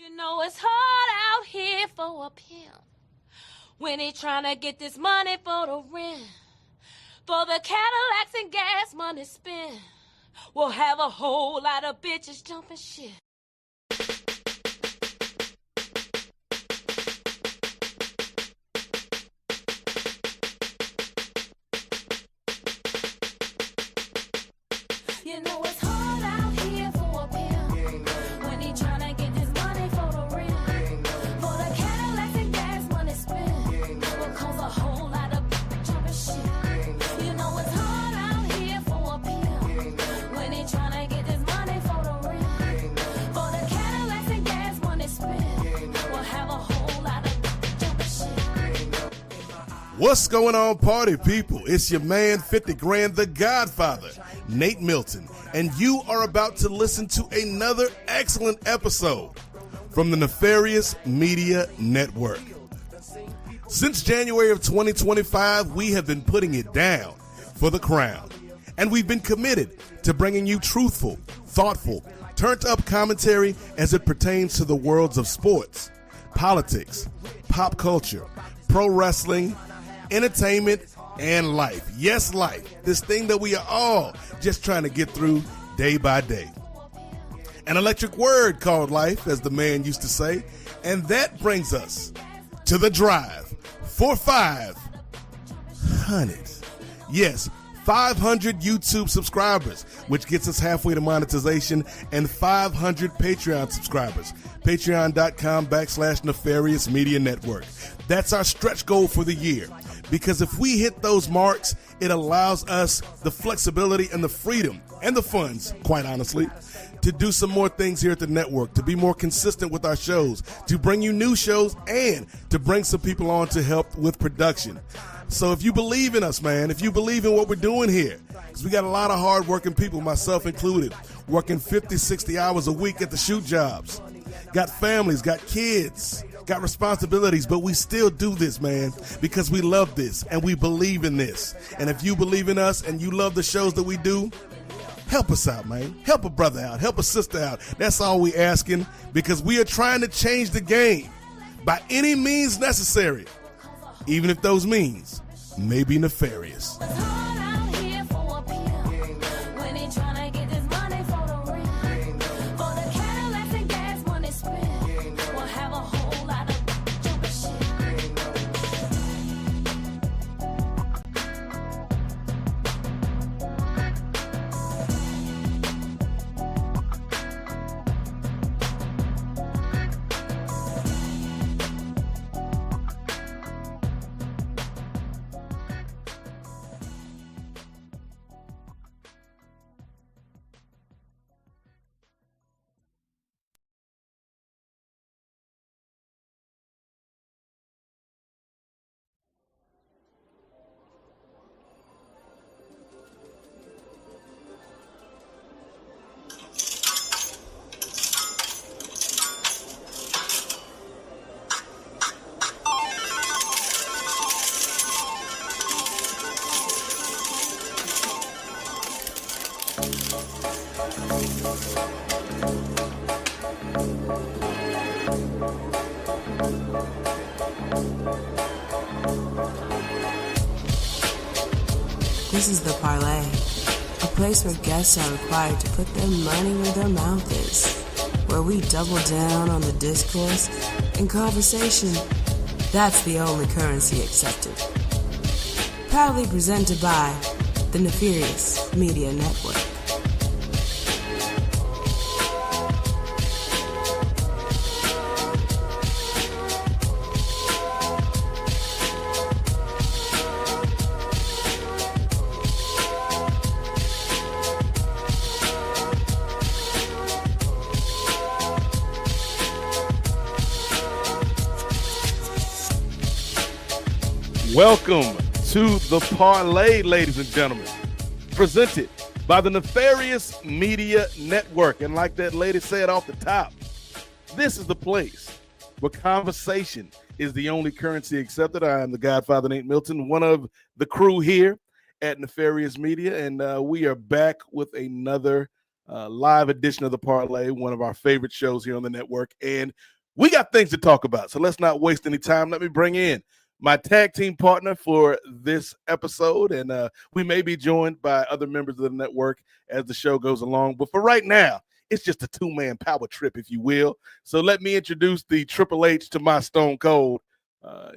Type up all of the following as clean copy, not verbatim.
You know it's hard out here for a pimp when he tryna get this money for the rent, for the Cadillacs and gas money spent. We'll have a whole lot of bitches jumping shit. You know it's hard out here for a pimp when he tryna get this money for the rent, for the Cadillacs and gas money spent. Because a whole lot of jumping shit. You know it's hard out here for a pimp when he tryna get this money for the rent, for the Cadillacs and gas money spent. We'll have a whole lot of jumping shit. What's going on, party people? It's your man, 50 Grand, the Godfather, Nate Milton, and you are about to listen to another excellent episode from the Nefarious Media Network. Since January of 2025, we have been putting it down for the crown, and we've been committed to bringing you truthful, thoughtful, turned-up commentary as it pertains to the worlds of sports, politics, pop culture, pro wrestling, entertainment, and life. Yes, life. This thing that we are all just trying to get through day by day. An electric word called life, as the man used to say. And that brings us to the drive for 500. Yes, 500 YouTube subscribers, which gets us halfway to monetization, and 500 Patreon subscribers. Patreon.com/Nefarious Media Network. That's our stretch goal for the year. Because if we hit those marks, it allows us the flexibility and the freedom and the funds, quite honestly, to do some more things here at the network, to be more consistent with our shows, to bring you new shows, and to bring some people on to help with production. So if you believe in us, man, if you believe in what we're doing here, because we got a lot of hard-working people, myself included, working 50, 60 hours a week at the shoot jobs, got families, got kids, got responsibilities, but we still do this, man, because we love this and we believe in this. And if you believe in us and you love the shows that we do, help us out, man. Help a brother out. Help a sister out. That's all we asking, because we are trying to change the game by any means necessary, even if those means may be nefarious. This is the Parley, a place where guests are required to put their money where their mouth is, where we double down on the discourse and conversation. That's the only currency accepted. Proudly presented by the Nefarious Media Network. Welcome to the Parley, ladies and gentlemen, presented by the Nefarious Media Network. And like that lady said off the top, this is the place where conversation is the only currency accepted. I am the Godfather, Nate Milton, one of the crew here at Nefarious Media, and we are back with another live edition of the Parlay, one of our favorite shows here on the network. And we got things to talk about, so let's not waste any time. Let me bring in my tag team partner for this episode, and we may be joined by other members of the network as the show goes along. But for right now, it's just a two-man power trip, if you will. So let me introduce the Triple H to my Stone Cold.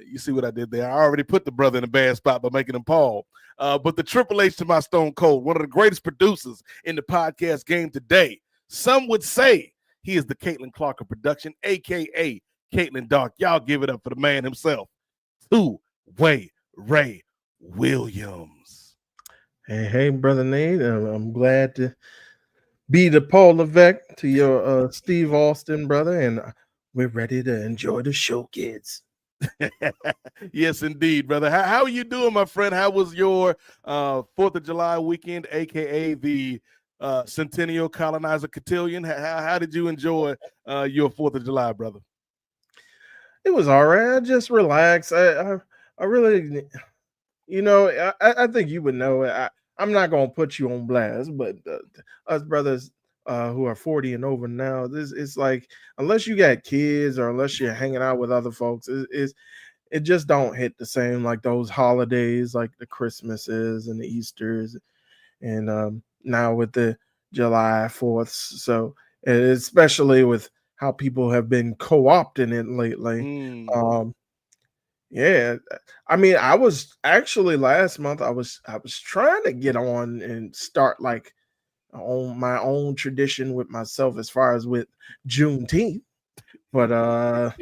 You see what I did there? I already put the brother in a bad spot by making him Paul. But the Triple H to my Stone Cold, one of the greatest producers in the podcast game today. Some would say he is the Caitlin Clark of production, a.k.a. Caitlin Dark. Y'all give it up for the man himself, Two-Way Ray Williams. Hey, Brother Nate. I'm glad to be the Paul Levesque to your Steve Austin brother, and we're ready to enjoy the show, kids. Yes, indeed, brother. How are you doing, my friend? How was your 4th of July weekend, a.k.a. the Centennial Colonizer Cotillion? How did you enjoy your 4th of July, brother? It was all right. I just relaxed. I really, I think you would know. I'm not going to put you on blast, but us brothers who are 40 and over now, it's like, unless you got kids or unless you're hanging out with other folks, it just don't hit the same like those holidays, like the Christmases and the Easters, and now with the July 4th. So especially with how people have been co-opting it lately. Yeah, I mean, I was actually last month. I was trying to get on and start like on my own tradition with myself as far as with Juneteenth, but I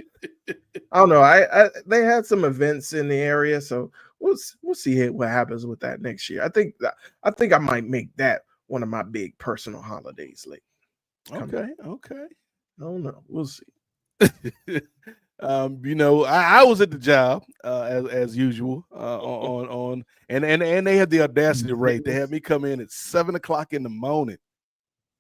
don't know. They had some events in the area, so we'll see what happens with that next year. I think I might make that one of my big personal holidays late. Okay. I don't know. We'll see. I was at the job as usual and they had the audacity rate. They had me come in at 7:00 in the morning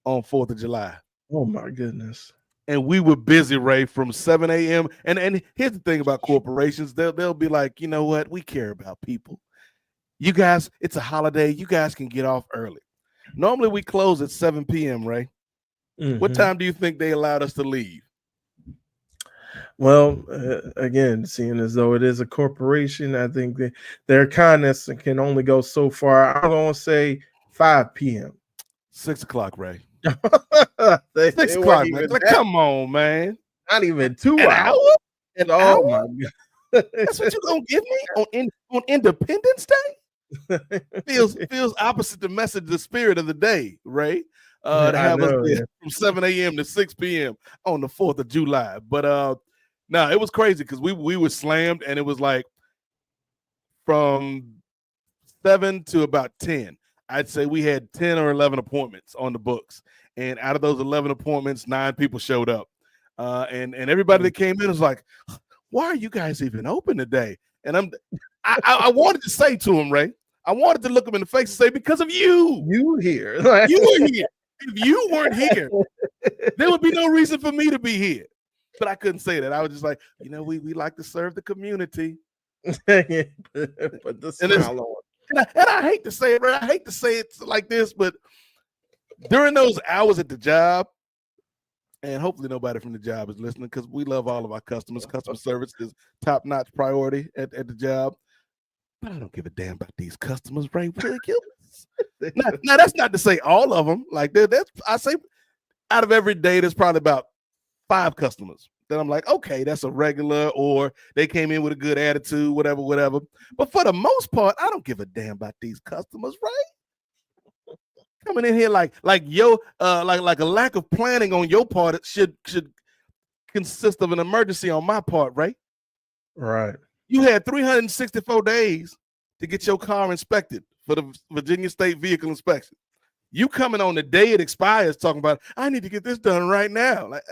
on 4th of July. Oh my goodness. And we were busy, Ray, from 7 a.m. And here's the thing about corporations. They'll be like, you know what? We care about people. You guys, it's a holiday. You guys can get off early. Normally we close at 7 p.m., Ray. Mm-hmm. What time do you think they allowed us to leave? Well, again, seeing as though it is a corporation, I think their kindness can only go so far. I'm going to say 5 p.m. 6 o'clock, Ray. 6 o'clock, man. Like, come on, man. Not even 2 hours. And oh my God. That's what you're going to give me on Independence Day? feels opposite the message, the spirit of the day, Ray. To have us from 7 a.m. to 6 p.m. on the 4th of July. But no, it was crazy because we were slammed, and it was like from 7 to about 10. I'd say we had 10 or 11 appointments on the books. And out of those 11 appointments, 9 people showed up. And everybody that came in was like, why are you guys even open today? And I wanted to say to him, Ray, I wanted to look him in the face and say, because of you. You here. You were here. If you weren't here, there would be no reason for me to be here. But I couldn't say that. I was just like, we like to serve the community. Put the smile on. And I hate to say it, Ray. I hate to say it like this, but during those hours at the job, and hopefully nobody from the job is listening because we love all of our customers. Customer service is top-notch priority at the job. But I don't give a damn about these customers, Ray. Now, that's not to say all of them. Like I say, out of every day, there's probably about 5 customers that I'm like, okay, that's a regular, or they came in with a good attitude, whatever. But for the most part, I don't give a damn about these customers, right? Coming in here like a lack of planning on your part, it should consist of an emergency on my part, right? Right. You had 364 days to get your car inspected for the Virginia State Vehicle Inspection. You coming on the day it expires talking about, I need to get this done right now. Like,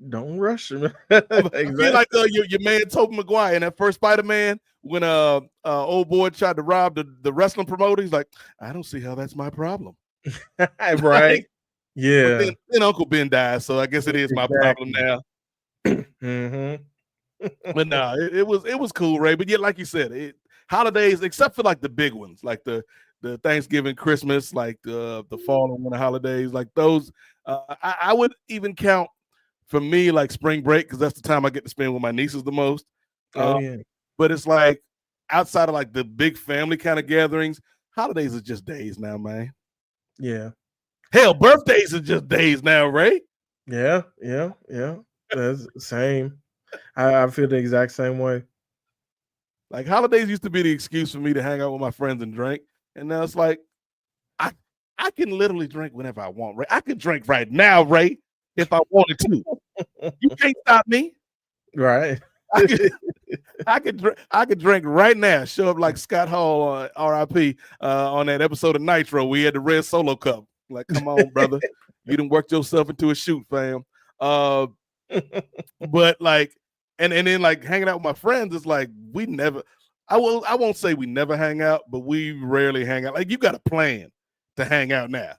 don't rush him. Exactly. I feel like your man Tobey Maguire in that first Spider-Man when old boy tried to rob the wrestling promoter. He's like, I don't see how that's my problem. Right. Yeah. Then Uncle Ben died, so I guess it is my problem now. Mm-hmm. But no, it was cool, Ray. But yeah, like you said, holidays, except for like the big ones, like the the Thanksgiving, Christmas, like the fall and winter holidays, like those. I would even count for me like spring break because that's the time I get to spend with my nieces the most. Oh yeah. But it's like outside of like the big family kind of gatherings, holidays is just days now, man. Yeah. Hell, birthdays are just days now, Ray. Yeah. That's the same. I feel the exact same way. Like holidays used to be the excuse for me to hang out with my friends and drink, and now it's like I can literally drink whenever I want, Ray. I could drink right now, Ray, if I wanted to. You can't stop me. Right. I could drink right now. Show up like Scott Hall, R.I.P. On that episode of Nitro. We had the red solo cup. Like, come on, brother, you done worked yourself into a shoot, fam. But like, and then like hanging out with my friends is like we never. I won't say we never hang out, but we rarely hang out. Like you got a plan to hang out now.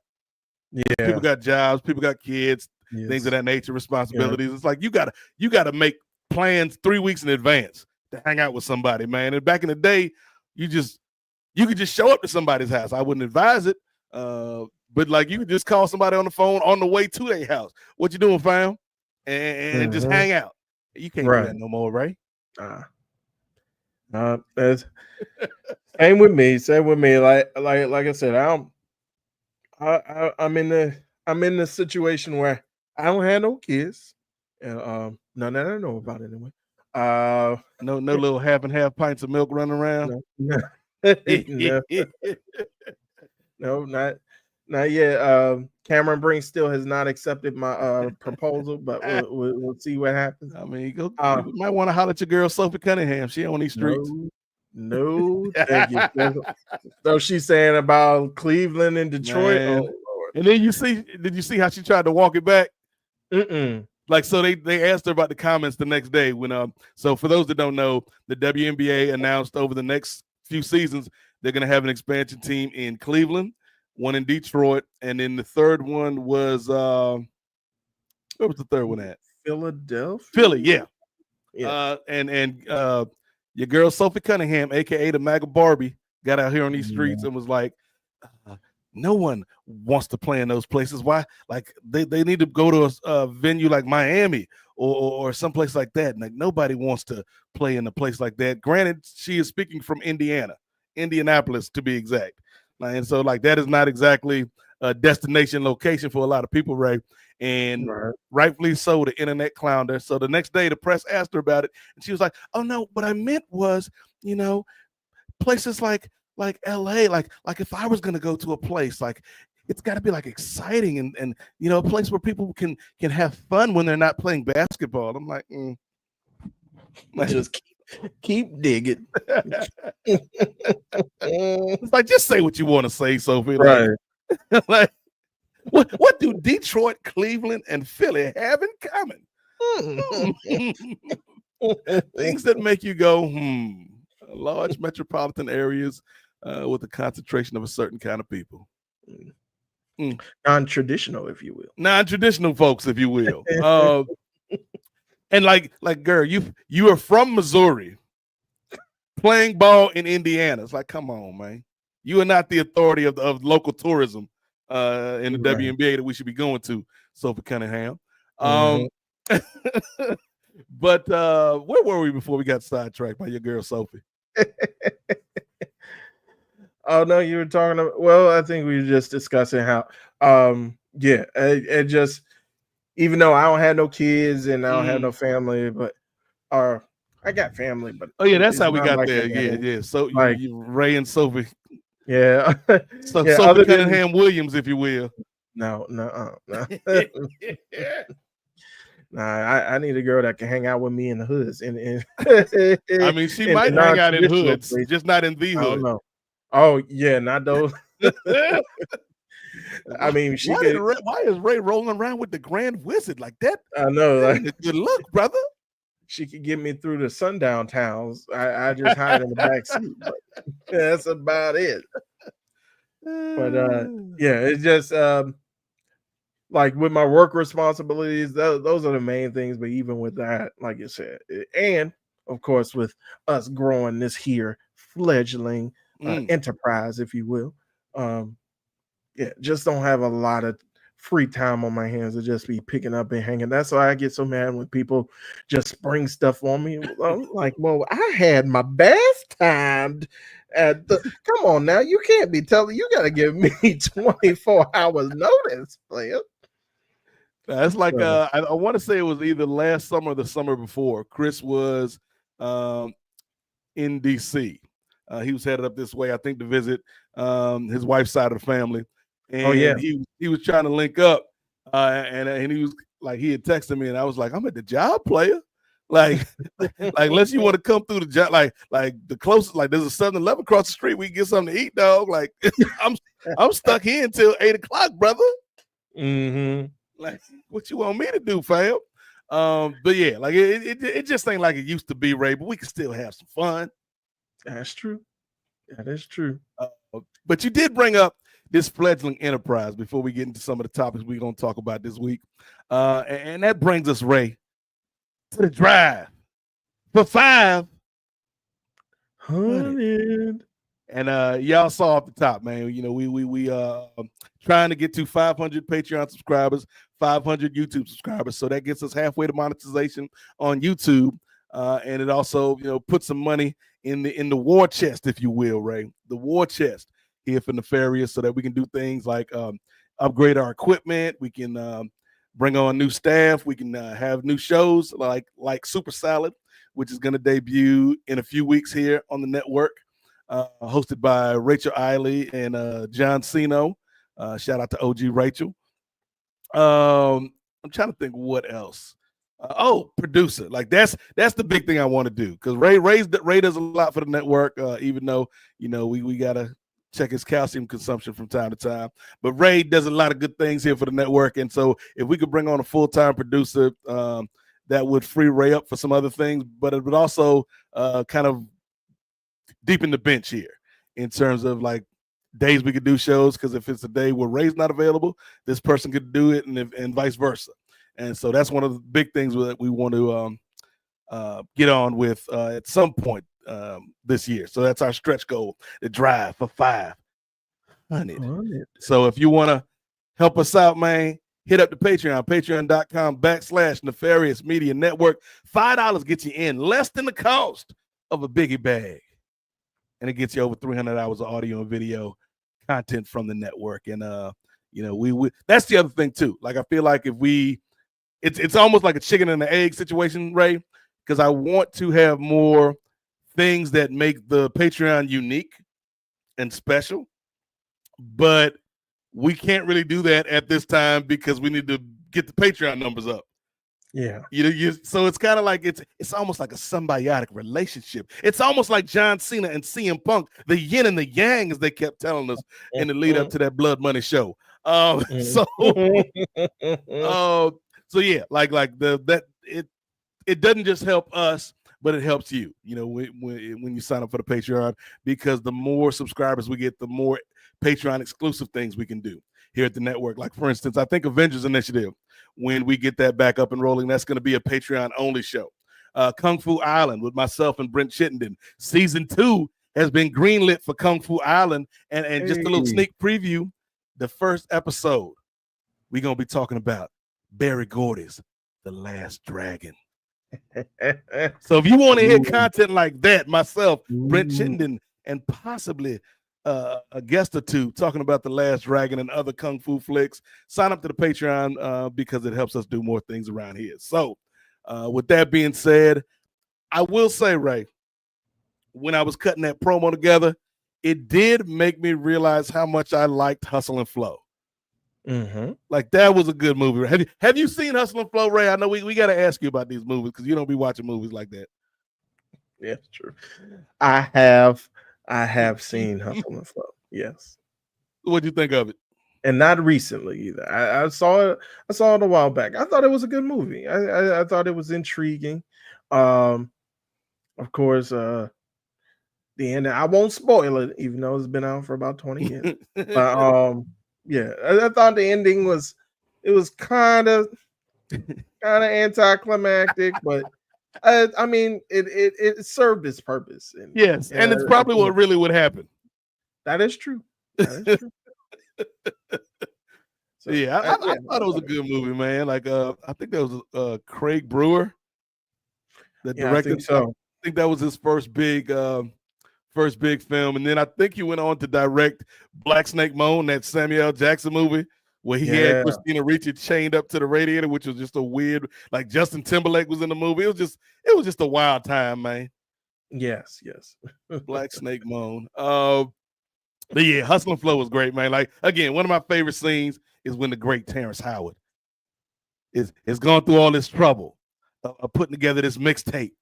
Yeah. People got jobs, people got kids, things of that nature, responsibilities. It's like you gotta make plans 3 weeks in advance to hang out with somebody, man. And back in the day, you could just show up to somebody's house. I wouldn't advise it, but like you could just call somebody on the phone on the way to their house. What you doing, fam? And just hang out. You can't do that no more, right? That's same with me. Like I said, I'm in the situation where I don't have no kids. None that I know about anyway. No little half and half pints of milk running around. No, not yet. Cameron Brink still has not accepted my proposal, but we'll see what happens. I mean, you might want to holler at your girl Sophie Cunningham. She on these streets. No, thank you. So she's saying about Cleveland and Detroit. Man. Oh Lord. And then did you see how she tried to walk it back? Like, so they asked her about the comments the next day when so for those that don't know, the WNBA announced over the next few seasons they're going to have an expansion team in Cleveland, one in Detroit, and then the third one was where was the third one at? Philadelphia. Philly, yeah. And your girl Sophie Cunningham, aka the MAGA Barbie, got out here on these streets and was like, no one wants to play in those places. Why? Like they need to go to a venue like Miami or someplace like that. Like nobody wants to play in a place like that. Granted, she is speaking from Indianapolis to be exact. And so like that is not exactly a destination location for a lot of people, Ray. And rightfully so, the internet clowned her. So the next day, the press asked her about it, and she was like, "Oh no, what I meant was, places like LA, like if I was gonna go to a place, like it's got to be like exciting and a place where people can have fun when they're not playing basketball." I'm like, just keep digging. It's like just say what you want to say, Sophie. Right? Like what do Detroit, Cleveland, and Philly have in common? Things that make you go, large metropolitan areas with a concentration of a certain kind of people. Non-traditional, if you will. Non-traditional folks, if you will. And like girl, you are from Missouri playing ball in Indiana. It's like, come on, man. You are not the authority of local tourism in the WNBA that we should be going to, Sophie Cunningham. But where were we before we got sidetracked by your girl Sophie? Oh no, you were talking about. Well, I think we were just discussing how, it just, even though I don't have no kids and I don't have no family, but I got family, but that's how we got like there. Yeah. So like, you Ray and Sophie. Yeah. So Sophie Cunningham Williams, if you will. No. I need a girl that can hang out with me in the hoods. And I mean, she might hang out in hoods, just not in the hood. I don't know. Oh yeah, not those. I mean, why is Ray rolling around with the Grand Wizard like that? I know. Like, good luck, brother. She could get me through the sundown towns. I just hide in the back seat. But that's about it. But it's just like with my work responsibilities, those are the main things. But even with that, like you said, and of course with us growing this here fledgling enterprise, if you will, Yeah, just don't have a lot of free time on my hands to just be picking up and hanging. That's why I get so mad when people just spring stuff on me. I'm like, well, I had my best time at the. Come on now, you can't be telling. You got to give me 24 hours notice, player. It's like I want to say it was either last summer or the summer before. Chris was in DC. He was headed up this way, I think, to visit his wife's side of the family, and Oh yeah, he was trying to link up, and he was like, he had texted me, and I was like, I'm at the job, player. Like unless you want to come through the job, like the closest, like there's a 7-Eleven across the street, we can get something to eat, dog. Like I'm stuck here until 8:00, brother. mm-hmm. Like, what you want me to do, fam? But yeah, like it just ain't like it used to be, Ray. But we can still have some fun. That's true. That is true. But you did bring up this fledgling enterprise before we get into some of the topics we're going to talk about this week, and that brings us, Ray, to the drive for 500. And y'all saw off the top, man. You know, we trying to get to 500 Patreon subscribers, 500 YouTube subscribers. So that gets us halfway to monetization on YouTube, and it also, you know, puts some money in the war chest, if you will, Ray. The war chest here for Nefarious, so that we can do things like upgrade our equipment. We can bring on new staff. We can have new shows like Super Salad, which is going to debut in a few weeks here on the network. Hosted by Rachel Eiley and John Cino. Shout out to OG Rachel. I'm trying to think what else. Producer. Like that's the big thing I want to do, because Ray does a lot for the network. Even though, you know, we gotta check his calcium consumption from time to time. But Ray does a lot of good things here for the network, and so if we could bring on a full-time producer, that would free Ray up for some other things, but it would also kind of deepen the bench here in terms of like days we could do shows, because if it's a day where Ray's not available, this person could do it, and vice versa. And so that's one of the big things that we want to get on with at some point this year. So that's our stretch goal, the drive for 500. So if you want to help us out, man, hit up the Patreon, patreon.com/Nefarious Media Network. $5 gets you in less than the cost of a biggie bag. And it gets you over 300 hours of audio and video content from the network. And you know, we that's the other thing too. Like I feel like if it's almost like a chicken and an egg situation, Ray, because I want to have more things that make the Patreon unique and special, but we can't really do that at this time because we need to get the Patreon numbers up. Yeah. So it's kind of like it's almost like a symbiotic relationship. It's almost like John Cena and CM Punk, the yin and the yang, as they kept telling us in the lead up to that Blood Money show. So yeah, like it doesn't just help us, but it helps you. You know, when you sign up for the Patreon, because the more subscribers we get, the more Patreon exclusive things we can do here at the network. Like, for instance, I think Avengers Initiative, when we get that back up and rolling, that's going to be a Patreon only show. Kung Fu Island with myself and Brent Chittenden. Season 2 has been greenlit for Kung Fu Island. And just a little sneak preview, the first episode, we're going to be talking about Barry Gordy's The Last Dragon. So if you want to hear content like that, myself, Brent Chittenden, and possibly a guest or two talking about The Last Dragon and other Kung Fu flicks, sign up to the Patreon because it helps us do more things around here. So with that being said, I will say, Ray, when I was cutting that promo together, it did make me realize how much I liked Hustle and Flow. Mm-hmm. Like, that was a good movie. Have you seen Hustle and Flow, Ray? I know we got to ask you about these movies because you don't be watching movies like that. Yeah, it's true. I have seen Hustle and Flow. Yes. What do you think of it? And not recently either. I saw it a while back. I thought it was a good movie. I thought it was intriguing. Of course, the end. I won't spoil it, even though it's been out for about 20 years. But yeah, I thought the ending was kind of anticlimactic, but I mean, it served its purpose. And it's probably what really would happen. That is true. That is true. So, Yeah, I thought it was a good movie, man. Like, I think that was Craig Brewer that yeah, I think directed. I so. think that was his first big film, and then I think he went on to direct Black Snake Moan, that Samuel L. Jackson movie where he had Yeah. Christina Ricci chained up to the radiator, which was just a weird. Like Justin Timberlake was in the movie. It was just a wild time, man. Yes. Black Snake Moan. But yeah, Hustle and Flow was great, man. Like again, one of my favorite scenes is when the great Terrence Howard is going through all this trouble of putting together this mixtape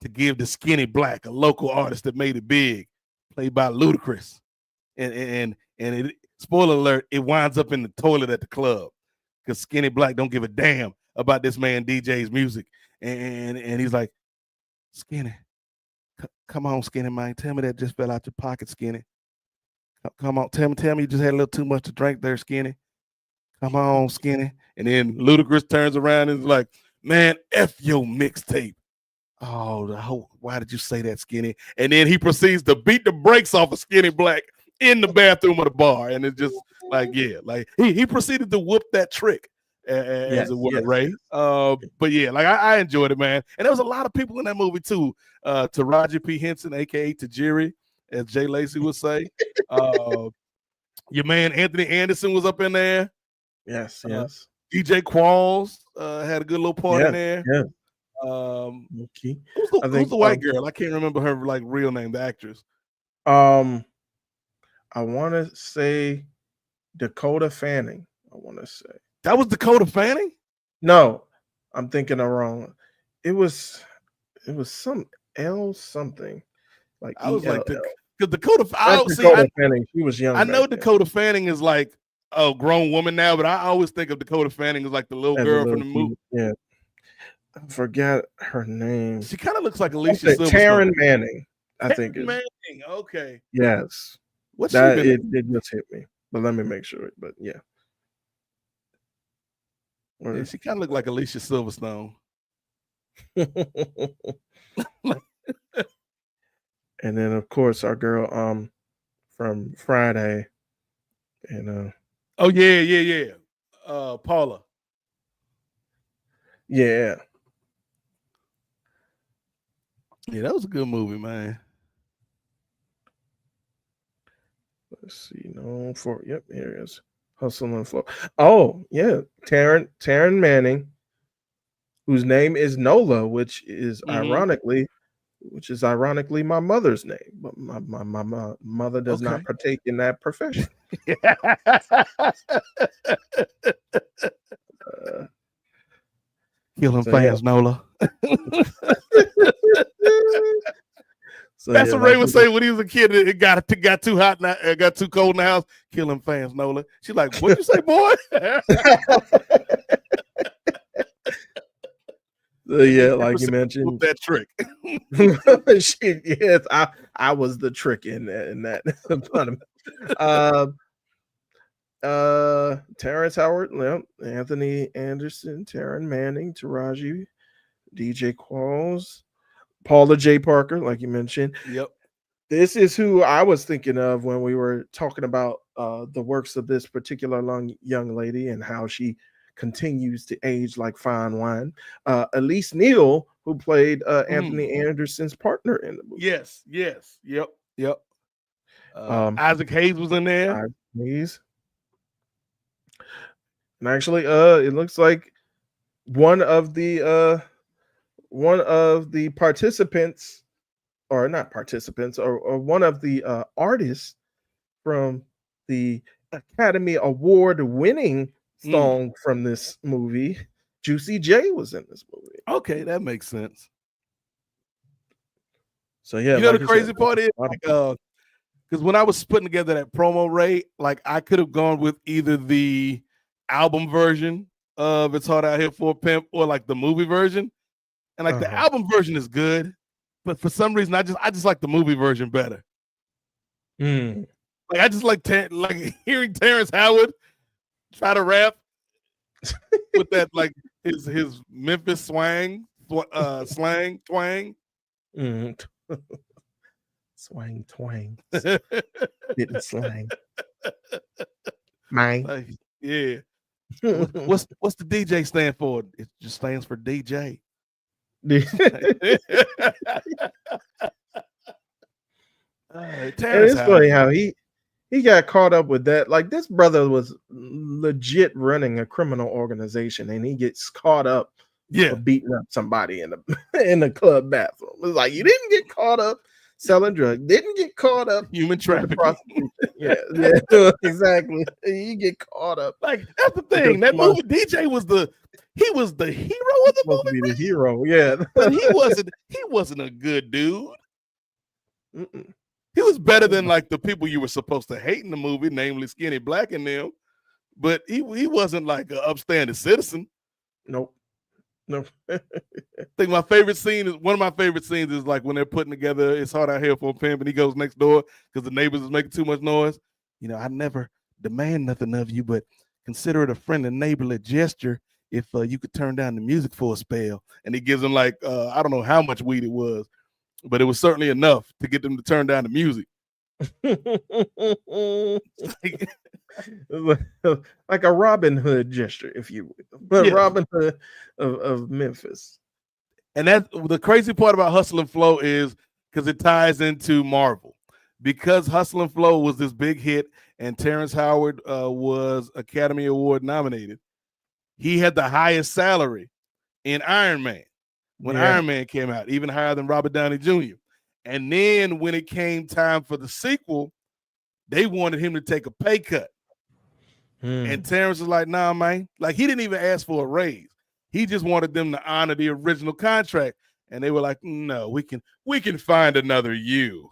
to give to Skinny Black, a local artist that made it big, played by Ludacris. And it, spoiler alert, it winds up in the toilet at the club because Skinny Black don't give a damn about this man DJ's music. And he's like, Skinny, come on, Skinny, man. Tell me that just fell out your pocket, Skinny. Come on, tell me you just had a little too much to drink there, Skinny. Come on, Skinny. And then Ludacris turns around and is like, man, F your mixtape. Oh, why did you say that, Skinny? And then he proceeds to beat the brakes off of Skinny Black in the bathroom of the bar. And it's just like, yeah, like he proceeded to whoop that trick, as it were, Ray. But yeah, like I enjoyed it, man. And there was a lot of people in that movie too. Taraji P. Henson, aka Tajiri, as Jay Lacey would say. Your man Anthony Anderson was up in there. Yes. DJ Qualls had a good little part in there. Yeah. Okay. Who's the white girl? I can't remember her like real name, the actress. I want to say Dakota Fanning. I want to say that was Dakota Fanning. No, I'm thinking of wrong. It was some L something like I was E-L-L. like because Dakota Fanning. She was young. I know Dakota Fanning is like a grown woman now, but I always think of Dakota Fanning as like the little girl from the movie. Yeah. I forget her name. She kind of looks like Alicia Silverstone. Taryn Manning, I think. Manning, okay. Yes. What's that it just hit me. But let me make sure. But yeah. She kind of looked like Alicia Silverstone. And then of course our girl from Friday. And Paula. Yeah. Yeah, that was a good movie, man. Let's see. Here it is. Hustle and Flow. Oh, yeah. Taryn Manning, whose name is Nola, which is ironically my mother's name. But my mother does not partake in that profession. Killing fans, Nola. So that's what Ray would say when he was a kid. It got too hot, got too cold in the house. Killing fans, Nola. She's like, "What'd you say, boy?" Like you mentioned, that trick. Yes, I was the trick in that. Terrence Howard, Anthony Anderson, Taryn Manning, Taraji, DJ Qualls, Paula J. Parker, like you mentioned. Yep. This is who I was thinking of when we were talking about the works of this particular young lady and how she continues to age like fine wine. Elise Neal, who played Anthony Anderson's partner in the movie. Yes. Yep. Isaac Hayes was in there. Isaac Hayes. And actually, it looks like one of the participants, or not participants, or one of the artists from the Academy Award winning song from this movie, Juicy J, was in this movie. Okay, that makes sense. So yeah, you know, the crazy part is because when I was putting together that promo, Ray, like I could have gone with either the album version of It's Hard Out Here for a Pimp or like the movie version. And like the album version is good, but for some reason I just like the movie version better. Like I just like hearing Terrence Howard try to rap with that like his Memphis slang twang. Swang twang. Didn't slang. Mine. Like, yeah. What's the DJ stand for? It just stands for DJ. And Terrence it's Howard. funny how he got caught up with that. Like this brother was legit running a criminal organization, and he gets caught up Yeah. for beating up somebody in the club bathroom. It's like you didn't get caught up selling drugs, didn't get caught up Human with trafficking. prostitution. Yeah, exactly. You get caught up. Like that's the thing. That movie, DJ was the hero of the Supposed to movie, be the hero. Yeah, but he wasn't a good dude. Mm-mm. He was better than like the people you were supposed to hate in the movie, namely Skinny Black and them. But he wasn't like an upstanding citizen. Nope. No. I think one of my favorite scenes is like when they're putting together It's Hard Out Here for a Pimp, and he goes next door because the neighbors is making too much noise. You know, I never demand nothing of you, but consider it a friendly neighborly gesture if you could turn down the music for a spell. And he gives them like I don't know how much weed it was, but it was certainly enough to get them to turn down the music. Like a Robin Hood gesture, if you will, but Yeah. Robin Hood of Memphis. And that's the crazy part about Hustle and Flow is because it ties into Marvel. Because Hustle and Flow was this big hit and Terrence Howard was Academy Award nominated, he had the highest salary in Iron Man when Yeah. Iron Man came out, even higher than Robert Downey Jr. And then when it came time for the sequel, they wanted him to take a pay cut. And Terrence was like, nah, man. Like, he didn't even ask for a raise. He just wanted them to honor the original contract. And they were like, no, we can find another you.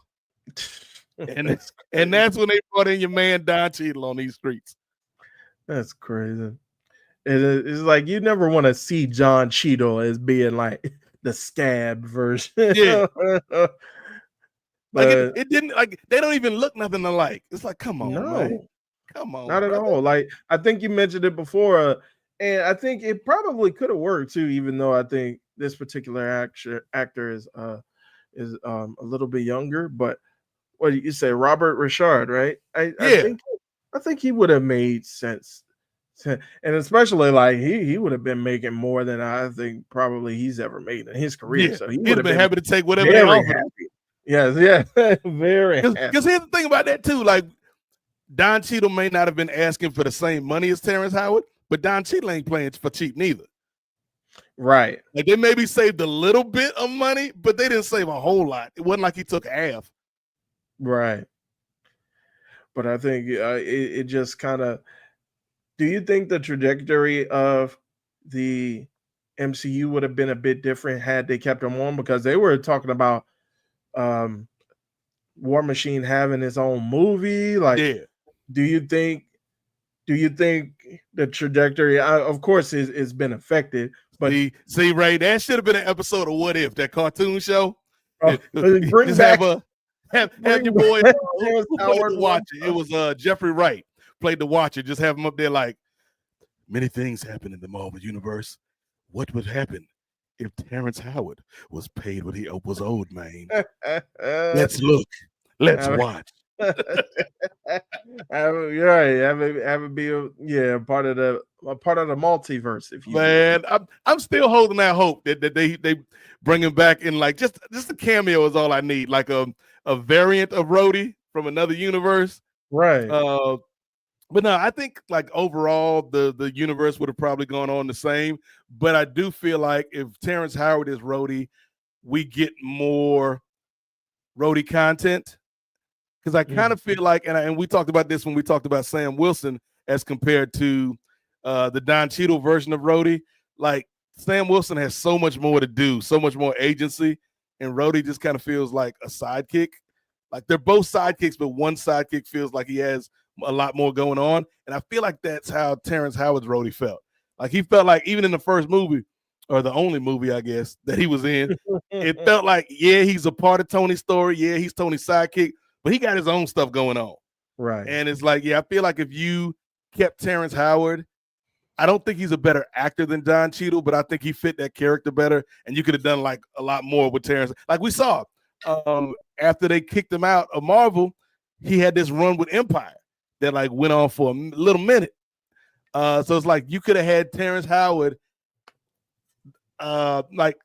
And that's when they brought in your man Don Cheadle on these streets. That's crazy. It's like you never want to see John Cheadle as being like the scab version. Yeah. But Like it didn't, like, they don't even look nothing alike. It's like, come on, no, man. Come on. not at brother. all. Like I think you mentioned it before, and I think it probably could have worked too, even though I think this particular actor is a little bit younger. But what did you say, Robert Richard, right? I think he would have made sense. And especially like he would have been making more than I think probably he's ever made in his career. Yeah. So he He'd would have been happy to take whatever they very offered. happy. Yes, yeah, very happy. Because here's the thing about that too. Like, Don Cheadle may not have been asking for the same money as Terrence Howard, but Don Cheadle ain't playing for cheap neither. Right. Like, they maybe saved a little bit of money, but they didn't save a whole lot. It wasn't like he took half. Right. But I think it just kind of. Do you think the trajectory of the MCU would have been a bit different had they kept him on? Because they were talking about War Machine having his own movie. Like, Yeah. do you think the trajectory, of course, is been affected? But See, Ray, that should have been an episode of What If, that cartoon show. bring Just back have bring your boy back who Terrence played Howard the Watcher. It was Jeffrey Wright played the Watcher. Just have him up there like, many things happen in the Marvel universe. What would happen if Terrence Howard was paid what he was owed, man? Let's look. Let's watch. Have it be a part of the multiverse, if you will. Man, I'm still holding that hope that they bring him back in, like just a cameo is all I need, like a variant of Rhodey from another universe. Right. But no, I think like overall the universe would have probably gone on the same. But I do feel like if Terrence Howard is Rhodey, we get more Rhodey content. Because I kind of feel like, and we talked about this when we talked about Sam Wilson as compared to the Don Cheadle version of Rhodey. Like, Sam Wilson has so much more to do, so much more agency, and Rhodey just kind of feels like a sidekick. Like, they're both sidekicks, but one sidekick feels like he has a lot more going on. And I feel like that's how Terrence Howard's Rhodey felt. Like, he felt like even in the first movie, or the only movie, I guess, that he was in, it felt like, yeah, he's a part of Tony's story. Yeah, he's Tony's sidekick. But he got his own stuff going on. Right. And it's like, yeah, I feel like if you kept Terrence Howard, I don't think he's a better actor than Don Cheadle, but I think he fit that character better. And you could have done like a lot more with Terrence. Like we saw after they kicked him out of Marvel, he had this run with Empire that like went on for a little minute. So it's like you could have had Terrence Howard, like,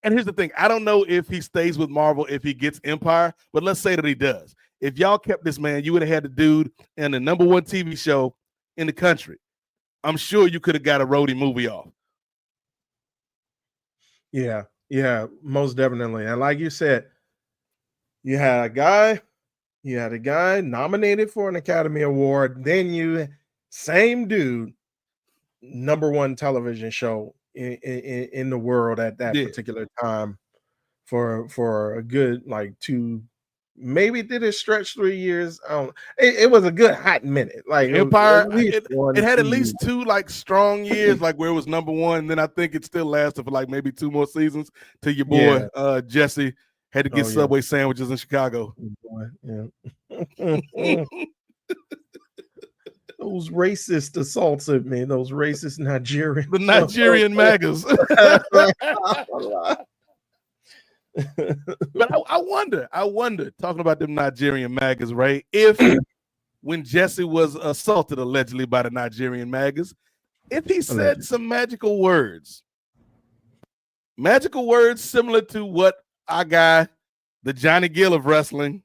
and here's the thing: I don't know if he stays with Marvel if he gets Empire, but let's say that he does. If y'all kept this man, you would have had the dude in the #1 TV show in the country. I'm sure you could have got a Rhodey movie off. Yeah, most definitely. And like you said, you had a guy nominated for an Academy Award, then same dude, #1 television show in the world at that particular time for a good like 2, maybe did it stretch 3 years? It was a good hot minute. Like Empire, it had at least 2 like strong years, like where it was #1. And then I think it still lasted for like maybe 2 more seasons till your boy Jesse had to get Subway sandwiches in Chicago. Yeah. Those racist assaulted me. Those racist Nigerian. The Nigerian MAGAs. But I wonder, talking about them Nigerian MAGAs, right? If when Jesse was assaulted allegedly by the Nigerian MAGAs, if he said some magical words similar to what our guy, the Johnny Gill of wrestling,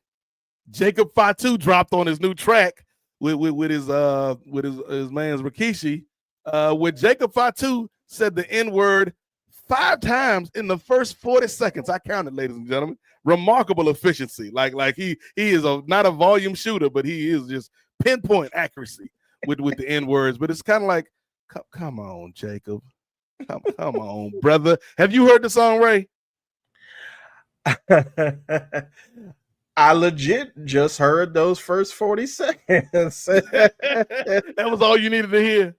Jacob Fatu, dropped on his new track with his man's Rikishi, where Jacob Fatu said the N-word 5 times in the first 40 seconds. I counted, ladies and gentlemen. Remarkable efficiency. Like he is not a volume shooter, but he is just pinpoint accuracy with the N-words. But it's kind of like, come on, Jacob. Come on, brother. Have you heard the song, Ray? I legit just heard those first 40 seconds. That was all you needed to hear.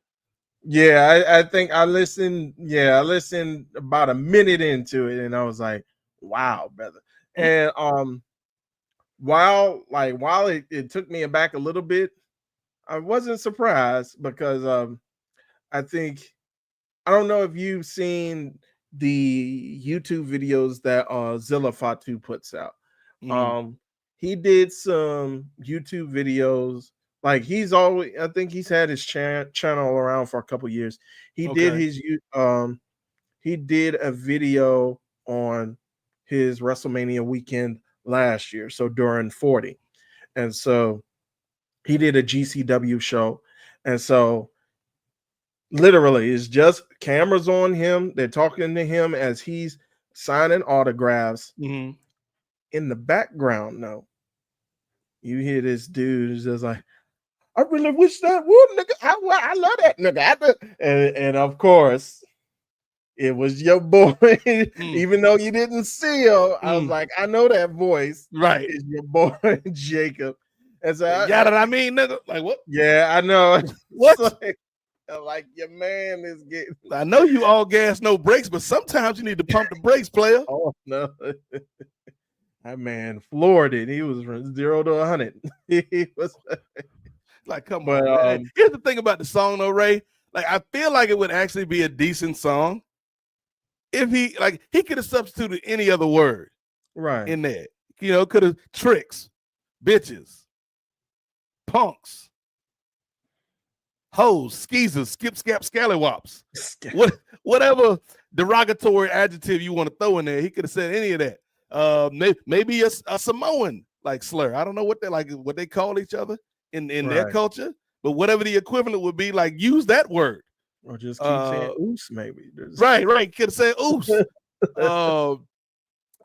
Yeah, I think I listened. Yeah, I listened about a minute into it, and I was like, "Wow, brother!" And while it took me aback a little bit, I wasn't surprised because I don't know if you've seen the YouTube videos that Zilla Fatu puts out. He did some YouTube videos. Like I think he's had his channel around for a couple years. He did a video on his WrestleMania weekend last year, so during 40. And so he did a GCW show. And so literally it's just cameras on him. They're talking to him as he's signing autographs. In the background, no, you hear this dude is just like, I really wish that would, nigga. I love that nigga. And of course, it was your boy. Even though you didn't see him, I was like, I know that voice. Right. It's your boy, Jacob. And so I mean, nigga. Like, what? Yeah, I know. What? Like your man is getting. I know you all gas, no brakes, but sometimes you need to pump the brakes, player. Oh, no. That man floored it. He was from 0 to 100. He was like, come on. Man. Here's the thing about the song, though, Ray. Like, I feel like it would actually be a decent song if he could have substituted any other word right in there. You know, could have tricks, bitches, punks, hoes, skeezers, skip, scap, scallywops. Whatever derogatory adjective you want to throw in there, he could have said any of that. Maybe a Samoan like slur. I don't know what they call each other in their culture, but whatever the equivalent would be, like use that word. Or just keep saying oos, maybe. Right. Could have said oos.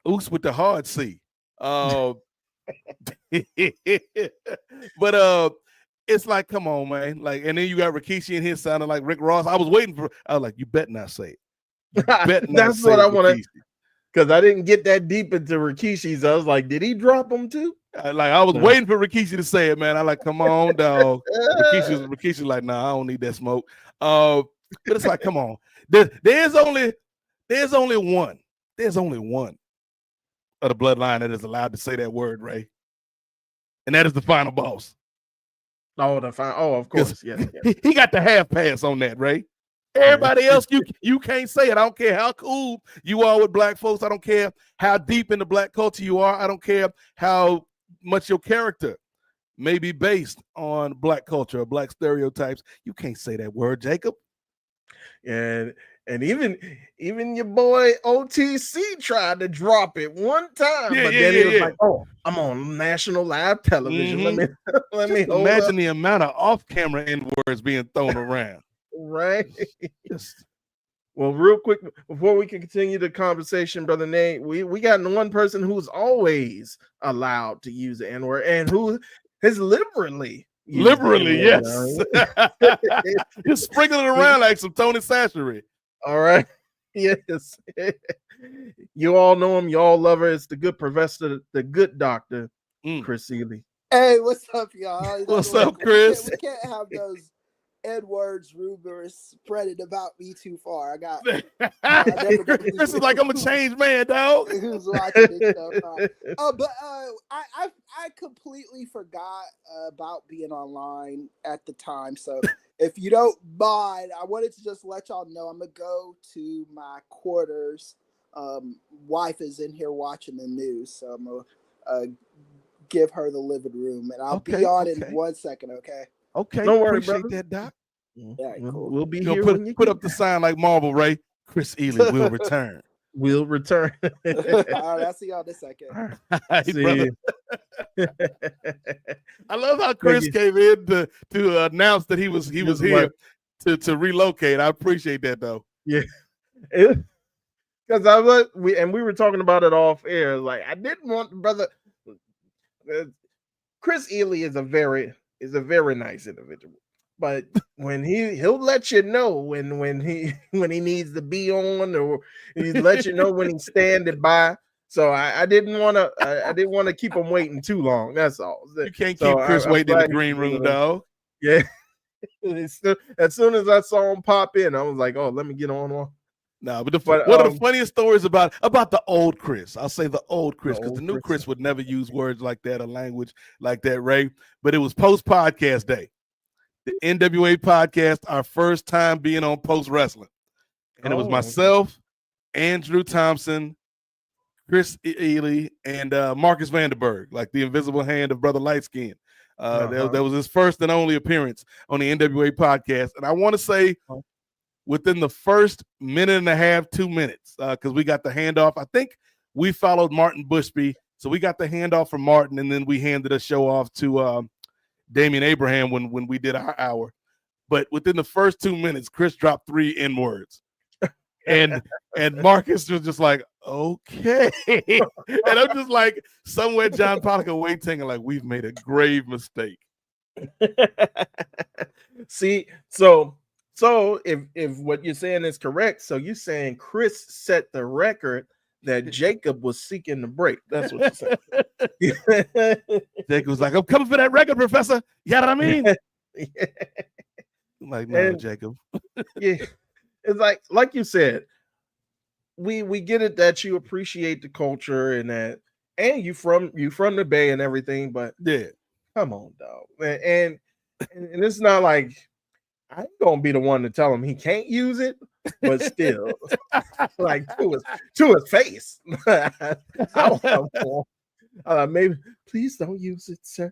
Oos with the hard C. But it's like, come on, man. Like, and then you got Rikishi in his sounding like Rick Ross. I was like, you better not say it. That's what I want to. Because I didn't get that deep into Rikishi's. I was like, did he drop them too? I was waiting for Rikishi to say it, man. I like, come on, dog. Rikishi's like, nah, I don't need that smoke. But it's like, come on. There's only one of the bloodline that is allowed to say that word, Ray. And that is the final boss. Oh, of course. Yes. He got the half pass on that, Ray. Everybody else, you can't say it. I don't care how cool you are with black folks. I don't care how deep in the black culture you are. I don't care how much your character may be based on black culture or black stereotypes. You can't say that word, Jacob. And even your boy OTC tried to drop it one time, but then he was like, "Oh, I'm on national live television. Let me hold imagine up." the amount of off-camera N-words being thrown around. Right. Well, real quick before we can continue the conversation, brother Nate, we got one person who's always allowed to use the N-word and who has liberally, yes, just sprinkling it around like some Tony Sashery. All right. Yes. You all know him. You all love her. It's the good professor, the good doctor, Chris Ely. Hey, what's up, y'all? What's up, Chris? We can't have those Edwards rumors spreading about me too far. Chris is like, I'm a changed man, dog. Who's watching this stuff? I completely forgot about being online at the time. So if you don't mind, I wanted to just let y'all know I'm gonna go to my quarters. Wife is in here watching the news, so I'm gonna give her the living room, and I'll be on in 1 second. Okay, don't worry, appreciate brother. that, Doc. Yeah, cool. We'll be here. Put up the sign like Marvel, Ray. Chris Ely will return. We'll return. All right, I'll see y'all in a second. Right, I love how Chris came in to announce that he was here to relocate. I appreciate that though. Yeah, because we were talking about it off air. Like, I didn't want brother. Chris Ely is a very nice individual, but when he'll let you know when he needs to be on, or he let you know when he's standing by. So I didn't want to keep him waiting too long. That's all. You can't keep Chris waiting in the green room, dog. Yeah. As soon as I saw him pop in, I was like, "Oh, let me get on." No, but one of the funniest stories about the old Chris, I'll say the old Chris, because the new Chris would never use words like that or language like that, Ray. But it was post-podcast day. The NWA podcast, our first time being on Post Wrestling. And it was myself, Andrew Thompson, Chris Ely, and Marcus Vanderberg, like the invisible hand of Brother Lightskin. That was his first and only appearance on the NWA podcast. And I want to say within the first minute and a half, 2 minutes, because we got the handoff. I think we followed Martin Bushby. So we got the handoff from Martin, and then we handed a show off to Damian Abraham when we did our hour. But within the first 2 minutes, Chris dropped 3 N-words. And Marcus was just like, okay. And I'm just like, somewhere John Pollock waiting, like, we've made a grave mistake. See, so if what you're saying is correct, so you're saying Chris set the record that Jacob was seeking to break. That's what you're saying. Jacob was like, I'm coming for that record, Professor. You know what I mean? Yeah. I'm like, no, Jacob. Yeah. It's like you said, we get it that you appreciate the culture and you from the Bay and everything, but yeah, come on, dog. And it's not like I ain't gonna be the one to tell him he can't use it, but still, like to his face. Maybe please don't use it, sir.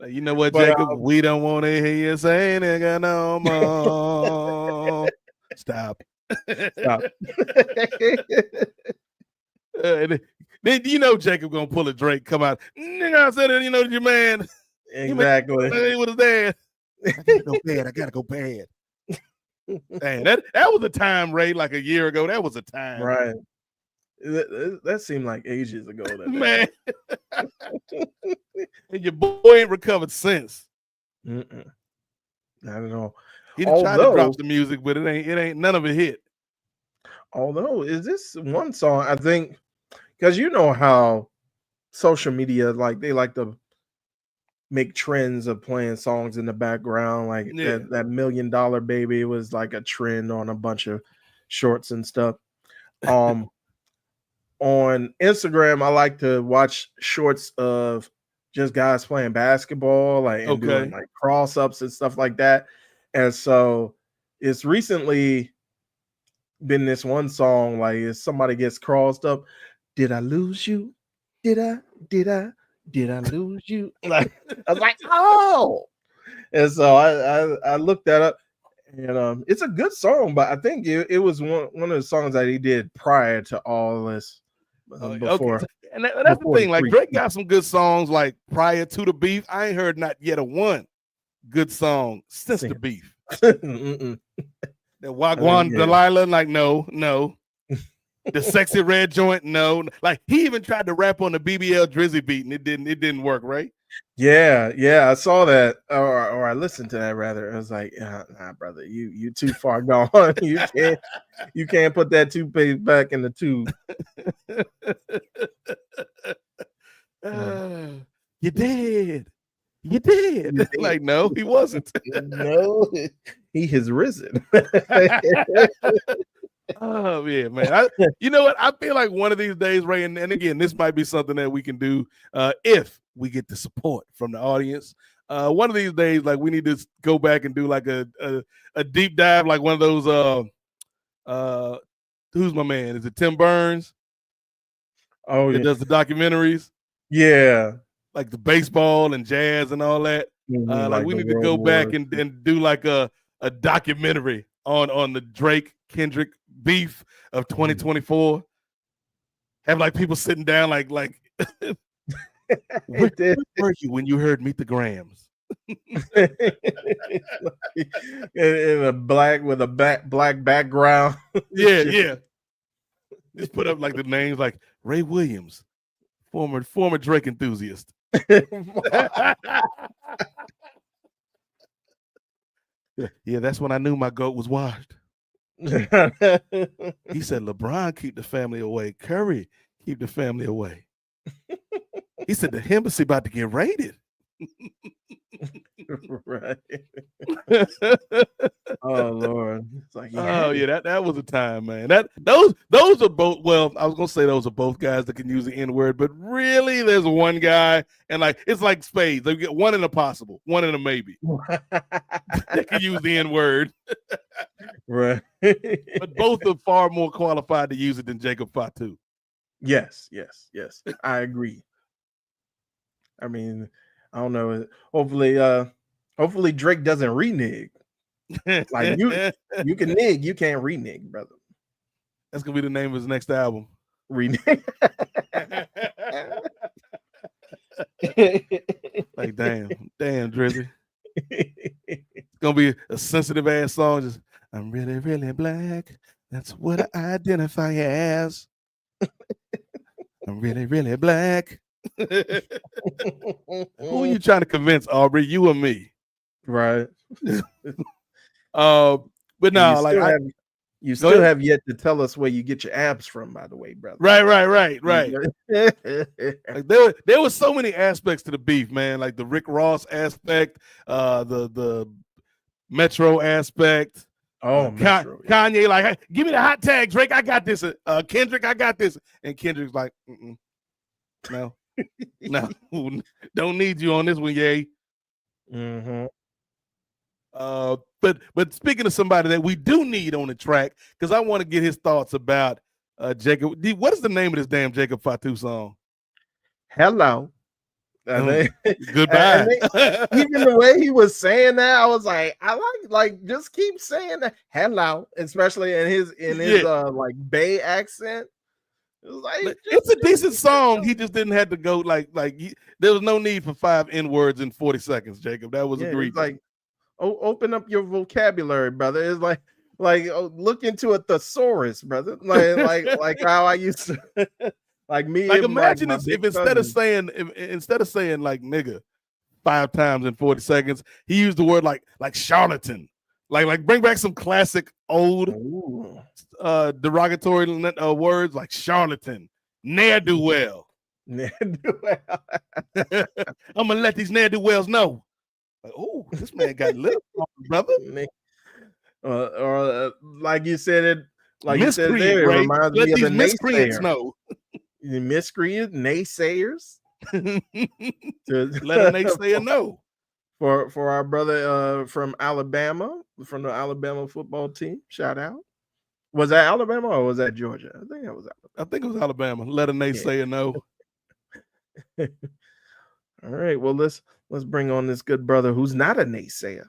You know what, Jacob? We don't want to hear you say nigga no more. Stop. Then you know Jacob gonna pull a Drake, come out. Nigga, I said it, you know your man. Exactly. What is that? I gotta go bad. Dang, that was a time, Ray, like a year ago. That was a time. Right. That seemed like ages ago. Man. And your boy ain't recovered since. Not at all. He tried to drop the music, but it ain't none of it hit. Although, is this one song, I think, because you know how social media, like, they like to make trends of playing songs in the background, like that $1 Million Baby was like a trend on a bunch of shorts and stuff. On Instagram, I like to watch shorts of just guys playing basketball, like and doing like cross ups and stuff like that. And so it's recently been this one song, like if somebody gets crossed up, did I lose you? Did I lose you? Like I was like, oh. And so I looked that up, and it's a good song, but I think it was one of the songs that he did prior to all this. Before, okay. And that's the thing. Like Drake got some good songs like prior to the beef. I ain't heard not yet a one good song since the beef. That Wagwan Delilah, like no. The Sexy Red Joint, no. Like he even tried to rap on the BBL Drizzy beat, and it didn't work, right? Yeah, I saw that, or I listened to that rather. I was like, nah, brother, you too far gone. you can't put that toothpaste back in the tube. You did. Like, no, he wasn't. No, he has risen. Oh yeah, man. You know what? I feel like one of these days, Ray, and again, this might be something that we can do if we get the support from the audience. One of these days, like we need to go back and do like a deep dive, like one of those who's my man? Is it Tim Burns? Oh, that does the documentaries. Yeah, like the baseball and jazz and all that. Like we need to go back and do like a documentary on the Drake Kendrick beef of 2024. Have like people sitting down like where were you when you heard Meet the Grams? in a black with a black background. Yeah. Just put up like the names like Ray Williams, former Drake enthusiast. Yeah, that's when I knew my goat was washed. He said, LeBron keep the family away. Curry keep the family away. He said the embassy about to get raided. Right. Oh Lord. It's like, oh yeah, that was a time, man. Those are both. Well, I was gonna say those are both guys that can use the N-word, but really, there's one guy, and like it's like spades. They get one in a possible, one in a maybe. They can use the N-word, right? But both are far more qualified to use it than Jacob Fatu. Yes. I agree. I mean, I don't know. Hopefully Drake doesn't renege. Like you can nig, you can't renege, brother. That's gonna be the name of his next album. Renege. Like damn, Drizzy. It's gonna be a sensitive ass song. Just I'm really, really black. That's what I identify as. I'm really, really black. Who are you trying to convince, Aubrey? You or me? Right. But no, like you still have yet to tell us where you get your abs from, by the way, brother. Right. Like there was so many aspects to the beef, man. Like the Rick Ross aspect, the Metro aspect. Oh, Metro, Kanye, like, hey, give me the hot tag, Drake. I got this. Kendrick, I got this. And Kendrick's like, no, don't need you on this one, yay. Mm-hmm. But speaking of somebody that we do need on the track, because I want to get his thoughts about Jacob. What is the name of this damn Jacob Fatu song? Hello. Goodbye. Even the way he was saying that, I was like, I like just keep saying that. Hello, especially in his like Bay accent. It was like it's a decent song. He just didn't have to go there was no need for 5 N-words in 40 seconds, Jacob. That was agreed. Like, open up your vocabulary, brother. It's like look into a thesaurus, brother. Like how I used to like me. Like imagine if instead of saying like nigga 5 times in 40 seconds, he used the word like charlatan. Like bring back some classic old derogatory words like charlatan, ne'er-do-well. I'm gonna let these ne'er-do-wells know. Like, oh, this man got lit, brother. Or like you said it, like you said there, it reminds me of the miscreants know. The miscreants, naysayers. Let a naysayer know. for our brother from Alabama, from the Alabama football team. Shout out. Was that Alabama or was that Georgia? I think it was Alabama. I think it was Alabama. Let a naysayer know. All right. Well, let's bring on this good brother who's not a naysayer,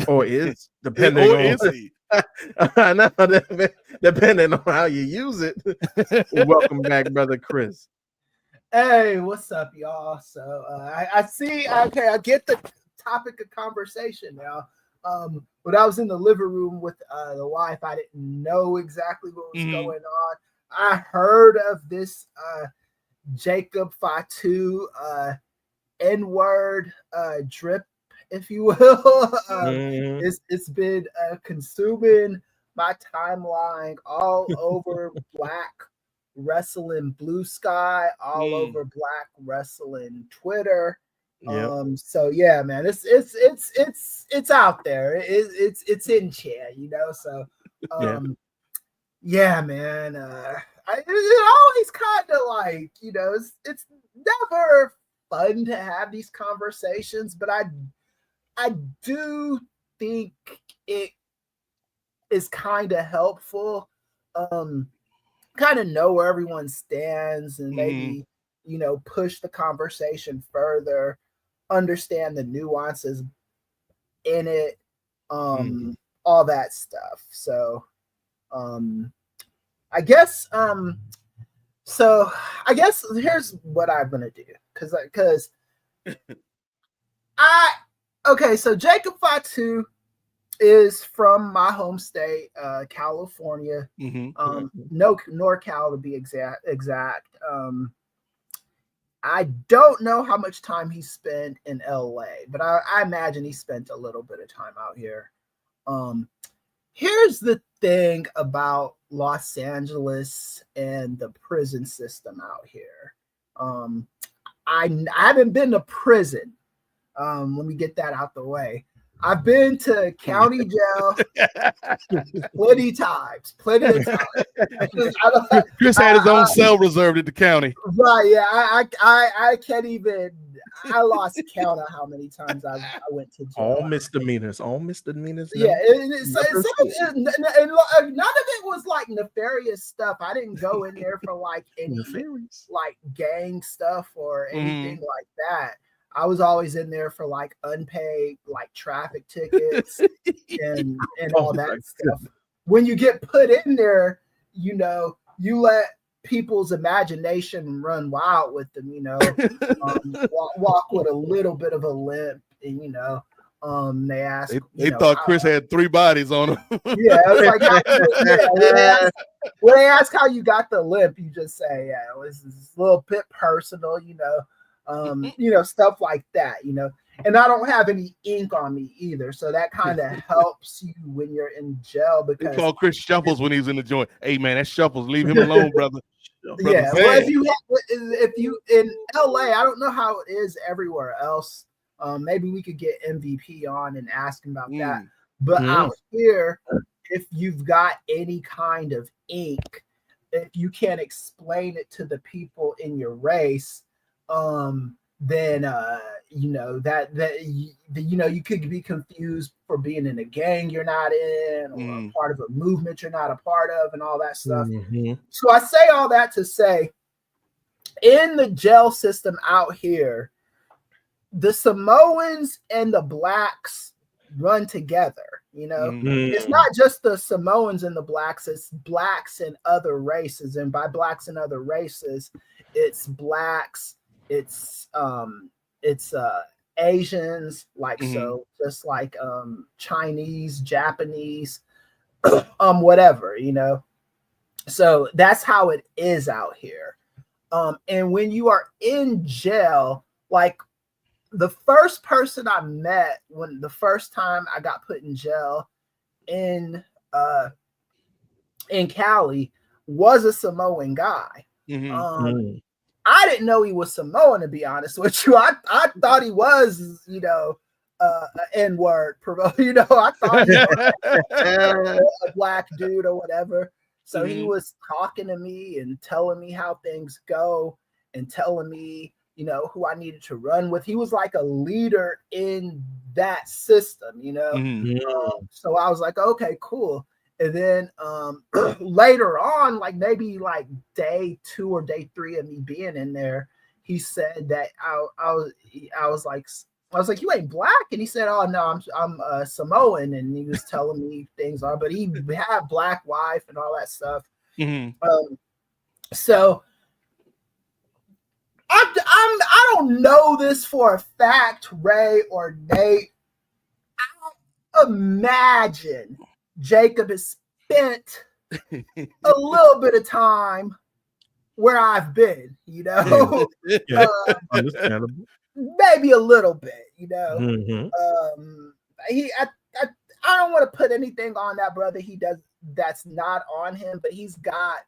or is, depending on is he? I know, depending on how you use it. Welcome back, brother Chris. Hey, what's up, y'all? So I see. Okay, I get the topic of conversation now. When I was in the living room with the wife, I didn't know exactly what was going on. I heard of this Jacob Fatu N-word drip, if you will. It's been consuming my timeline all over Black Wrestling Blue Sky, all over Black Wrestling Twitter. So yeah, man, it's out there. It's in chair, you know. So yeah, man. It always kind of like, you know, it's never fun to have these conversations, but I do think it is kind of helpful. Kind of know where everyone stands and maybe, you know, push the conversation further, understand the nuances in it, all that stuff. So I guess here's what I'm gonna do, because so Jacob Fatu is from my home state, California, NorCal to be exact. I don't know how much time he spent in LA, but I imagine he spent a little bit of time out here. Here's the thing about Los Angeles and the prison system out here. I haven't been to prison. Let me get that out the way. I've been to county jail plenty of times. Chris had his own cell reserved at the county. Right, yeah. I can't even. I lost count of how many times I went to jail. All misdemeanors. Yeah, none of it was like nefarious stuff. I didn't go in there for like any like gang stuff or anything like that. I was always in there for like unpaid like traffic tickets and all that stuff. When you get put in there, you know, you let people's imagination run wild with them, you know, walk with a little bit of a limp, and you know, they ask. They thought Chris had 3 bodies on him. Yeah, it's like when they ask how you got the limp, you just say, yeah, it was a little bit personal, you know, stuff like that, you know. And I don't have any ink on me either, so that kind of helps you when you're in jail. Because they call Chris Shuffles when he's in the joint. Hey man, that's Shuffles. Leave him alone, brother. Yeah, well, if you in LA, I don't know how it is everywhere else. Maybe we could get MVP on and ask him about that. But out here, if you've got any kind of ink, if you can't explain it to the people in your race, then you know that you know, you could be confused for being in a gang you're not in, or a part of a movement you're not a part of, and all that stuff. So I say all that to say, in the jail system out here, the Samoans and the blacks run together. You know, it's not just the Samoans and the blacks, it's blacks and other races. And by blacks and other races, it's blacks, it's Asians, like so just like Chinese, Japanese, whatever, you know. So that's how it is out here. And when you are in jail, like the first person I met when the first time I got put in jail in Cali was a Samoan guy. I didn't know he was Samoan, to be honest with you. I thought he was, you know, an N-word, you know. I thought he was a black dude or whatever. So he was talking to me and telling me how things go and telling me you know, who I needed to run with. He was like a leader in that system, you know. So I was like, okay, cool. And then later on, like maybe like day 2 or day 3 of me being in there, he said that I was like, you ain't black, and he said, oh no, I'm Samoan, and he was telling me things on, but he had black wife and all that stuff. So I don't know this for a fact, Ray or Nate. I imagine Jacob has spent a little bit of time where I've been, you know. Understandable. Maybe a little bit, you know. I don't want to put anything on that brother. He does that's not on him, but he's got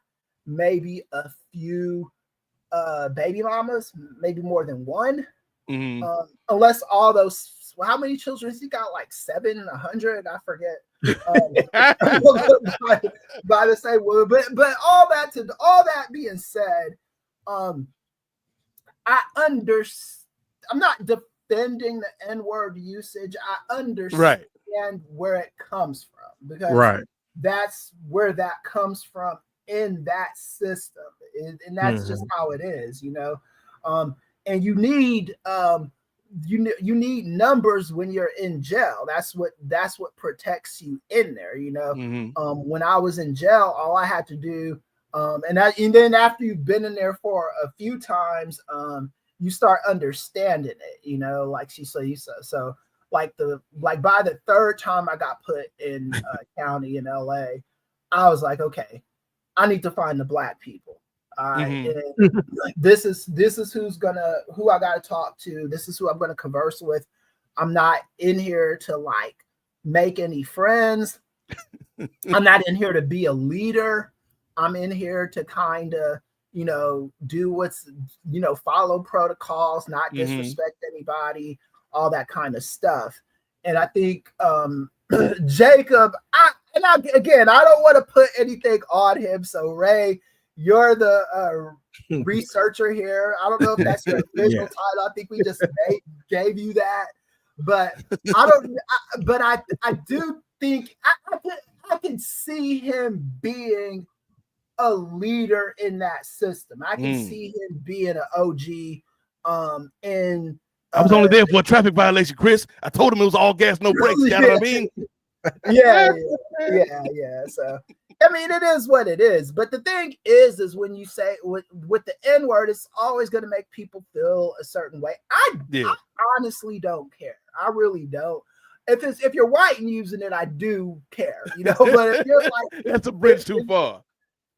maybe a few baby mamas, maybe more than one. Unless all those, how many children has he got? Like 700, I forget. By the same word, but all that being said, I'm not defending the N-word usage. I understand where it comes from, because that's where that comes from in that system, and that's just how it is, you know. And you need you need numbers when you're in jail. That's what protects you in there, you know. When I was in jail, all I had to do, and then after you've been in there for a few times, you start understanding it, you know. Like so like by the 3rd time I got put in county in LA, I was like, okay, I need to find the black people. And like, this is who I gotta talk to. This is who I'm gonna converse with. I'm not in here to like make any friends. I'm not in here to be a leader. I'm in here to kind of, you know, do what's, you know, follow protocols, not disrespect anybody, all that kind of stuff. And I think Jacob, I don't want to put anything on him. So Ray, you're the researcher here. I don't know if that's your official title. I think we just gave you that, but I do think I can see him being a leader in that system. I can see him being an OG. And I was only there for a traffic violation, Chris. I told him it was all gas, no brakes. You know what I mean? Yeah. So I mean, it is what it is. But the thing is when you say with the N-word, it's always going to make people feel a certain way. I honestly don't care. I really don't. If you're white and using it, I do care, you know. But if you're like, that's a bridge too far.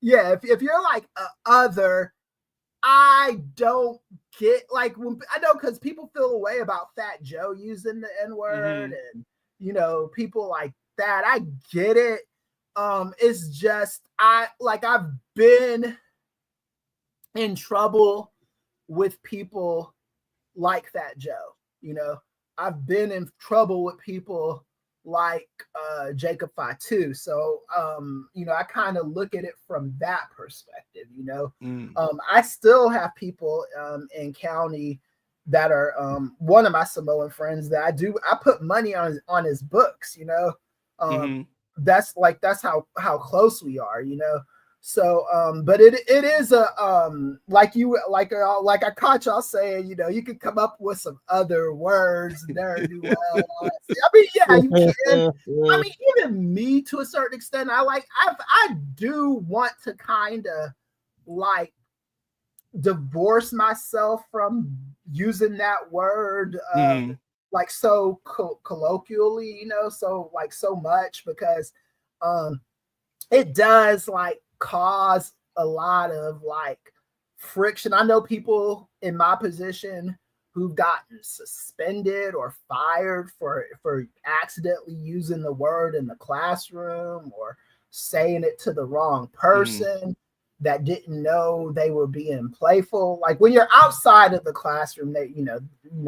Yeah, if you're like other, I don't get, like, when I know, because people feel a way about Fat Joe using the N-word, and you know, people like that. I get it. It's just I've been in trouble with people like Fat Joe. You know, I've been in trouble with people like Jacob Fatu. So you know, I kind of look at it from that perspective, you know. I still have people in county that are one of my Samoan friends that I put money on his books, you know. That's how close we are, you know. So but it is a like I caught y'all saying, you know, you could come up with some other words there and do well. I mean, yeah, you can. I mean, even me to a certain extent, I do want to kind of like divorce myself from using that word like so colloquially, you know, so much, because it does like cause a lot of like friction. I know people in my position who've gotten suspended or fired for accidentally using the word in the classroom or saying it to the wrong person that didn't know they were being playful. Like when you're outside of the classroom, they, you know,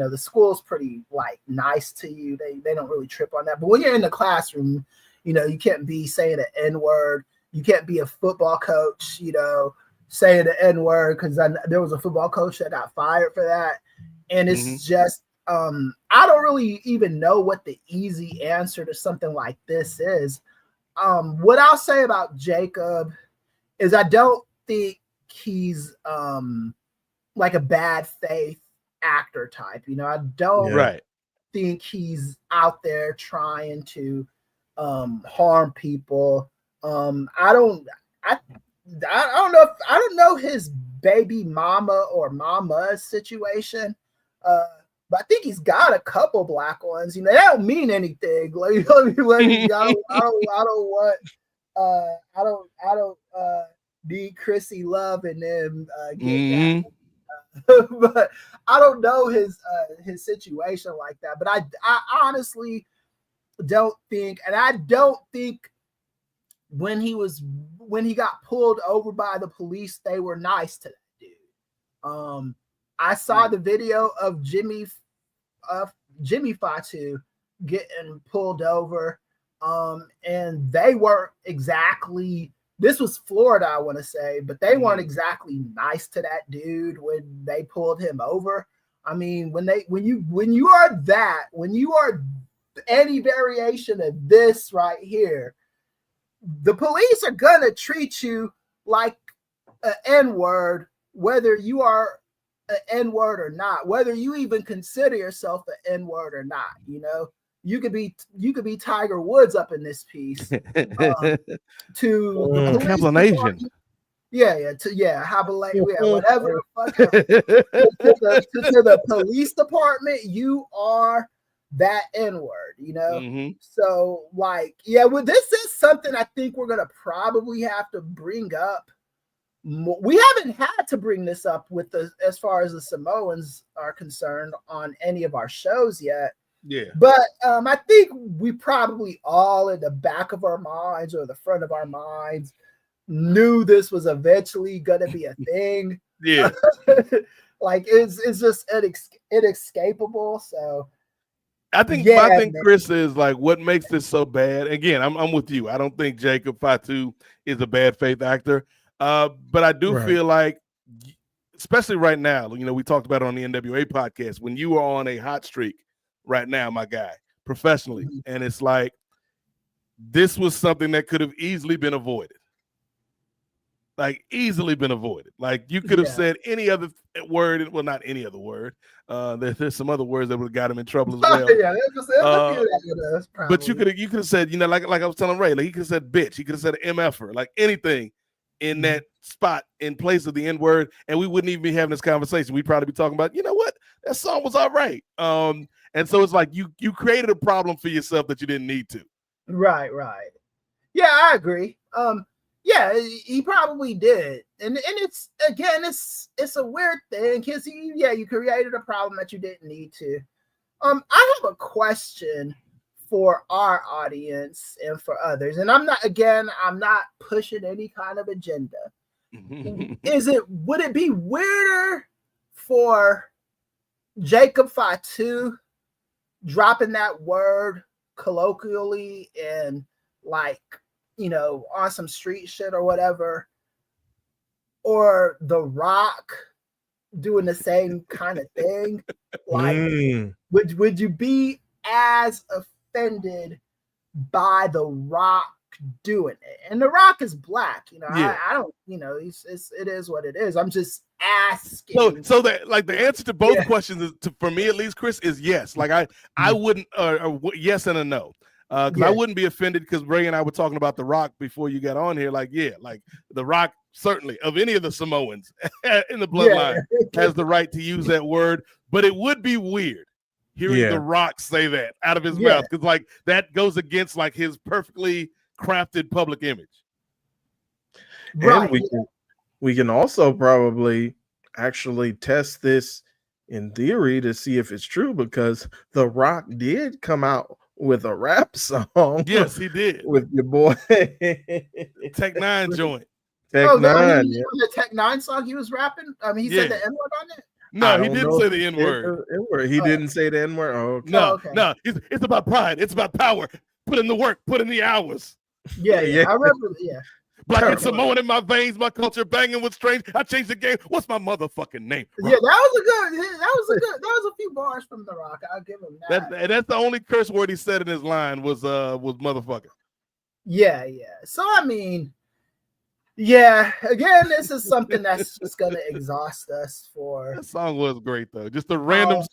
the school's pretty like nice to you. They don't really trip on that. But when you're in the classroom, you know, you can't be saying an N-word. You can't be a football coach, you know. saying the N-word, because there was a football coach that got fired for that. And it's just, I don't really even know what the easy answer to something like this is. What I'll say about Jacob is I don't think he's like a bad faith actor type. I don't think he's out there trying to harm people. I don't know his baby mama or mama's situation. But I think he's got a couple black ones. They don't mean anything. Like, I don't need Chrissy Love and them. But I don't know his situation like that. But I honestly don't think, and I don't think when he got pulled over by the police, they were nice to that dude. I saw the video of Jimmy Fatu getting pulled over, and they weren't exactly. This was Florida, I want to say, but they weren't exactly nice to that dude when they pulled him over. I mean, when you are any variation of this right here, the police are gonna treat you like an N-word, whether you are an N-word or not, whether you even consider yourself an N-word or not. You could be Tiger Woods up in this piece. To the Kaplan Asian. Whatever. To the police department, you are that N-word, So this is something I think we're gonna probably have to bring up. We haven't had to bring this up as far as the Samoans are concerned on any of our shows yet. Yeah. But I think we probably all in the back of our minds or the front of our minds knew this was eventually going to be a thing. Yeah. Like it's just inescapable. So I think my thing, Chris, is like what makes this so bad. Again, I'm with you. I don't think Jacob Fatu is a bad faith actor. But I do feel like, especially right now, we talked about it on the NWA podcast, when you are on a hot streak right now, my guy, professionally, and it's like this was something that could have easily been avoided. Like you could have said any other word. Well, not any other word. There's some other words that would have got him in trouble as well. But you could have said, like I was telling Ray, like he could have said bitch. He could have said MFer, like anything in that spot in place of the N-word, and we wouldn't even be having this conversation. We'd probably be talking about, what? That song was all right. And so it's like you created a problem for yourself that you didn't need to. Right. Yeah, I agree. Yeah, he probably did. And it's a weird thing because you created a problem that you didn't need to. I have a question for our audience and for others. And I'm not pushing any kind of agenda. Would it be weirder for Jacob Fatu dropping that word colloquially and on some street shit or whatever, or The Rock doing the same kind of thing? Would you be as offended by The Rock doing it? And The Rock is black, I don't, it is what it is. I'm just asking. So that the answer to both questions is, for me at least, Chris, is yes. Like I wouldn't, yes and a no. Because I wouldn't be offended, because Ray and I were talking about The Rock before you got on here. Like The Rock, certainly, of any of the Samoans in the bloodline, has the right to use that word. But it would be weird hearing The Rock say that out of his mouth, because that goes against his perfectly crafted public image. Right. And we can also probably actually test this in theory to see if it's true, because The Rock did come out with a rap song. Yes, he did. With your boy Tech Nine joint. Tech Nine. The Tech Nine song he was rapping. He said the N-word on it. No, he didn't say the N-word. He didn't say the N-word. Oh, okay. No. It's about pride. It's about power. Put in the work. Put in the hours. Yeah. I remember. Yeah. Black and Samoan in my veins, my culture banging with strange. I changed the game. What's my motherfucking name? Yeah, that was a few bars from The Rock. I'll give him that. And that's the only curse word he said in his line was motherfucker. Yeah. So I mean, yeah. Again, this is something that's just gonna exhaust us for. That song was great though. Just a random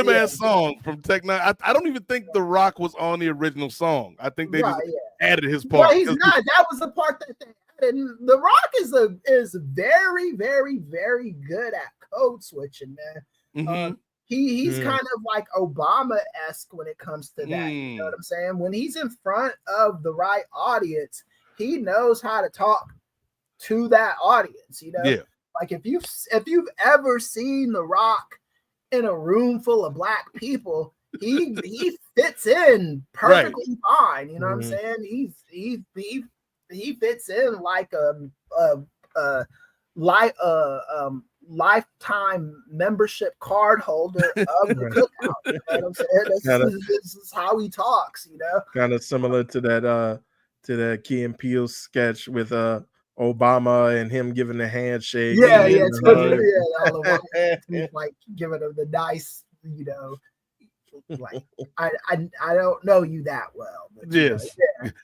ass song from Tech Nine. I don't even think The Rock was on the original song. I think they just added his part. Well, he's not. That was the part that they added. And The Rock is very, very, very good at code switching, man. Mm-hmm. He's kind of like Obama-esque when it comes to that. You know what I'm saying? When he's in front of the right audience, he knows how to talk to that audience. You know, like if you've ever seen The Rock in a room full of black people, he fits in perfectly fine. You know what I'm saying? He fits in like a lifetime membership card holder of the cookout. You know what I'm saying? This is how he talks, you know. Kind of similar to that Key and Peele sketch with Obama and him giving the handshake. Like giving him the nice, you know. Like I don't know you that well. But, yes.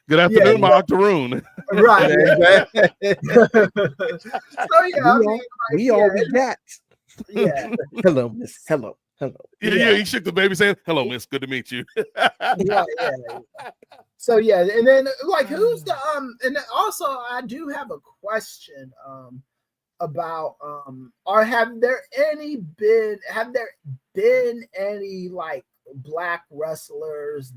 Good afternoon, my octoroon. Right. So we all we got. Yeah. Hello, miss. Hello. Yeah. He shook the baby saying, "Hello, miss. Good to meet you." yeah. So and then like who's the and also I do have a question about have there been any like black wrestlers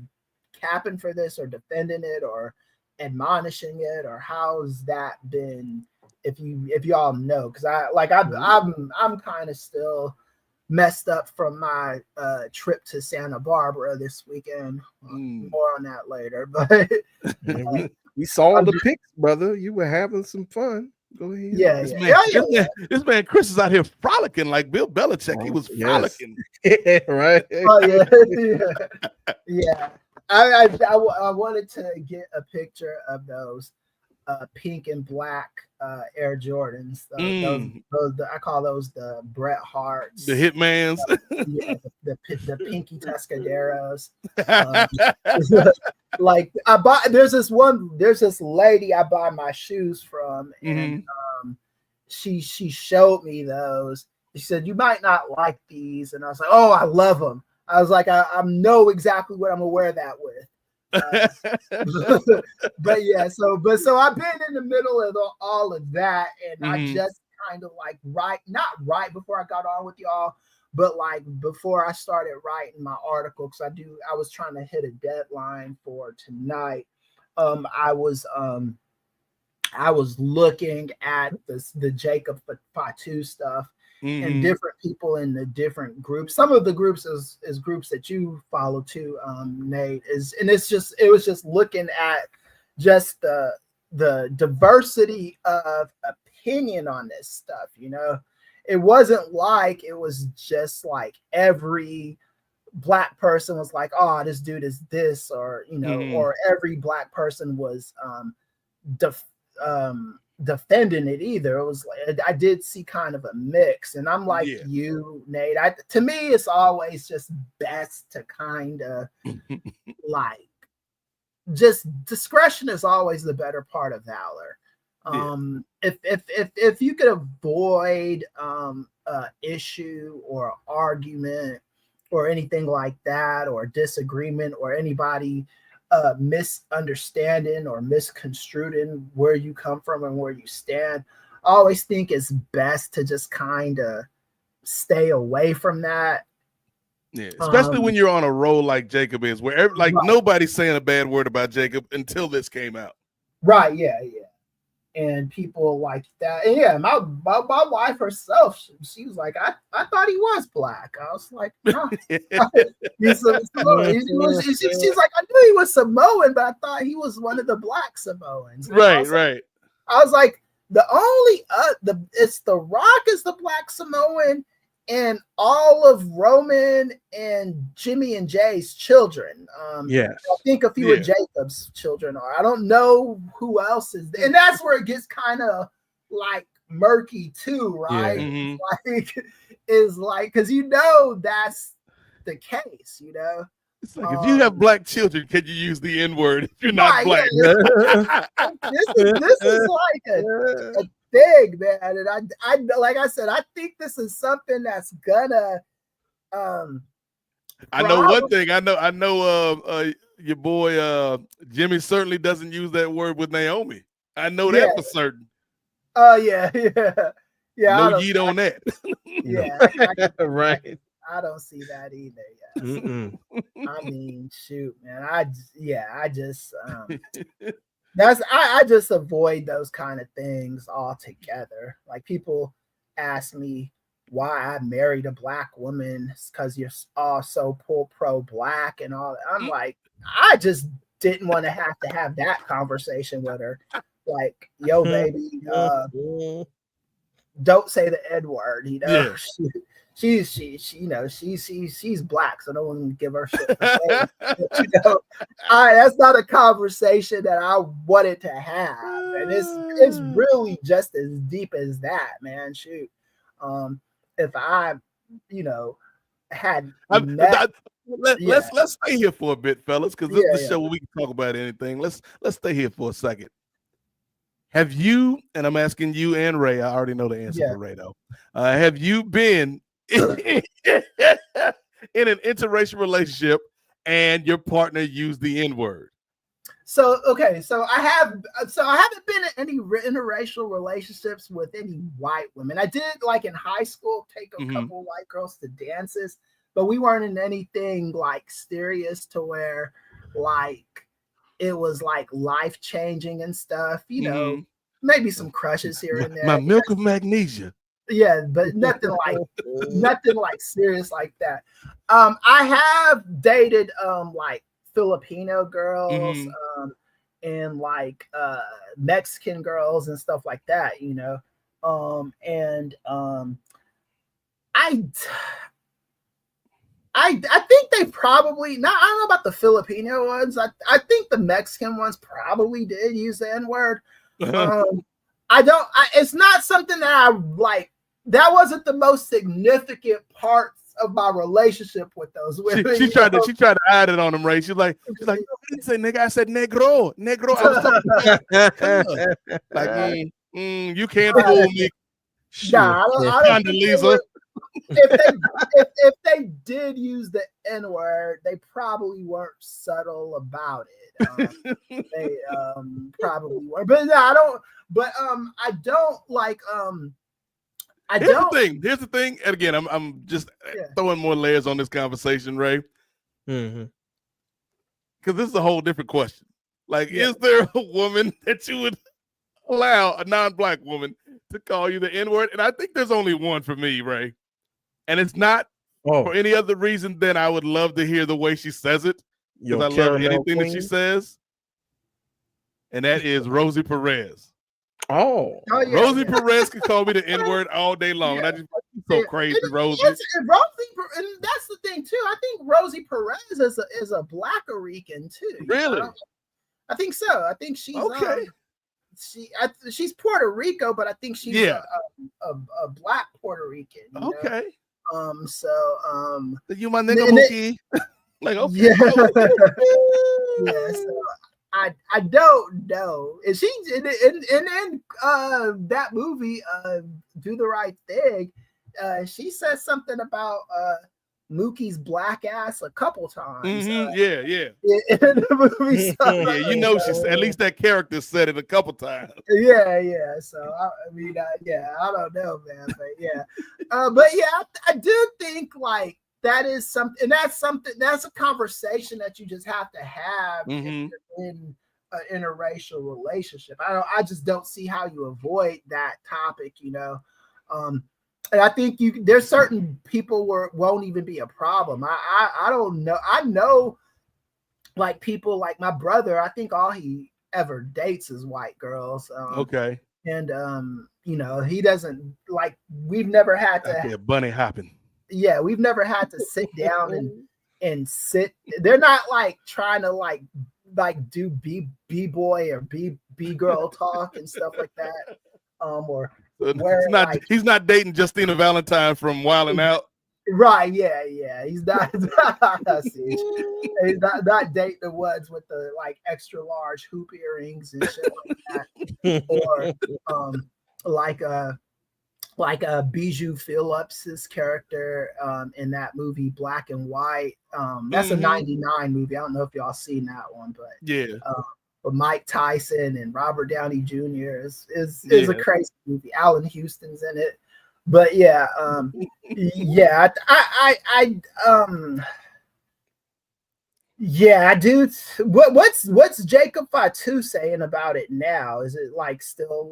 capping for this or defending it or admonishing it, or how's that been, if y'all know? Because I'm kind of still messed up from my trip to Santa Barbara this weekend. More on that later, but we saw the pics, brother. You were having some fun. Go ahead. This man Chris is out here frolicking like Bill Belichick. He was frolicking. Right. Yeah. I wanted to get a picture of those pink and black Air Jordans. Those I call those the Bret Harts, the Hitmans. The pinky Tuscaderos. Like there's this lady I buy my shoes from, and she showed me those. She said, "You might not like these," and I was like, "Oh, I love them." I was like, I know exactly what I'm gonna wear that with. So I've been in the middle of all of that, and I just kind of like not right before I got on with y'all, but like before I started writing my article, because I was trying to hit a deadline for tonight. I was looking at the Jacob Fatu stuff. And different people in the different groups. Some of the groups is groups that you follow too, Nate. It was just looking at just the diversity of opinion on this stuff. You know, it wasn't like it was just like every black person was like, "Oh, this dude is this," or you know, or every black person was defending it either. It was like I did see kind of a mix, and I'm like you, Nate. To me, it's always just best to kind of like just discretion is always the better part of valor. If you could avoid issue or argument or anything like that, or disagreement, or anybody misunderstanding or misconstruing where you come from and where you stand, I always think it's best to just kind of stay away from that. Yeah, especially when you're on a roll like Jacob is, where nobody's saying a bad word about Jacob until this came out. Right, yeah. And people like that. And yeah, my wife herself, she was like, I thought he was black. I was like, no. She's like, I knew he was Samoan, but I thought he was one of the black Samoans. And Right. I was like, the only it's The Rock is the black Samoan, and all of Roman and Jimmy and Jay's children. Yes. I think a few of Jacob's children are. I don't know who else is there. And that's where it gets kind of like murky too, right? Is like because that's the case, It's like if you have black children, can you use the N-word if you're not black? This is like a thing, man. And I like I said, I think this is something that's gonna I know one thing. I know your boy Jimmy certainly doesn't use that word with Naomi. I know that for certain. Oh yeah. No yeet on that. Right. I don't see that either. Yeah. I mean, shoot, man. I just I just avoid those kind of things altogether. Like people ask me why I married a black woman because you're all so pro black and all. I'm like, I just didn't want to have that conversation with her. Like, yo, baby, don't say the N word. She's black, so no one give her shit. That's not a conversation that I wanted to have, and it's really just as deep as that, man. Shoot, if I, had let's stay here for a bit, fellas, because this is the show where we can talk about anything. Let's stay here for a second. Have you? And I'm asking you and Ray. I already know the answer for Ray though. Have you been in an interracial relationship and your partner used the N-word? So I haven't been in any interracial relationships with any white women. I did like in high school take a couple white girls to dances, but we weren't in anything like serious to where like it was like life changing and stuff, maybe some crushes here and there. My milk of magnesia. Yeah, but nothing like serious like that. I have dated like Filipino girls and like Mexican girls and stuff like that, I think they probably I don't know about the Filipino ones. I think the Mexican ones probably did use the N-word. It's not something that I like. That wasn't the most significant parts of my relationship with those women. She tried to add it on him, Ray. She's like, I didn't say nigga, I said negro. I was talking like, you can't fool me. Nah, I don't think if they did use the N-word, they probably weren't subtle about it. They probably were, but no, I don't. But I don't like. Here's the thing, and again, I'm just throwing more layers on this conversation, Ray. Because this is a whole different question. Like, is there a woman that you would allow a non-black woman to call you the N-word? And I think there's only one for me, Ray. And it's not for any other reason than I would love to hear the way she says it. Because I love anything that she says. And that is Rosie Perez. Rosie Perez could call me the N-word all day long. And I just so crazy, Rosie. And that's the thing too. I think Rosie Perez is a Black Rican too. Really? I think so. I think she's she's Puerto Rico, but I think she's a Black Puerto Rican. Okay. You my nigga Mookie. Like, okay. Yeah. So I don't know. And she in that movie, Do the Right Thing, she says something about Mookie's black ass a couple times. In the movie. She said, at least that character said it a couple times. Yeah. So I don't know, man, but I do think like that is something, and that's a conversation that you just have to have if you're in an interracial relationship. I just don't see how you avoid that topic, and I think there's certain people where it won't even be a problem. I don't know. I know like people like my brother, I think all he ever dates is white girls. Okay. And he doesn't like. We've never had to. Bunny hopping. Yeah, we've never had to sit down and sit. They're not like trying to like do b-boy or b-girl talk and stuff like that. Or where he's not dating Justina Valentine from Wild 'N Out. Right, yeah. He's not he's not dating the ones with the like extra large hoop earrings and shit like that. Or like Bijou Phillips's character in that movie Black and White. That's a 99 movie. I don't know if y'all seen that one, but yeah. But Mike Tyson and Robert Downey Jr. is a crazy movie. Alan Houston's in it. But yeah, I do. What's Jacob Fatu saying about it now? Is it like still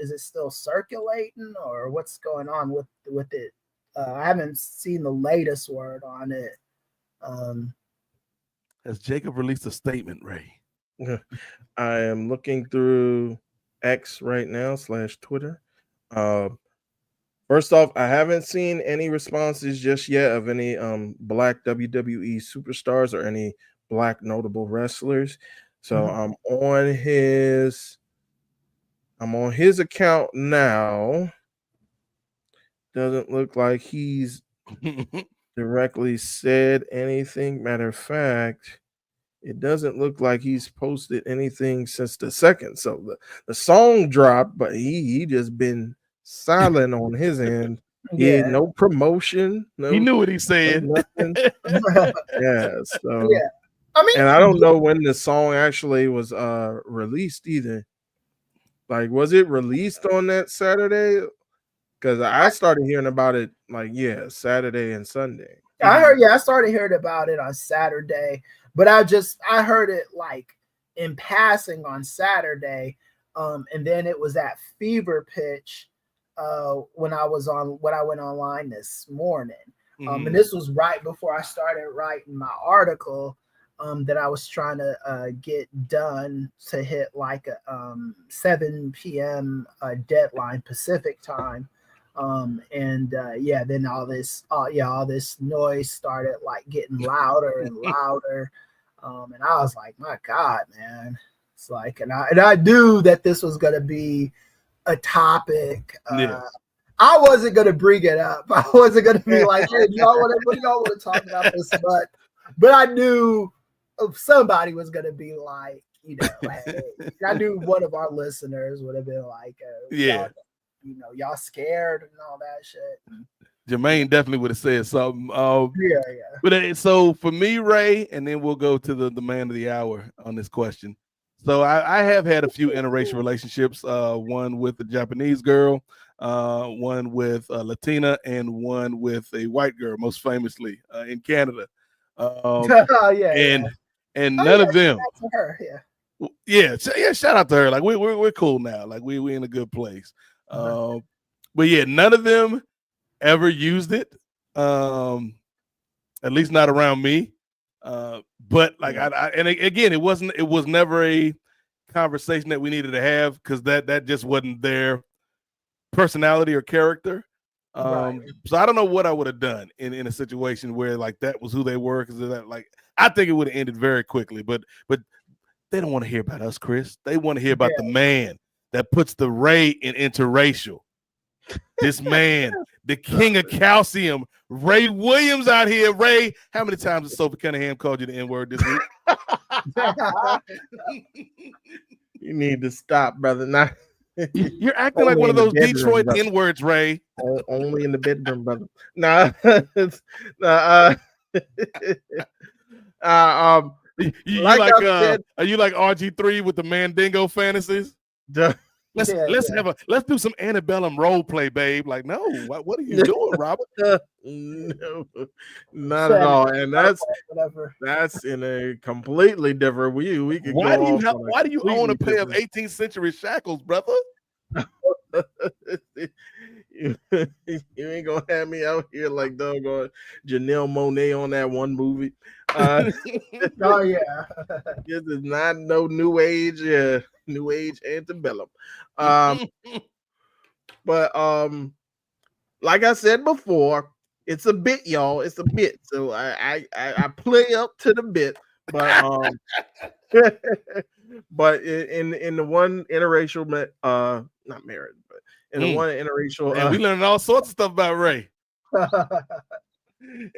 is it still circulating, or what's going on with it? I haven't seen the latest word on it. Has Jacob released a statement, Ray? I am looking through X right now / Twitter. First off, I haven't seen any responses just yet of any black WWE superstars or any black notable wrestlers. So I'm on his account now. Doesn't look like he's directly said anything. Matter of fact, it doesn't look like he's posted anything since the 2nd. So the song dropped, but he just been silent on his end. Yeah, no promotion. No, he knew what he said. Nothing. Yeah, so I mean, and I don't know when the song actually was released either. Like, was it released on that Saturday? Because I started hearing about it Saturday and Sunday. I started hearing about it on Saturday, but I heard it like in passing on Saturday. And then it was at fever pitch when I went online this morning. And this was right before I started writing my article that I was trying to get done to hit like a 7 p.m. Deadline Pacific time. Then all this noise started like getting louder and louder. And I was like, my God, man. It's like, and I knew that this was going to be a topic. I wasn't going to bring it up. I wasn't going to be like, hey, y'all want to talk about this? But I knew somebody was going to be like, hey, I knew one of our listeners would have been like, y'all scared and all that shit. Jermaine definitely would have said something. But so for me, Ray, and then we'll go to the man of the hour on this question. So I have had a few interracial relationships, one with a Japanese girl, one with a Latina, and one with a white girl, most famously in Canada. And none of them. Her, shout out to her. Like we're cool now. Like we in a good place. But yeah, none of them ever used it. At least not around me. But like it was never a conversation that we needed to have because that just wasn't their personality or character. So I don't know what I would have done in a situation where like that was who they were, because that like I think it would have ended very quickly. But they don't want to hear about us, Chris. They want to hear about the man that puts the Ray in interracial. This man, the king of calcium, Ray Williams out here. Ray, how many times has Sophie Cunningham called you the N-word this week? You need to stop, brother. Now you're acting like one of those Detroit N-words, Ray. Only in the bedroom, brother. Are you like RG3 with the Mandingo fantasies? Let's do some antebellum role play, babe. Like, no, what are you doing, Robert? No, not at all. And that's in a completely different view. We could why do you own a pair of 18th century shackles, brother? You ain't gonna have me out here like doggone Janelle Monáe on that one movie. Oh yeah, this is not no new age antebellum. But like I said before, it's a bit, y'all. It's a bit. So I play up to the bit. But but in the one interracial not married, but in the one interracial and we learned all sorts of stuff about Ray.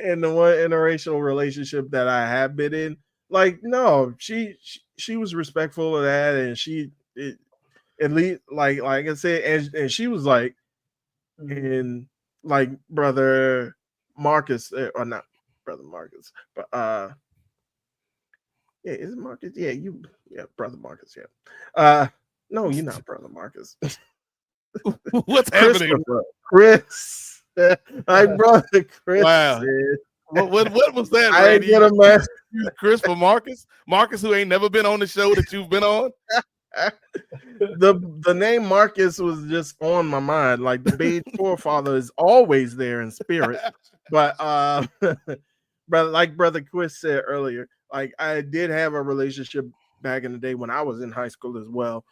In the one interracial relationship that I have been in, like, no, she was respectful of that, and at least like I said, and she was like, and like brother Marcus, or not brother Marcus, but yeah, is it Marcus? Yeah, brother Marcus, yeah. No, you're not brother Marcus. What's happening? Chris. My brother Chris. Wow. What was that? I ain't gonna mess. Chris for Marcus? Marcus, who ain't never been on the show that you've been on? The name Marcus was just on my mind. Like the beige forefather is always there in spirit. But brother Chris said earlier, like I did have a relationship back in the day when I was in high school as well.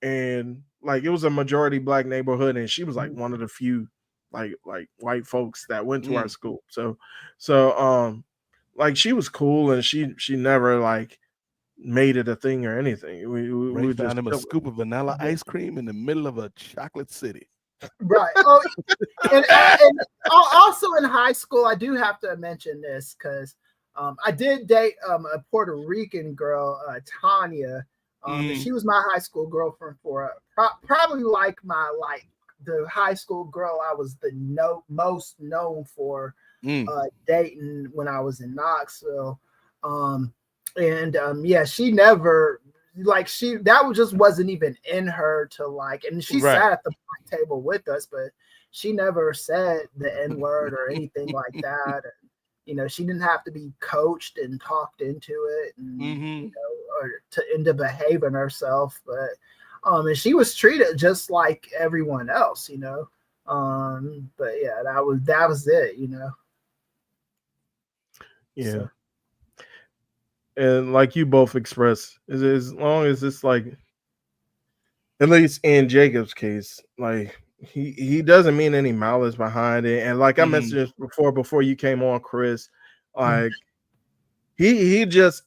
And like it was a majority black neighborhood, and she was like one of the few like white folks that went to our school. So like she was cool, and she never like made it a thing or anything. We found him a scoop of vanilla ice cream in the middle of a chocolate city. Right. Oh, and also in high school, I do have to mention this because I did date a Puerto Rican girl, Tanya. And she was my high school girlfriend for probably like the high school girl I was the most known for dating when I was in Knoxville. Yeah, she never wasn't even in her to like, and she sat at the table with us, but she never said the N-word or anything like that. And, she didn't have to be coached and talked into it, and or into behaving herself. But and she was treated just like everyone else, But yeah, that was it, Yeah. So. And like you both expressed, as long as it's like, at least in Jacob's case, like he doesn't mean any malice behind it. And like I mentioned before you came on, Chris, like he just,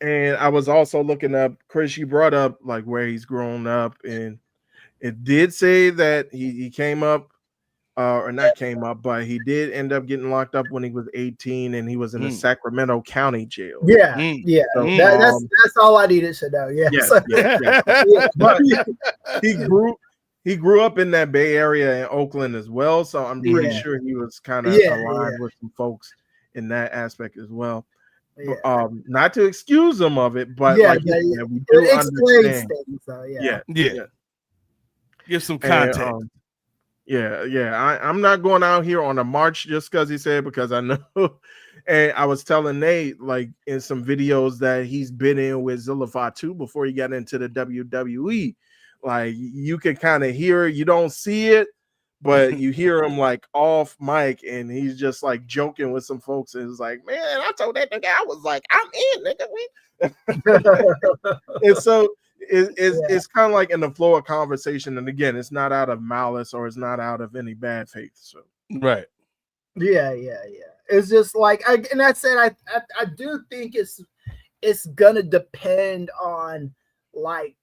and I was also looking up, Chris, you brought up like where he's grown up, and it did say that he came up, or not came up, but he did end up getting locked up when he was 18, and he was in the Sacramento County jail. Yeah, yeah. So, that's all I needed to know. Yeah. But he grew up in that Bay Area in Oakland as well, so I'm pretty sure he was kind of aligned with some folks in that aspect as well. Yeah. Not to excuse him of it, but we do understand. Things, so, yeah. Give some context. And, I'm not going out here on a march just because he said, because I know. And I was telling Nate, like in some videos that he's been in with Zilla Fatu before he got into the WWE, like you can kind of hear, you don't see it, but you hear him like off mic, and he's just like joking with some folks, and it's like, man, I told that nigga, I was like, I'm in, nigga. And so it's kind of like in the flow of conversation, and again, it's not out of malice or it's not out of any bad faith. So right. Yeah. It's just like, and that said, I do think it's gonna depend on like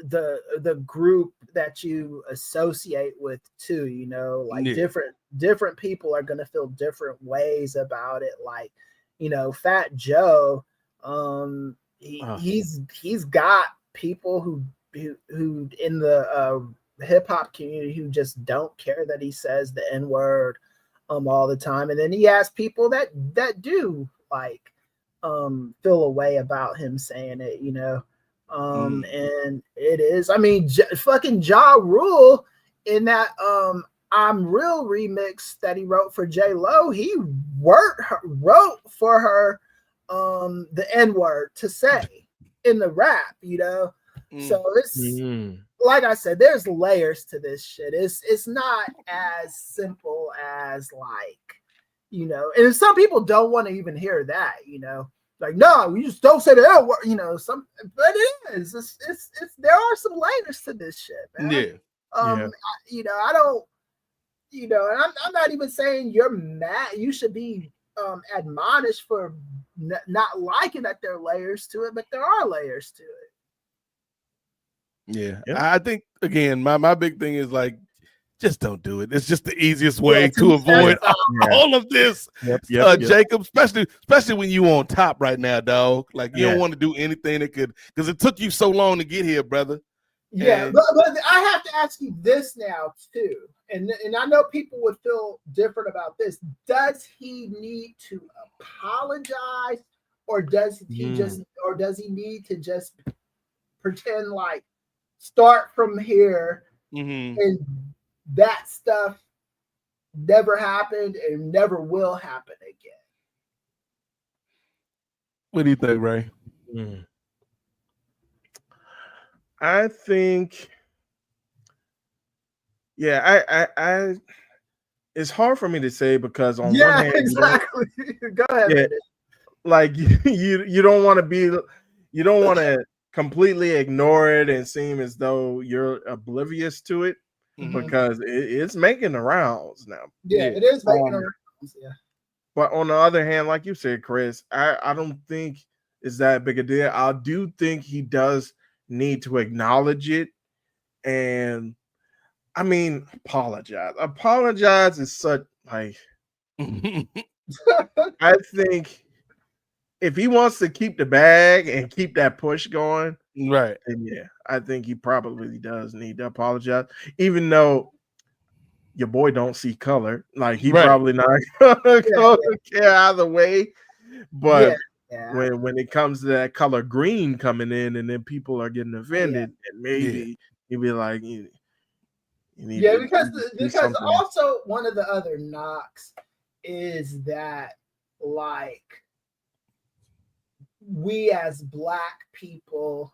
the group that you associate with too, like different people are gonna feel different ways about it. Like, Fat Joe, he's got people who in the hip hop community who just don't care that he says the N-word all the time, and then he has people that do like feel a way about him saying it, and it is, I mean, fucking Ja Rule in that I'm Real remix that he wrote for J-Lo, he wrote for her the N-word to say in the rap, so it's like I said, there's layers to this shit. It's not as simple as like, and some people don't want to even hear that, like, no, you just don't say the L word, you know. But it is. It's there are some layers to this shit, man. Yeah. You know, I don't, you know, and I'm not even saying you're mad. You should be admonished for not liking that there are layers to it, but there are layers to it. Yeah. Yeah. I think again, my big thing is like, just don't do it. It's just the easiest way to to avoid Yeah. all of this. Yep. Jacob, especially when you on top right now, dog. Like you Yeah. don't want to do anything that could, because it took you so long to get here, brother. Yeah, And- but I have to ask you this now too, and I know people would feel different about this. Does he need to apologize, or does he need to just pretend like start from here and that stuff never happened and never will happen again? What do you think, Ray? I think, I it's hard for me to say because on one hand, exactly. Go ahead. Yeah, like you don't want to completely ignore it and seem as though you're oblivious to it because it's making the rounds now. Yeah, it is making the rounds. Yeah. But on the other hand, like you said, Chris, I don't think it's that big a deal. I do think he does need to acknowledge it, and I mean, apologize. Apologize is such like I think if he wants to keep the bag and keep that push going, Right. then yeah, I think he probably does need to apologize, even though your boy don't see color. Like he probably not gonna care either way. But when it comes to that color green coming in, and then people are getting offended, and maybe he'd be like, you need to because also one of the other knocks is that like we as Black people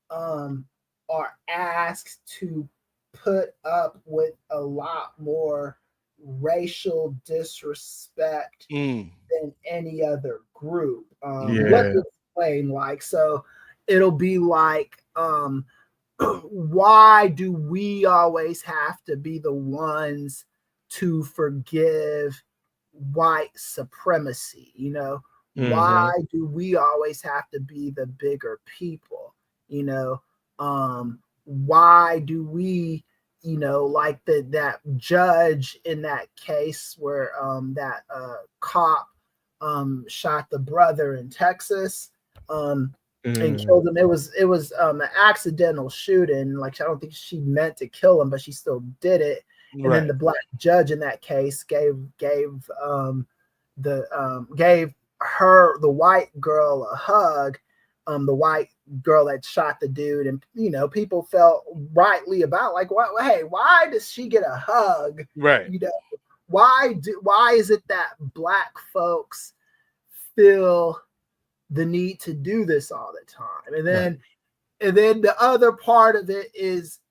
are asked to put up with a lot more racial disrespect than any other group. Let's explain, like, so it'll be like why do we always have to be the ones to forgive white supremacy? You know, why do we always have to be the bigger people? You know, why do we, you know, like that judge in that case where that cop shot the brother in Texas and killed him. It was an accidental shooting. Like I don't think she meant to kill him, but she still did it. And then the Black judge in that case gave her, the white girl, a hug. The white girl that shot the dude, and you know, people felt rightly about like, why does she get a hug? Right. You know, why is it that Black folks feel the need to do this all the time? And then the other part of it is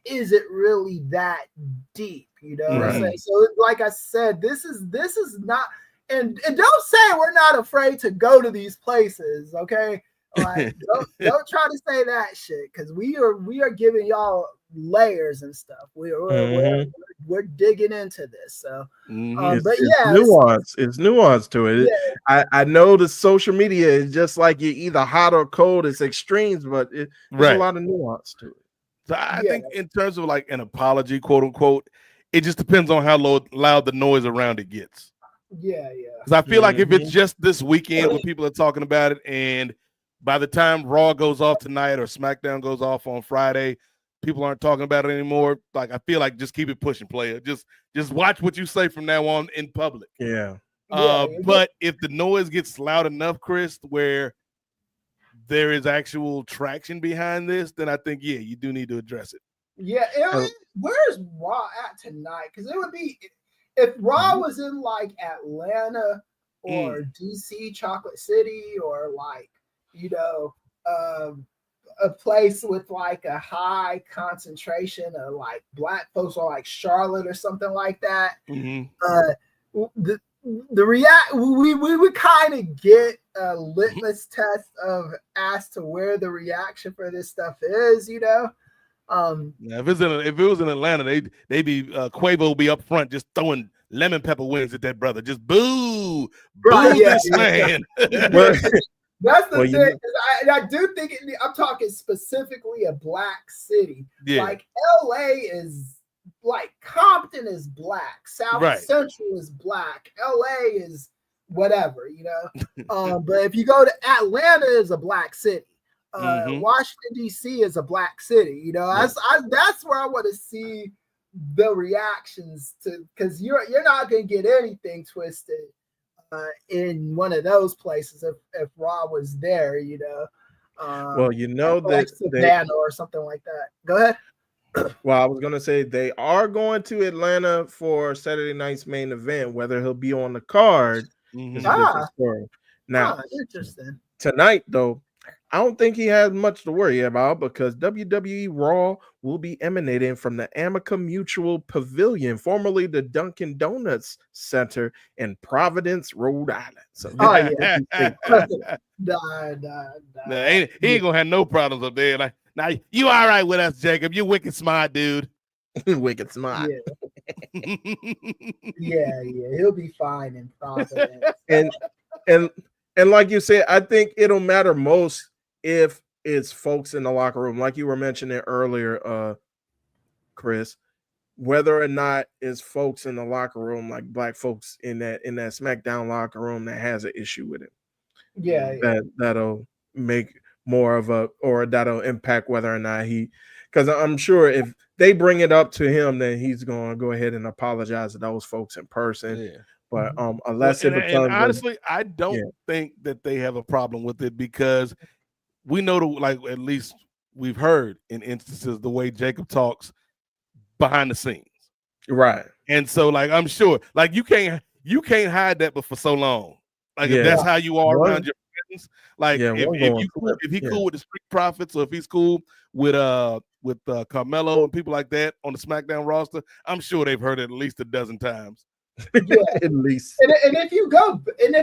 it really that deep? You know what I'm saying? So like I said, this is not, and don't say we're not afraid to go to these places, okay? Like don't try to say that shit, because we are giving y'all layers and stuff. We're digging into this. So but it's nuance to it. Yeah. I know the social media is just like you're either hot or cold, it's extremes, but there's a lot of nuance to it. So I think in terms of like an apology, quote unquote, it just depends on how loud the noise around it gets. Yeah. Because I feel like if it's just this weekend where people are talking about it, and by the time Raw goes off tonight or SmackDown goes off on Friday, people aren't talking about it anymore. Like I feel like just keep it pushing, player. Just watch what you say from now on in public. But if the noise gets loud enough, Chris, where there is actual traction behind this, then I think you do need to address it. Yeah, where's Raw at tonight? Because it would be if Raw was in like Atlanta or DC, Chocolate City, or like, you know, a place with like a high concentration of like Black folks, or like Charlotte or something like that. we would kind of get a litmus test of as to where the reaction for this stuff is, you know. Now, if it was in Atlanta, they'd be Quavo be up front just throwing lemon pepper wings at that brother. Just boo this man. That's the thing. I do think I'm talking specifically a black city. Yeah. Like LA is like Compton is black, South Central is black, LA is whatever, you know. But if you go to Atlanta, is a black city. Washington D.C. is a black city, you know. That's where I want to see the reactions to, because you're not gonna get anything twisted in one of those places if Raw was there, you know. Well, you know, like Savannah or something like that. Go ahead. Well, I was gonna say they are going to Atlanta for Saturday night's main event. Whether he'll be on the card is a different story. Now, interesting. Tonight, though, I don't think he has much to worry about because WWE Raw will be emanating from the Amica Mutual Pavilion, formerly the Dunkin' Donuts Center in Providence, Rhode Island. So, he ain't gonna have no problems up there. Like, now you all right with us, Jacob? You wicked smart, dude. Wicked smart. Yeah, he'll be fine in Providence. And like you said, I think it'll matter most if it's folks in the locker room, like you were mentioning earlier, Chris, whether or not it's folks in the locker room, like black folks in that SmackDown locker room that has an issue with it. That'll make more of that'll impact whether or not because I'm sure if they bring it up to him, then he's going to go ahead and apologize to those folks in person. Yeah. But unless it becomes, honestly, I don't think that they have a problem with it because we know at least we've heard in instances the way Jacob talks behind the scenes, right? And so, like, I'm sure, like, you can't hide that, but for so long, like, if that's how you are around your friends, like, if he's cool with the Street Profits, or if he's cool with Carmelo and people like that on the SmackDown roster, I'm sure they've heard it at least a dozen times. At least. And if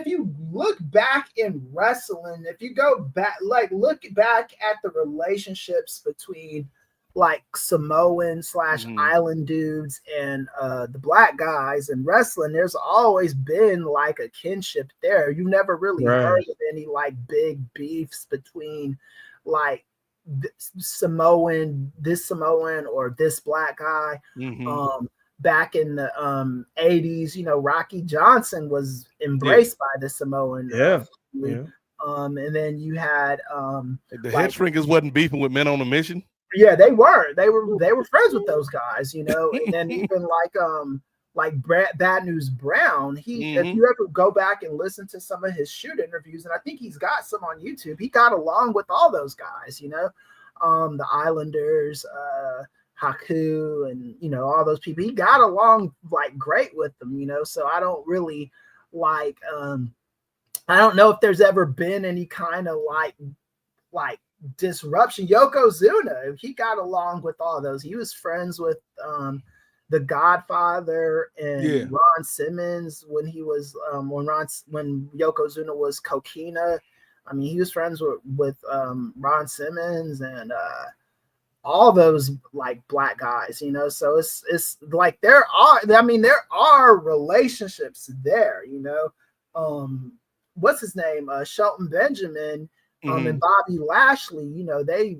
you look back in wrestling, if you go back, like, look back at the relationships between like Samoan / island dudes and the black guys in wrestling, there's always been like a kinship there. You never really heard of any like big beefs between like this Samoan or this black guy. Back in the 80s, you know, Rocky Johnson was embraced by the Samoan. And then you had the head shrinkers wasn't beefing with Men on a Mission. Yeah, they were friends with those guys, you know. And then even like Bad News Brown, if you ever go back and listen to some of his shoot interviews, and I think he's got some on YouTube, he got along with all those guys, you know, the Islanders, Haku, and, you know, all those people. He got along like great with them, you know. So I don't really like I don't know if there's ever been any kind of like disruption. Yokozuna, he got along with all those. He was friends with the Godfather and Ron Simmons when he was when Yokozuna was Kokina. I mean, he was friends with Ron Simmons and all those like black guys, you know. So it's like there are relationships there, you know. What's his name? Shelton Benjamin and Bobby Lashley, you know, they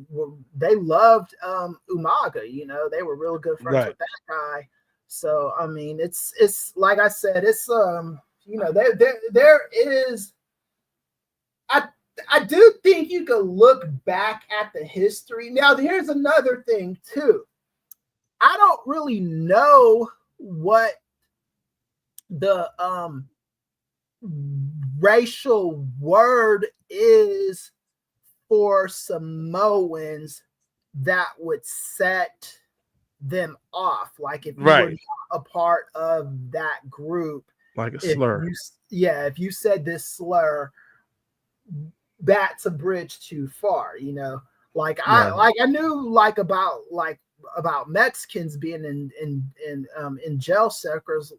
loved Umaga, you know, they were real good friends with that guy. So I mean, it's like I said, it's you know, there is, I do think you could look back at the history. Now, here's another thing too. I don't really know what the racial word is for Samoans that would set them off. Like if you were not a part of that group, like a slur. If you said this slur, that's a bridge too far, you know. Like I knew like about Mexicans being in jail circles,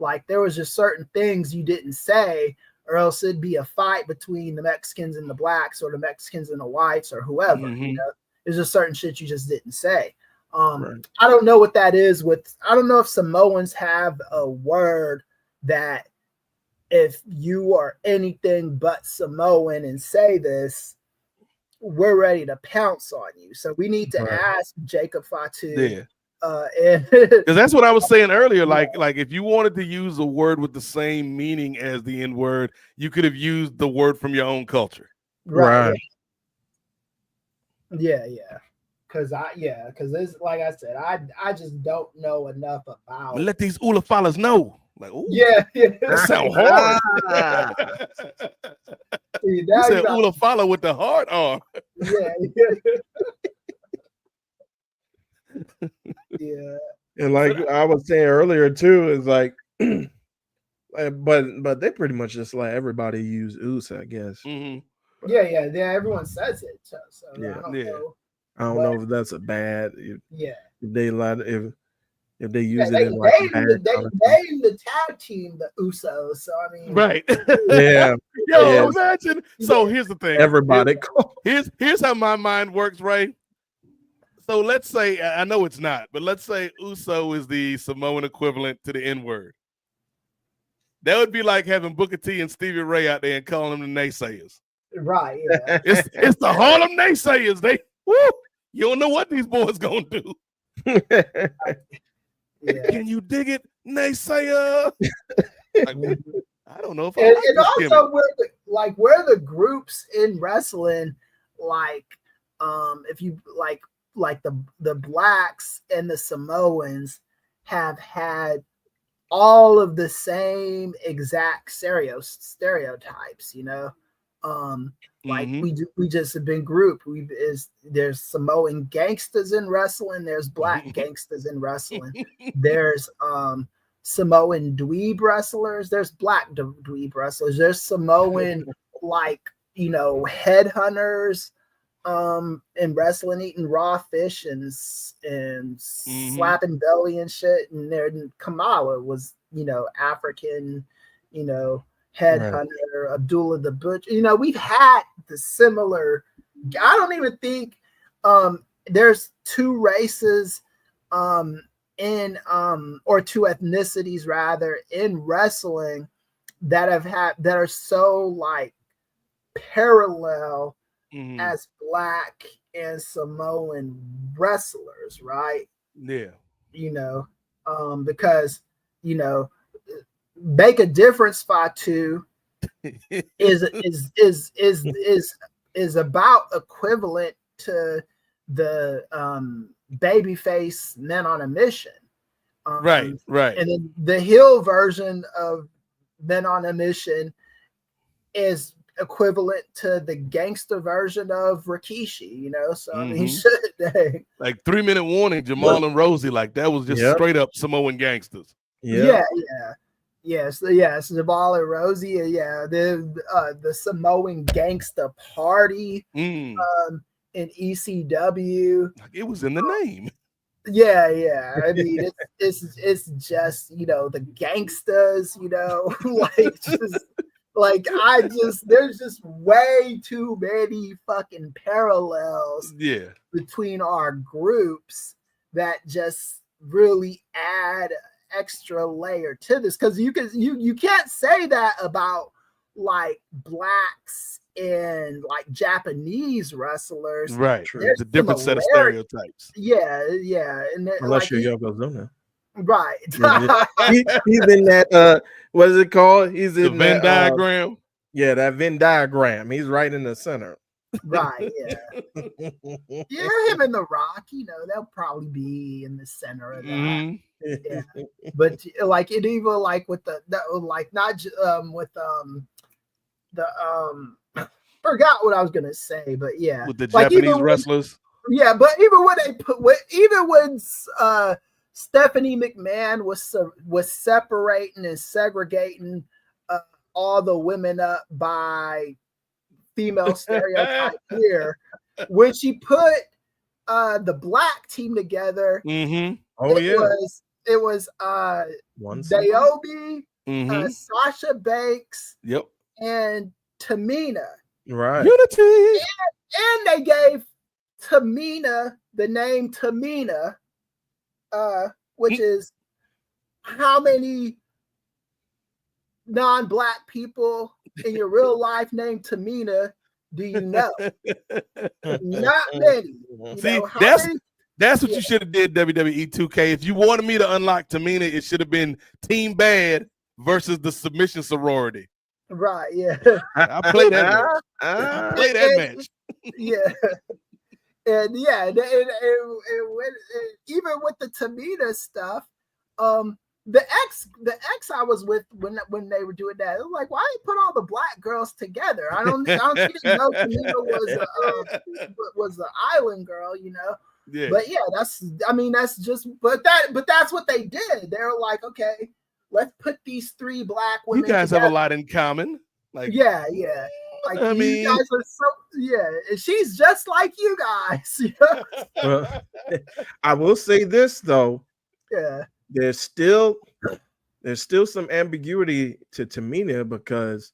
Like there was just certain things you didn't say, or else it'd be a fight between the Mexicans and the blacks, or the Mexicans and the whites, or whoever. You know, there's just certain shit you just didn't say. I don't know what that is with. I don't know if Samoans have a word that if you are anything but Samoan and say this, we're ready to pounce on you. So we need to ask Jacob Fatu. Because that's what I was saying earlier. Like if you wanted to use a word with the same meaning as the N word, you could have used the word from your own culture. Right. Yeah. Because it's like I said, I just don't know enough about. Let these Ula fellas know. Like, ooh, that sound hard. See, you said Ula follow with the hard arm. Yeah. And like I was saying earlier too, is like, but they pretty much just let everybody use "oos," I guess. Yeah. Everyone says it. So I don't know. I don't know if that's a bad. If they if they use it they in like named the tag team the Usos. So I mean, right? Yo, imagine. So here's the thing. Everybody, here's how my mind works, right? So let's say, I know it's not, but let's say Uso is the Samoan equivalent to the N-word. That would be like having Booker T and Stevie Ray out there and calling them the naysayers. Right, yeah. It's the Harlem naysayers. You don't know what these boys gonna do. Can you dig it, naysayer? Like, I don't know if I like and also where the groups in wrestling, like if you like the blacks and the Samoans have had all of the same exact stereotypes, you know. We just have been grouped. There's Samoan gangsters in wrestling, there's black gangsters in wrestling, there's Samoan dweeb wrestlers, there's black dweeb wrestlers, there's Samoan headhunters in wrestling, eating raw fish and slapping belly and shit. And then Kamala was, African, headhunter, Abdullah the Butcher. We've had the similar. I don't even think there's two races in or two ethnicities rather in wrestling that are so like parallel as black and Samoan wrestlers, right? Yeah. Because make a difference Fatu is about equivalent to the babyface Men on a Mission. Right. And then the heel version of Men on a Mission is equivalent to the gangster version of Rikishi, So I mean, like 3-minute warning, Jamal and Rosie, like that was just straight up Samoan gangsters. Yes, Jamal and Rosie, the Samoan Gangsta Party in ECW. Like it was in the name. Yeah. I mean, it's just the gangsters, there's just way too many fucking parallels between our groups that just really add extra layer to this, because you can't say that about like blacks and like Japanese wrestlers, right? There's a different set of stereotypes. And unless you're Yokozuna, right? He's in that what is it called? He's in the Venn diagram. That Venn diagram. He's right in the center. Right. Him and The Rock. They'll probably be in the center of that. Yeah, but like it even like with the forgot what I was gonna say, but with the Japanese wrestlers. But even when Stephanie McMahon was separating and segregating all the women up by female stereotype here, when she put the black team together, it was Naomi, Sasha Banks, yep, and Tamina. Right. Unity. And they gave Tamina the name Tamina, which is how many non-black people in your real life named Tamina do you know? Not many. See, that's what you should have did, WWE 2K. If you wanted me to unlock Tamina, it should have been Team Bad versus the Submission Sorority. Right, yeah. I played that match. I played that match. Yeah. And yeah, and even with the Tamina stuff, the ex I was with when they were doing that, it was like, why you put all the black girls together? I don't think know Tamina was an island girl, you know. Yeah. But yeah, that's what they did. They were like, okay, let's put these three black women. You guys together. have a lot in common. Like, yeah. Like, you guys are so, and she's just like you guys. Well, I will say this though. Yeah. There's still some ambiguity to Tamina, because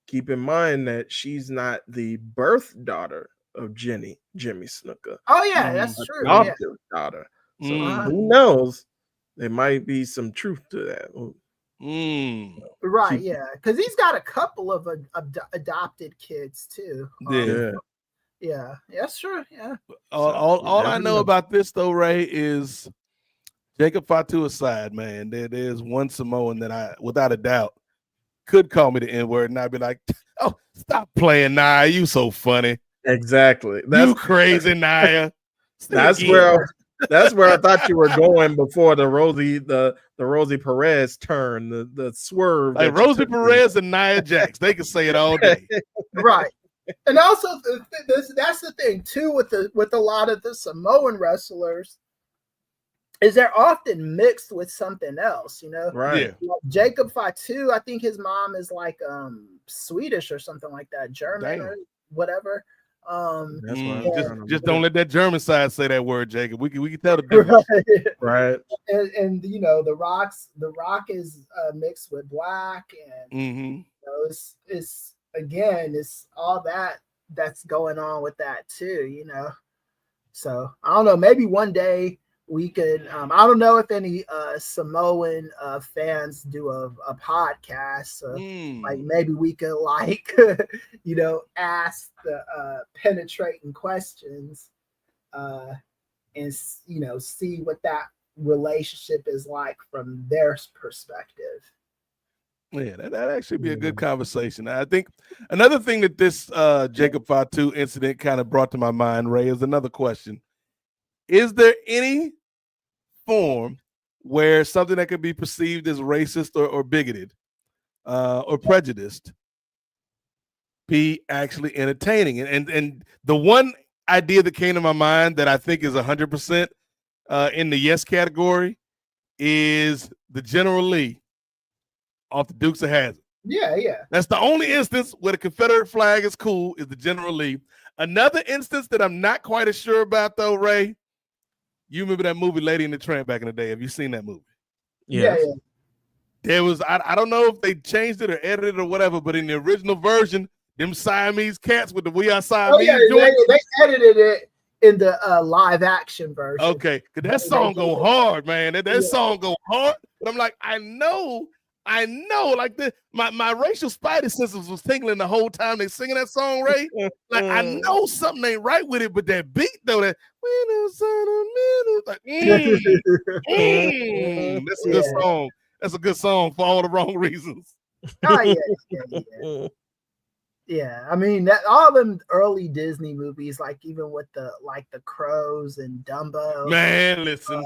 keep in mind that she's not the birth daughter of Jimmy Snuka. Oh yeah, that's true. Adoptive daughter. So who knows? There might be some truth to that. Right, yeah, because he's got a couple of adopted kids too. Yeah, that's true. Yeah. All I know about this though, Ray, is Jacob Fatu aside, man. There's one Samoan that I, without a doubt, could call me the N-word, and I'd be like, "Oh, stop playing, Naya. You so funny." Exactly. You crazy, Naya. That's where I thought you were going before the Rosie Perez turn, the swerve. Like Rosie Perez and Nia Jax, they can say it all day. Right. And also, that's the thing too with a lot of the Samoan wrestlers, is they're often mixed with something else, you know. Right. Like Jacob Fatu, I think his mom is like Swedish or something like that, German or whatever. That's why just don't let that German side say that word, Jacob. We can tell the difference. Right. And you know, the Rock is mixed with black, and you know, it's again, it's all that's going on with that too, you know. So I don't know, maybe one day we could I don't know if any Samoan fans do a podcast, like maybe we could like you know, ask the penetrating questions and you know, see what that relationship is like from their perspective. Yeah, that'd actually be a good conversation. I think another thing that this Jacob Fatu incident kind of brought to my mind, Ray, is another question. Is there any form where something that could be perceived as racist or bigoted or prejudiced be actually entertaining? And the one idea that came to my mind that I think is 100% in the yes category is the General Lee off the Dukes of Hazzard. Yeah. That's the only instance where the Confederate flag is cool, is the General Lee. Another instance that I'm not quite as sure about though, Ray, you remember that movie Lady and the Tramp back in the day? Have you seen that movie? Yeah. There was, I don't know if they changed it or edited it or whatever, but in the original version, them Siamese cats with the We Are Siamese. They edited it in the live action version. Okay, because that song go hard, man. That song go hard. But I'm like, I know, like my racial spidey senses was tingling the whole time they singing that song, Ray. Like I know something ain't right with it, but that beat though, that like, that's a good song. That's a good song for all the wrong reasons. Oh yeah. Yeah, I mean that all them early Disney movies, like even with the crows and Dumbo. Man, listen,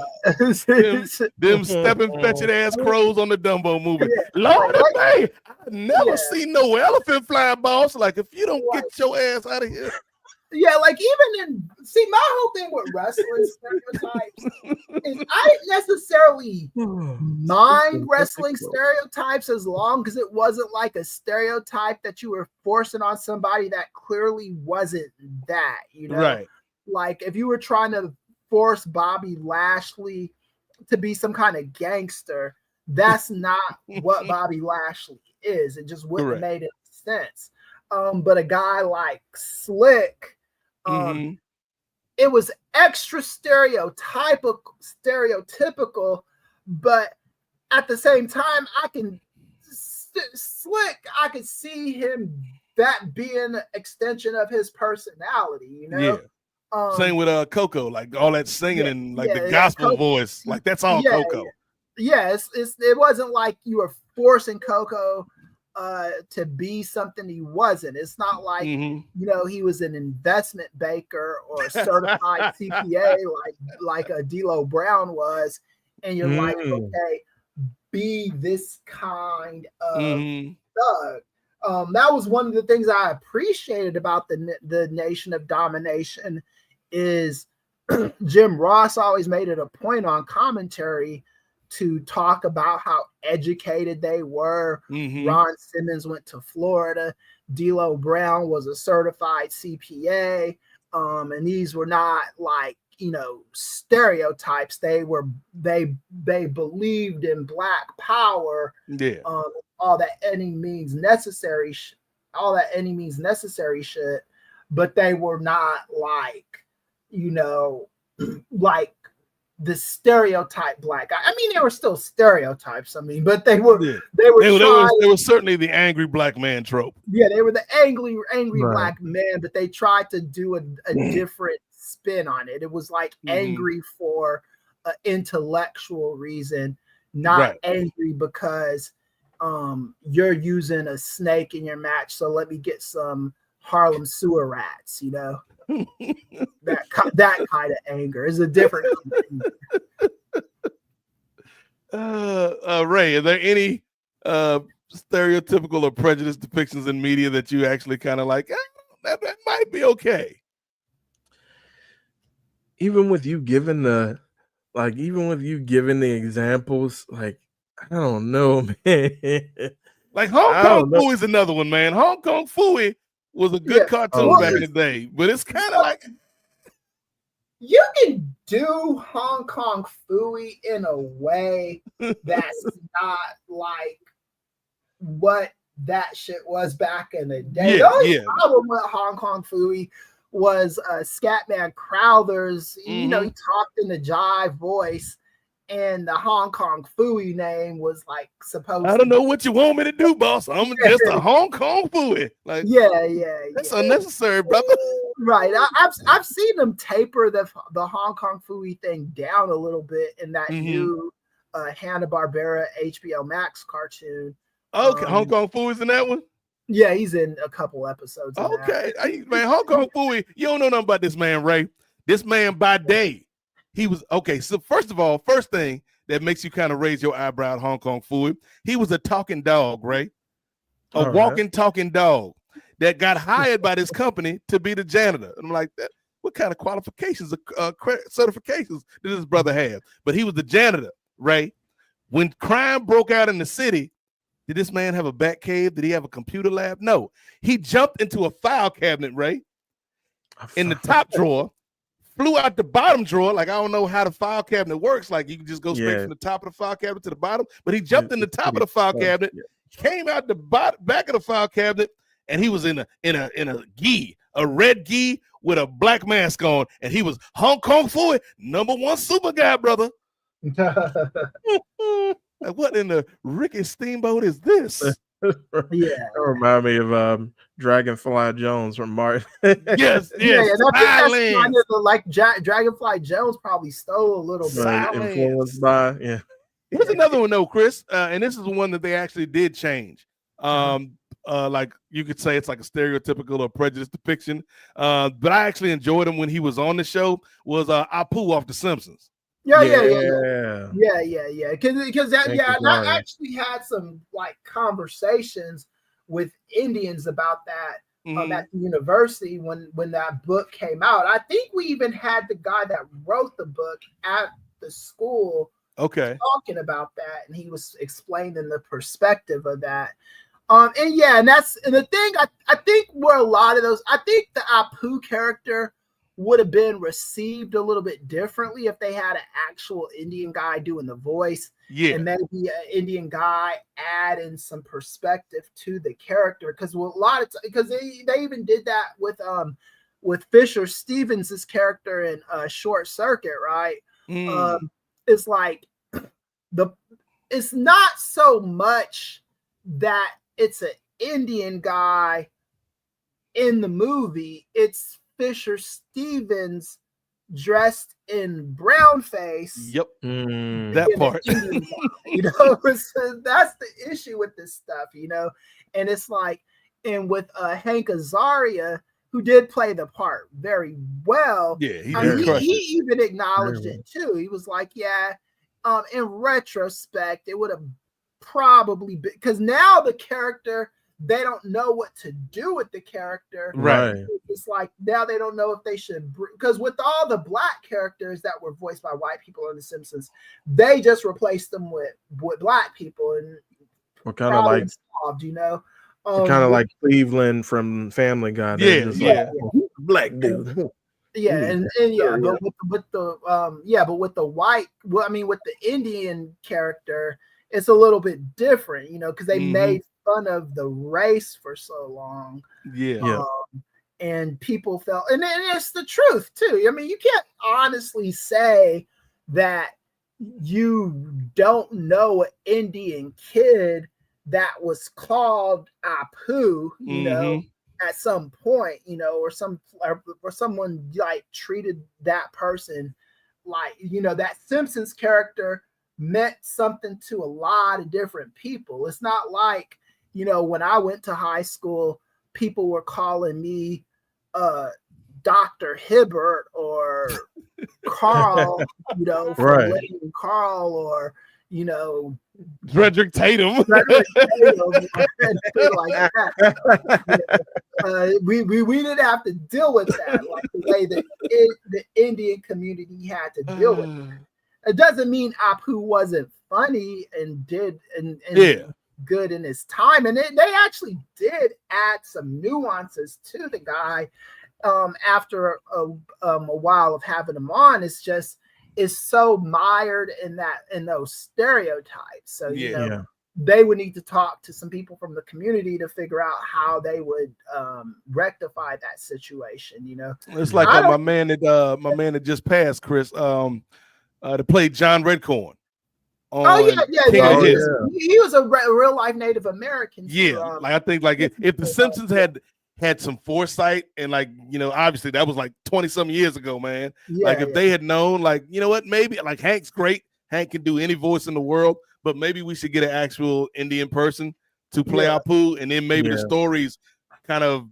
them stepping fetching ass crows on the Dumbo movie. Lord, I never seen no elephant fly, boss. Like if you don't get your ass out of here. Yeah, like even my whole thing with wrestling stereotypes is I didn't necessarily mind wrestling stereotypes as long as it wasn't like a stereotype that you were forcing on somebody that clearly wasn't that, you know? Right. Like if you were trying to force Bobby Lashley to be some kind of gangster. That's not what Bobby Lashley is. It just wouldn't have made any sense. But a guy like Slick, it was extra stereotypical, but at the same time, I can see him that being an extension of his personality, you know. Yeah. Same with Coco, like all that singing and like the gospel voice, like that's all Coco. Yeah, it wasn't like you were forcing Coco to be something he wasn't. It's not like you know, he was an investment banker or a certified CPA like a D'Lo Brown was, and you're like, okay, be this kind of thug. That was one of the things I appreciated about the Nation of Domination is Jim Ross always made it a point on commentary to talk about how educated they were. Ron Simmons went to Florida. D'Lo Brown was a certified CPA. And these were not like, you know, stereotypes. They believed in Black power. Yeah. All that any means necessary shit. But they were not like, you know, like the stereotype Black. I mean, there were still stereotypes. I mean, but they were certainly the angry Black man trope. Yeah, they were the angry Black man, but they tried to do a different spin on it. It was like angry for an intellectual reason, not angry because you're using a snake in your match, so let me get some Harlem sewer rats, you know. that kind of anger is a different Ray, are there any stereotypical or prejudiced depictions in media that you actually kind of like, that might be okay? Even with you giving the examples, like, I don't know, man. Like Hong Kong Phooey is another one, man. Hong Kong Phooey was a good cartoon back in the day, but it's kind of like you can do Hong Kong Phooey in a way that's not like what that shit was back in the day. The only problem with Hong Kong Phooey was Scatman Crowther's, you know, he talked in the jive voice, and the Hong Kong Phooey name was like supposed I don't know what you want me to do, boss. I'm just a Hong Kong Phooey. Like, that's unnecessary, brother. Right. I've seen them taper the Hong Kong Phooey thing down a little bit in that new Hanna-Barbera HBO Max cartoon. Okay, Hong Kong Phooey's in that one? Yeah, he's in a couple episodes. Okay. Man, Hong Kong Phooey, you don't know nothing about this man, Ray. This man by day, he was okay. So first of all, first thing that makes you kind of raise your eyebrow at Hong Kong Phooey, he was a talking dog, Ray. A walking, talking dog that got hired by this company to be the janitor. And I'm like, what kind of qualifications, certifications did this brother have? But he was the janitor, Ray. When crime broke out in the city, did this man have a bat cave? Did he have a computer lab? No. He jumped into a file cabinet, Ray, in the top drawer, flew out the bottom drawer. Like, I don't know how the file cabinet works. Like, you can just go straight from the top of the file cabinet to the bottom. But he jumped in the top of the file cabinet, came out the back of the file cabinet, and he was in a gi, a red gi with a black mask on. And he was Hong Kong Phooey, #1 super guy, brother. Like, what in the Ricky Steamboat is this? That remind me of Dragonfly Jones from Martin. yes. And I think that's kind of like Dragonfly Jones probably stole a little bit. Influenced by, Here's another one though, Chris, and this is the one that they actually did change. Like you could say it's like a stereotypical or prejudiced depiction, but I actually enjoyed him when he was on the show. Was Apu off The Simpsons? Yeah. Because I actually had some like conversations with Indians about that at the university when that book came out. I think we even had the guy that wrote the book at the school talking about that, and he was explaining the perspective of that. And the thing I think where a lot of those, I think the Apu character would have been received a little bit differently if they had an actual Indian guy doing the voice. Yeah. And maybe an Indian guy adding some perspective to the character. Because a lot of because they even did that with Fisher Stevens' character in Short Circuit, right? It's like it's not so much that it's an Indian guy in the movie, it's Fisher Stevens dressed in brown face. Yep. That part. You know, so that's the issue with this stuff, you know. And it's like, and with Hank Azaria, who did play the part very well. Yeah, he even acknowledged it too. He was like, yeah, in retrospect, it would have probably been, because now the character, they don't know what to do with the character. Right. It's like now they don't know if they should, because with all the black characters that were voiced by white people on The Simpsons, they just replaced them with black people, and we're kind of like solved, you know. Kind of like Cleveland from Family Guy. Black dude. Yeah, and but with the white, well, I mean, with the Indian character, it's a little bit different, you know, because they made fun of the race for so long. And people felt, and it's the truth too. I mean, you can't honestly say that you don't know an Indian kid that was called Apu, you know, at some point, you know, or someone like treated that person like, you know, that Simpsons character meant something to a lot of different people. It's not like, you know, when I went to high school, people were calling me Dr. Hibbert or Carl, you know, from Lady Carl, or, you know, Frederick Tatum. Like that. We didn't have to deal with that like the way that the Indian community had to deal with it. It doesn't mean Apu wasn't funny and did and good in his time, and they actually did add some nuances to the guy after a while of having him on. It's just is so mired in those stereotypes. So you know, they would need to talk to some people from the community to figure out how they would rectify that situation. You know, it's like my man that just passed, Chris, to play John Redcorn. He was a real life Native American. Like I think like if the Simpsons had some foresight, and like, you know, obviously that was like 20-some years ago, man. Like if they had known, like, you know what, maybe like Hank's great. Hank can do any voice in the world, but maybe we should get an actual Indian person to play Apu, and then maybe the stories kind of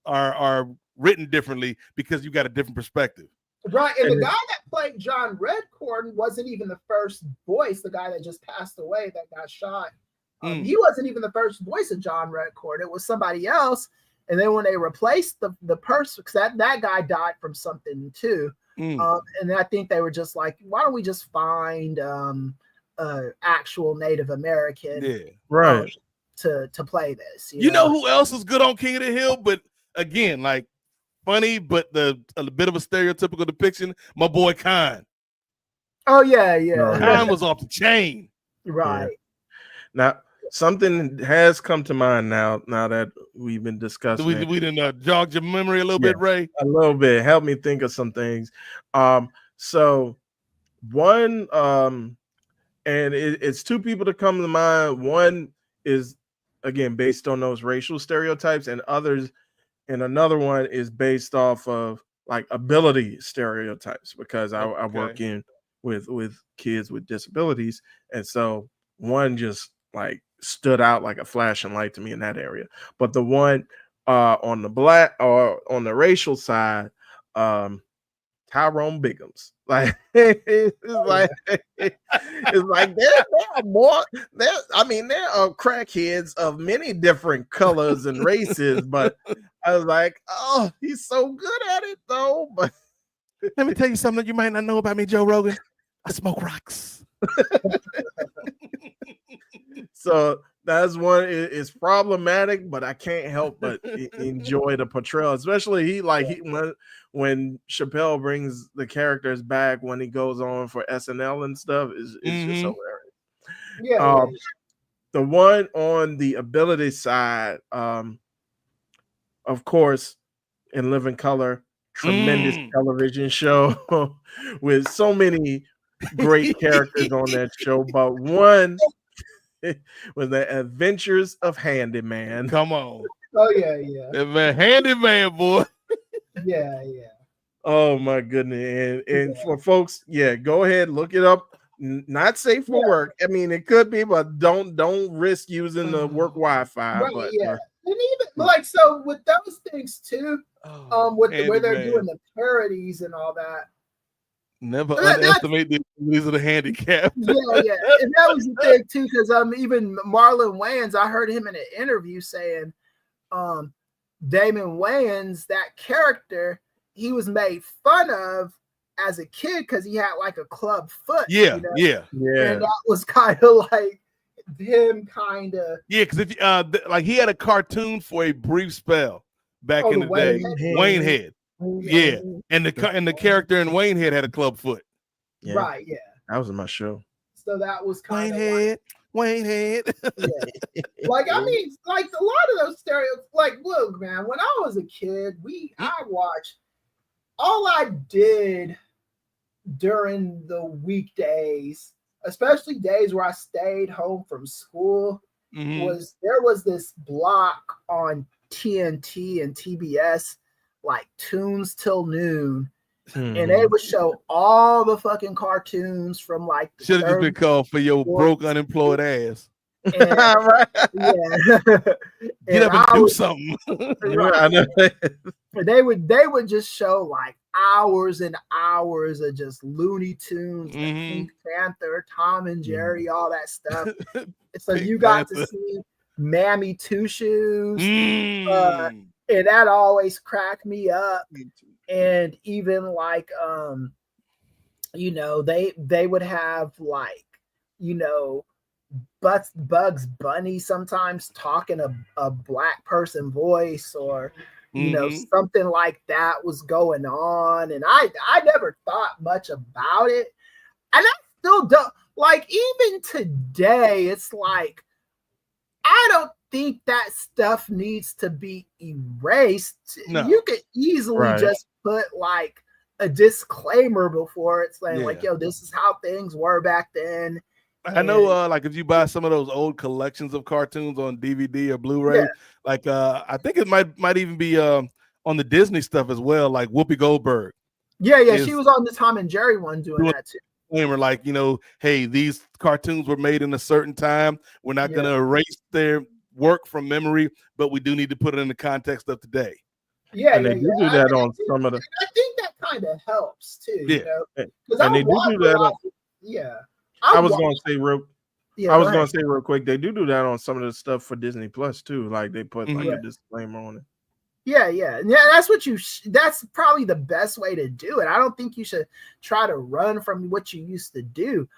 are written differently because you got a different perspective. Right, and the guy that played John Redcorn wasn't even the first voice. The guy that just passed away, that got shot, he wasn't even the first voice of John Redcorn. It was somebody else. And then when they replaced the person, because that guy died from something too, and I think they were just like, why don't we just find actual Native American, to play this? You know who else is good on King of the Hill, but again, like, funny, but a bit of a stereotypical depiction. My boy Khan. Oh yeah. Khan was off the chain. Right. Now something has come to mind now that we've been discussing. We didn't jog your memory a little bit, Ray. A little bit. Help me think of some things. So one, and it's two people to come to mind. One is again based on those racial stereotypes, and another one is based off of like ability stereotypes, because I work with kids with disabilities, and so one just like stood out like a flashing light to me in that area. But the one on the black or on the racial side, Tyrone Biggums, like it's like there are more. There are crackheads of many different colors and races, but I was like, oh, he's so good at it though. But let me tell you something that you might not know about me, Joe Rogan. I smoke rocks. So That's one. It's problematic, but I can't help but enjoy the portrayal, especially when Chappelle brings the characters back when he goes on for SNL and stuff. It's just hilarious. Yeah, The one on the ability side, of course, in Living Color, tremendous television show with so many great characters on that show, but one was the Adventures of Handyman. Come on. Oh yeah. That man, Handyman, boy. Yeah. Oh my goodness. And for folks, go ahead, look it up. Not safe for work. I mean, it could be, but don't risk using the work Wi-Fi. Right, but and even like so with those things too, where they're doing the parodies and all that. Never underestimate the abilities of the handicap. Yeah, and that was the thing too, because even Marlon Wayans, I heard him in an interview saying, Damon Wayans, that character, he was made fun of as a kid because he had like a club foot. Yeah. And that was kind of like him, kind of. Yeah, because if like he had a cartoon for a brief spell back in the day, Wayne Head. Yeah, and the character in Wayne Head had a club foot. Yeah. Right, yeah. That was in my show. So that was kind of Wayne Head. Yeah. Like, I mean, like a lot of those stereotypes. Like, look, man, when I was a kid, I watched. All I did during the weekdays, especially days where I stayed home from school, was there was this block on TNT and TBS, like Tunes Till Noon, and they would show all the fucking cartoons from like the should have just been called For Your Broke Unemployed Ass. And, right. Yeah. Get up and do something. Right. They would just show like hours and hours of just Looney Tunes, the Pink Panther, Tom and Jerry, all that stuff. So you got to see Mammy Two Shoes, and that always cracked me up. And even like they would have like Bugs Bunny sometimes talking a black person voice, or something like that was going on, and I never thought much about it, and I still don't. Like, even today, it's like I don't think that stuff needs to be erased. No. You could easily just put like a disclaimer before it saying like, yo, this is how things were back then. I know, like if you buy some of those old collections of cartoons on DVD or Blu-ray, like I think it might even be on the Disney stuff as well, like Whoopi Goldberg. Yeah, she was on the Tom and Jerry one doing that too. Like, hey, these cartoons were made in a certain time. We're not going to erase their work from memory, but we do need to put it in the context of today. Yeah, and they do that on some of the. I think that kind of helps too. Yeah, and they do that. I was going to say real quick, they do that on some of the stuff for Disney Plus too. Like they put like a disclaimer on it. Yeah. That's probably the best way to do it. I don't think you should try to run from what you used to do.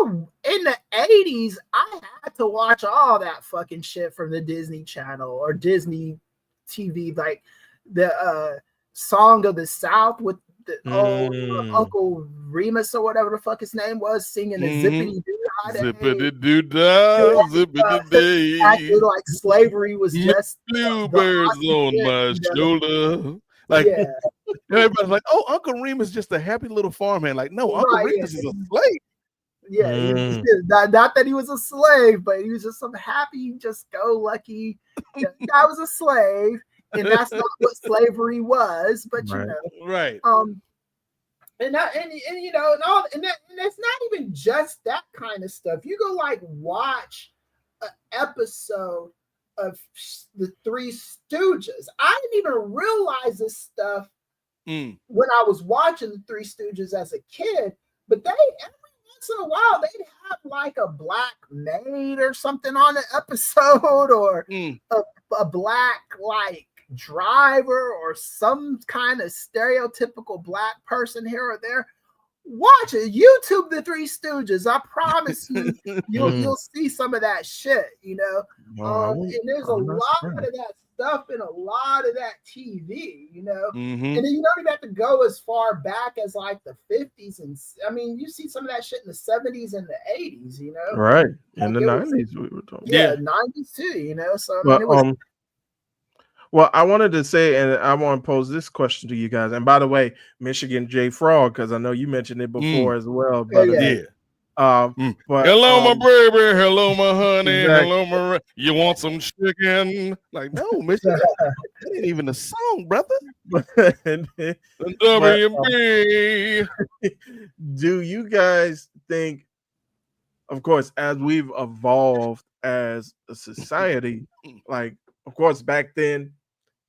In the 80s, I had to watch all that fucking shit from the Disney Channel or Disney TV, like the Song of the South with the Uncle Remus or whatever the fuck his name was, singing the zippity doo dah, zippity day. Acted like slavery was just bluebirds on my shoulder. Like everybody's like, oh, Uncle Remus is just a happy little farmhand. Like, no, Uncle Remus is a slave. Yeah, not that he was a slave, but he was just some happy, just go lucky. I was a slave. And that's not what slavery was, but right. And that's not even just that kind of stuff. You go like watch an episode of the Three Stooges. I didn't even realize this stuff when I was watching the Three Stooges as a kid, but they every once in a while they'd have like a black maid or something on the episode, or a black like driver or some kind of stereotypical black person here or there. Watch it. YouTube the Three Stooges. I promise you, you'll see some of that shit. You know, and there's a lot of that stuff and a lot of that TV. You know, and then you don't even have to go as far back as like the 50s, and I mean, you see some of that shit in the 70s and the 80s. You know, right? In Like, the it was- 90s, we were talking. yeah, 90s too. You know, so I mean, Well, it was. well, I wanted to say, and I want to pose this question to you guys. And by the way, Michigan J Frog, because I know you mentioned it before as well. But Yeah. but Hello, my baby. Hello, my honey. Exactly. Hello, my. You want some chicken? Like, no, Michigan. That ain't even a song, brother. the WB. do you guys think, of course, as we've evolved as a society, like, of course, back then,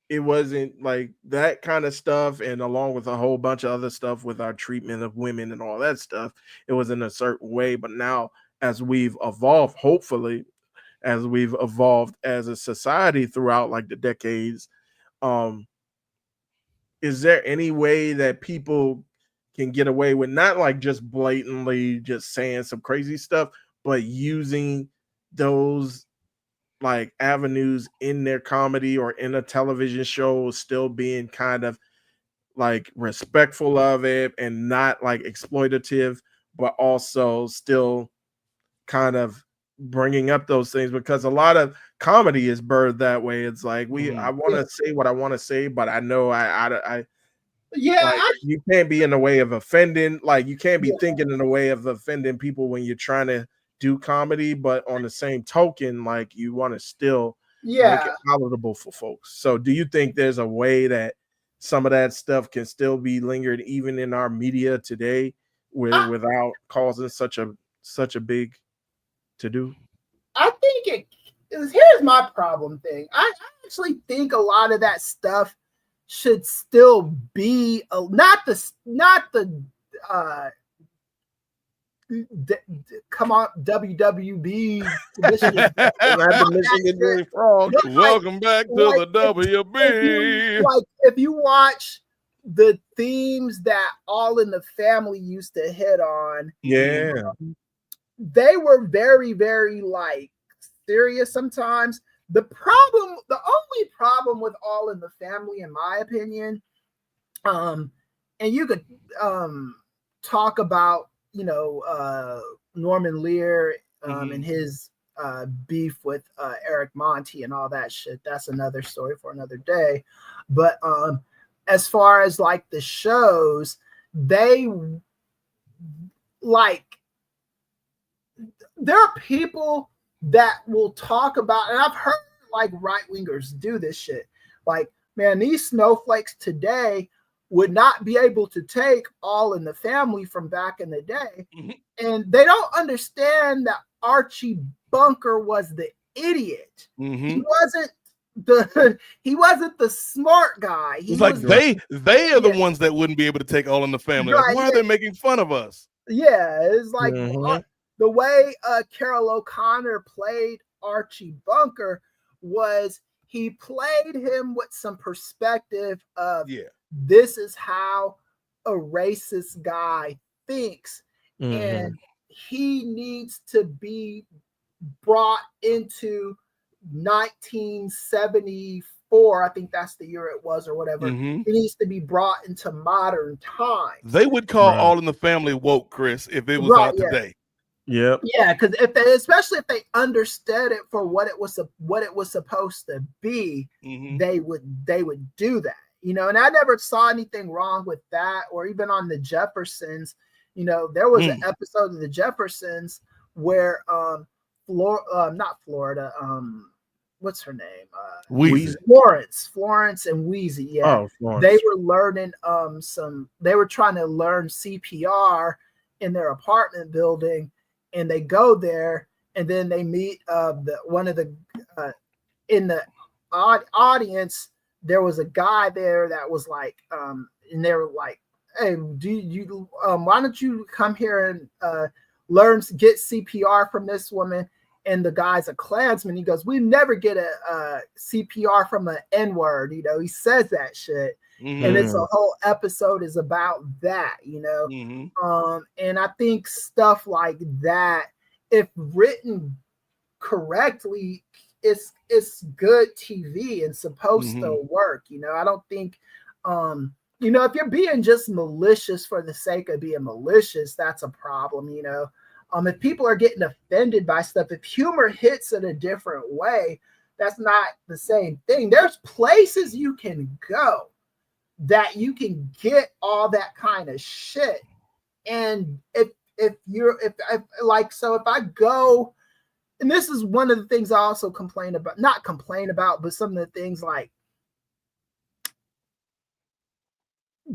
it wasn't like that kind of stuff, and along with a whole bunch of other stuff with our treatment of women and all that stuff, it was in a certain way. But now, as we've evolved, hopefully, as we've evolved as a society throughout like the decades, is there any way that people can get away with not like just blatantly just saying some crazy stuff, but using those like avenues in their comedy or in a television show, still being kind of like respectful of it and not like exploitative, but also still kind of bringing up those things? Because a lot of comedy is birthed that way. It's like I want to say what I want to say, but I know I like, you can't be in the way of offending. Like, you can't be thinking in the way of offending people when you're trying to do comedy, but on the same token, like, you want to still make it palatable for folks. So do you think there's a way that some of that stuff can still be lingered even in our media today without causing such a big to do? I think here's my problem thing. I actually think a lot of that stuff should still be come on WWB. Welcome back to the WB. If you watch the themes that All in the Family used to hit on, they were very, very like serious sometimes. The only problem with All in the Family, in my opinion, and you could talk about, Norman Lear and his beef with Eric Monty and all that shit. That's another story for another day. But as far as like the shows, they like, there are people that will talk about, and I've heard like right wingers do this shit. Like, man, these snowflakes today would not be able to take All in the Family from back in the day. And they don't understand that Archie Bunker was the idiot. He wasn't the smart guy. It's like they are the ones that wouldn't be able to take All in the Family. Like, why are they making fun of us? Yeah, it's like the way Carol O'Connor played Archie Bunker was he played him with some perspective of this is how a racist guy thinks, and he needs to be brought into 1974. I think that's the year it was, or whatever. He needs to be brought into modern times. They would call All in the Family woke, Chris, if it was out today. Yeah, because especially if they understood it for what it was supposed to be, they would do that. And I never saw anything wrong with that. Or even on the Jeffersons, there was an episode of the Jeffersons where not Florida, what's her name? Florence and Wheezy. Yeah. They were learning they were trying to learn CPR in their apartment building, and they go there, and then they meet one of the in the audience. There was a guy there that was like, and they were like, "Hey, do you why don't you come here and get CPR from this woman?" And the guy's a Klansman. He goes, "We never get a CPR from an N-word." He says that shit. and it's a whole episode is about that, you know. And I think stuff like that, if written correctly, it's good TV and supposed to work, you know. I don't think you know, if you're being just malicious for the sake of being malicious, that's a problem, you know. If people are getting offended by stuff, if humor hits in a different way, that's not the same thing. There's places you can go that you can get all that kind of shit. And if I go, and this is one of the things I also not complain about, but some of the things like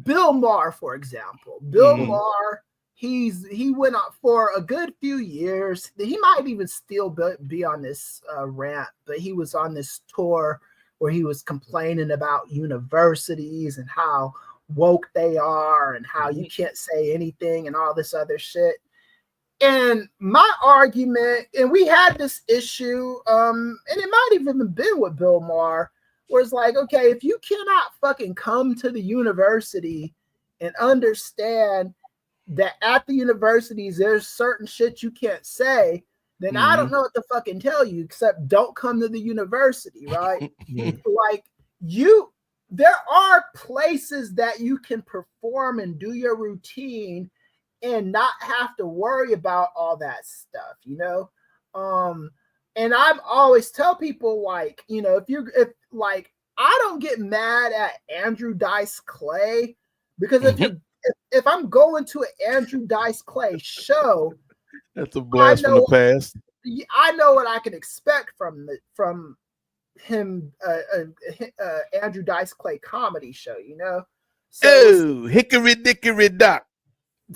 Bill Maher, for example. Bill Maher, he went out for a good few years. He might even still be on this rant, but he was on this tour where he was complaining about universities and how woke they are and how you can't say anything and all this other shit. And my argument, and we had this issue, and it might even have been with Bill Maher, where it's like, okay, if you cannot fucking come to the university and understand that at the universities there's certain shit you can't say, then I don't know what to fucking tell you except don't come to the university, right? Like there are places that you can perform and do your routine and not have to worry about all that stuff, you know? And I've always tell people, like, you know, if I don't get mad at Andrew Dice Clay, because if I'm going to an Andrew Dice Clay show, that's a blast from the past. I know what I can expect from him, Andrew Dice Clay comedy show, you know? So, hickory dickory dock.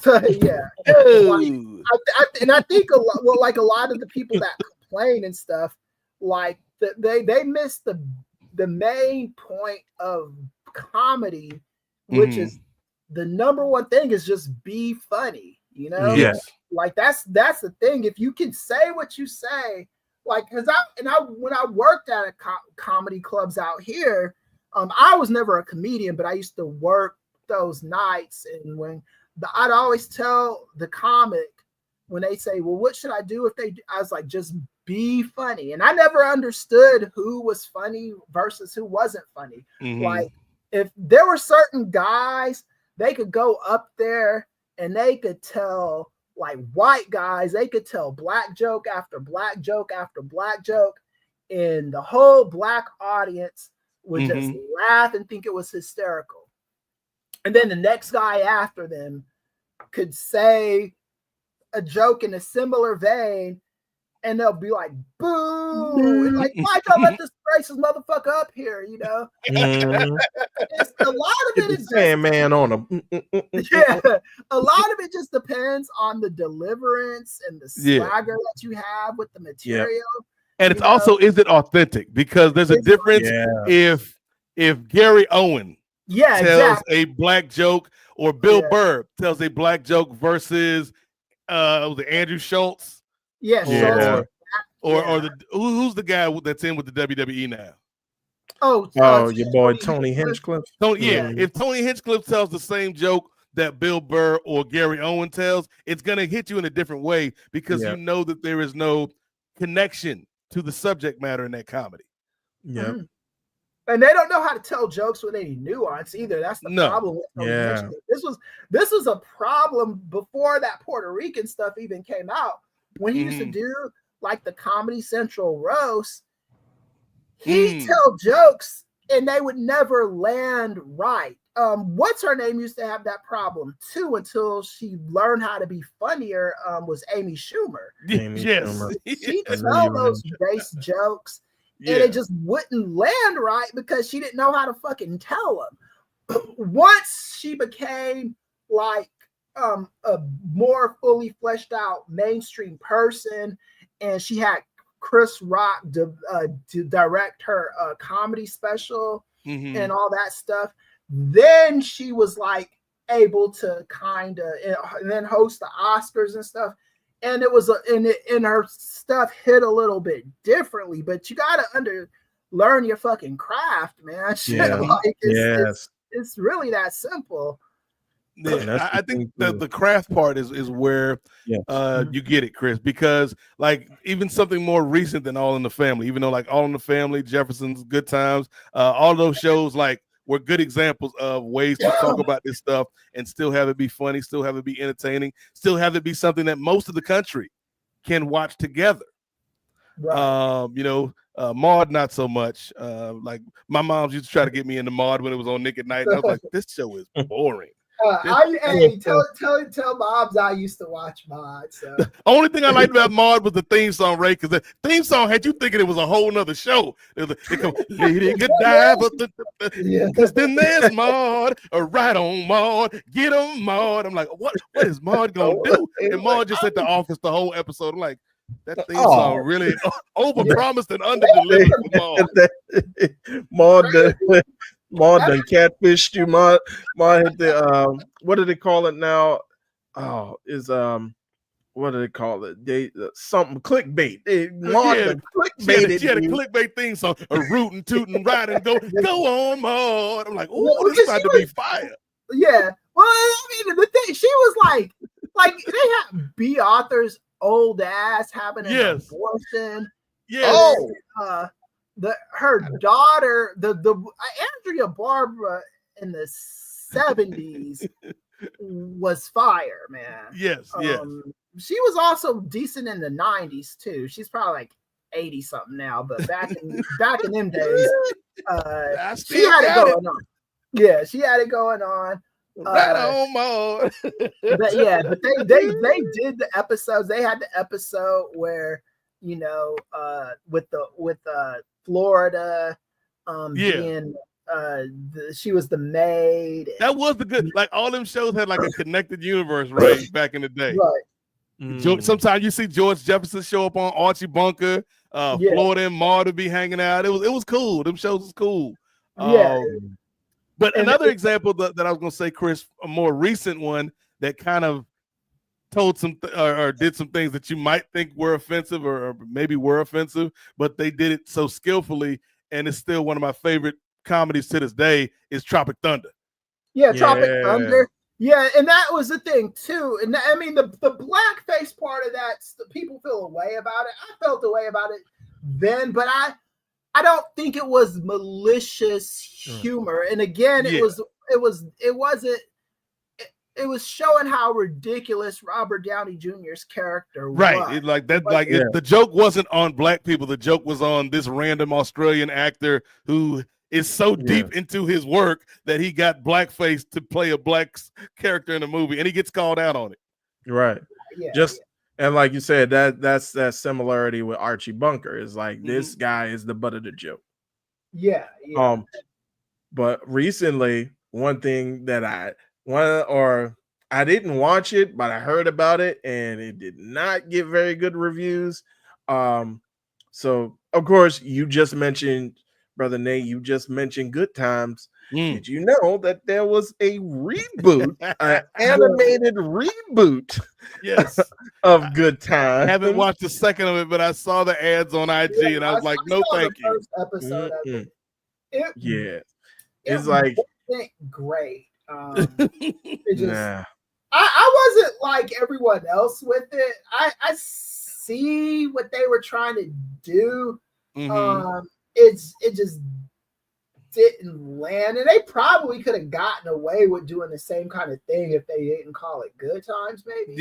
Yeah. And I think a lot of the people that complain and stuff, like they miss the main point of comedy, which is the number one thing is just be funny, you know? Yes. Like that's the thing. If you can say what you say, like, because when I worked at a comedy clubs out here, I was never a comedian, but I used to work those nights, and I'd always tell the comic when they say, well, what should I do I was like, just be funny. And I never understood who was funny versus who wasn't funny. Like, if there were certain guys, they could go up there and they could tell, like, white guys, they could tell black joke after black joke after black joke, and the whole black audience would just laugh and think it was hysterical. And then the next guy after them could say a joke in a similar vein, and they'll be like, boo! And like, why y'all let this racist motherfucker up here, you know? It's, a lot of it is man on him. Yeah, a lot of it just depends on the deliverance and the swagger that you have with the material. And it's also, is it authentic? Because there's a difference if Gary Owen tells a black joke, or Bill Burr tells a black joke versus the Andrew Schultz. Or who's the guy that's in with the WWE now? Your boy Tony Hinchcliffe. If Tony Hinchcliffe tells the same joke that Bill Burr or Gary Owen tells, it's gonna hit you in a different way because you know that there is no connection to the subject matter in that comedy. And they don't know how to tell jokes with any nuance either. That's the problem with Tony Hinchcliffe. This was a problem before that Puerto Rican stuff even came out. When he used to do like the Comedy Central roast, he'd tell jokes and they would never land right. What's her name used to have that problem too until she learned how to be funnier, was Amy Schumer. She'd tell those race jokes and it just wouldn't land right because she didn't know how to fucking tell them. Once she became like a more fully fleshed out mainstream person, and she had Chris Rock to direct her comedy special and all that stuff, then she was like able to kind of and then host the Oscars and stuff, and it was and her stuff hit a little bit differently. But you gotta learn your fucking craft, man. It's really that simple. Yeah, I think the craft part is where you get it, Chris, because like even something more recent than All in the Family, even though like All in the Family, Jefferson's, Good Times, all those shows like were good examples of ways to talk about this stuff and still have it be funny, still have it be entertaining, still have it be something that most of the country can watch together. Right. Maude not so much. Like my mom used to try to get me into Maude when it was on Nick at Night, and I was like, this show is boring. Tell Bob's I used to watch Mod. So The only thing I liked about Maude was the theme song, Ray, because the theme song had you thinking it was a whole nother show. It come, Lady Godiva, because then there's Maude, right on Maude, get on Maude. I'm like, what is Maude gonna do? And Maude just at the office the whole episode. I'm like, that theme song really overpromised and underdelivered for Maude. Maud done catfished you. Maud hit the what do they call it now? Oh, is what do they call it? They something clickbait. Maud done clickbaited. She had a clickbait thing song, a rootin', tootin', riding, go on, Maud. I'm like, oh, this about to be fire. Yeah. Well, I mean, the thing she was like they had B. Arthur's old ass having an abortion. Yeah. Her daughter, the Andrea Barbara in the 70s was fire, man. Yes. She was also decent in the 90s too. She's probably like 80 something now, but back in them days, she had it going on. Yeah, she had it going on. Right on, Maud. But they did the episodes. They had the episode where with Florida, being she was the maid. That was the good. Like all them shows had like a connected universe, right? Back in the day, right? Sometimes you see George Jefferson show up on Archie Bunker. Florida and Maud would be hanging out. It was cool. Them shows was cool. But another example that I was going to say, Chris, a more recent one that kind of told or did some things that you might think were offensive or maybe were offensive, but they did it so skillfully, and it's still one of my favorite comedies to this day, is Tropic Thunder. Yeah, Tropic Thunder. Yeah, and that was the thing too. And I mean, the blackface part of that, people feel a way about it. I felt a way about it then, but I don't think it was malicious humor. And again, it was showing how ridiculous Robert Downey Jr.'s character was. Right. The joke wasn't on black people. The joke was on this random Australian actor who is so deep into his work that he got blackface to play a black character in a movie, and he gets called out on it. Right. And like you said, that's that similarity with Archie Bunker. Is like this guy is the butt of the joke. Yeah. But recently, one thing that I didn't watch it, but I heard about it, and it did not get very good reviews. So of course, you just mentioned, Brother Nate, you just mentioned Good Times. Did you know that there was a reboot, an animated reboot of Good Times? I haven't watched a second of it, but I saw the ads on IG, and I was like, no, thank you. First episode of it. It's like great. It just, I wasn't like everyone else with it. I see what they were trying to do. It just didn't land, and they probably could have gotten away with doing the same kind of thing if they didn't call it Good Times, maybe.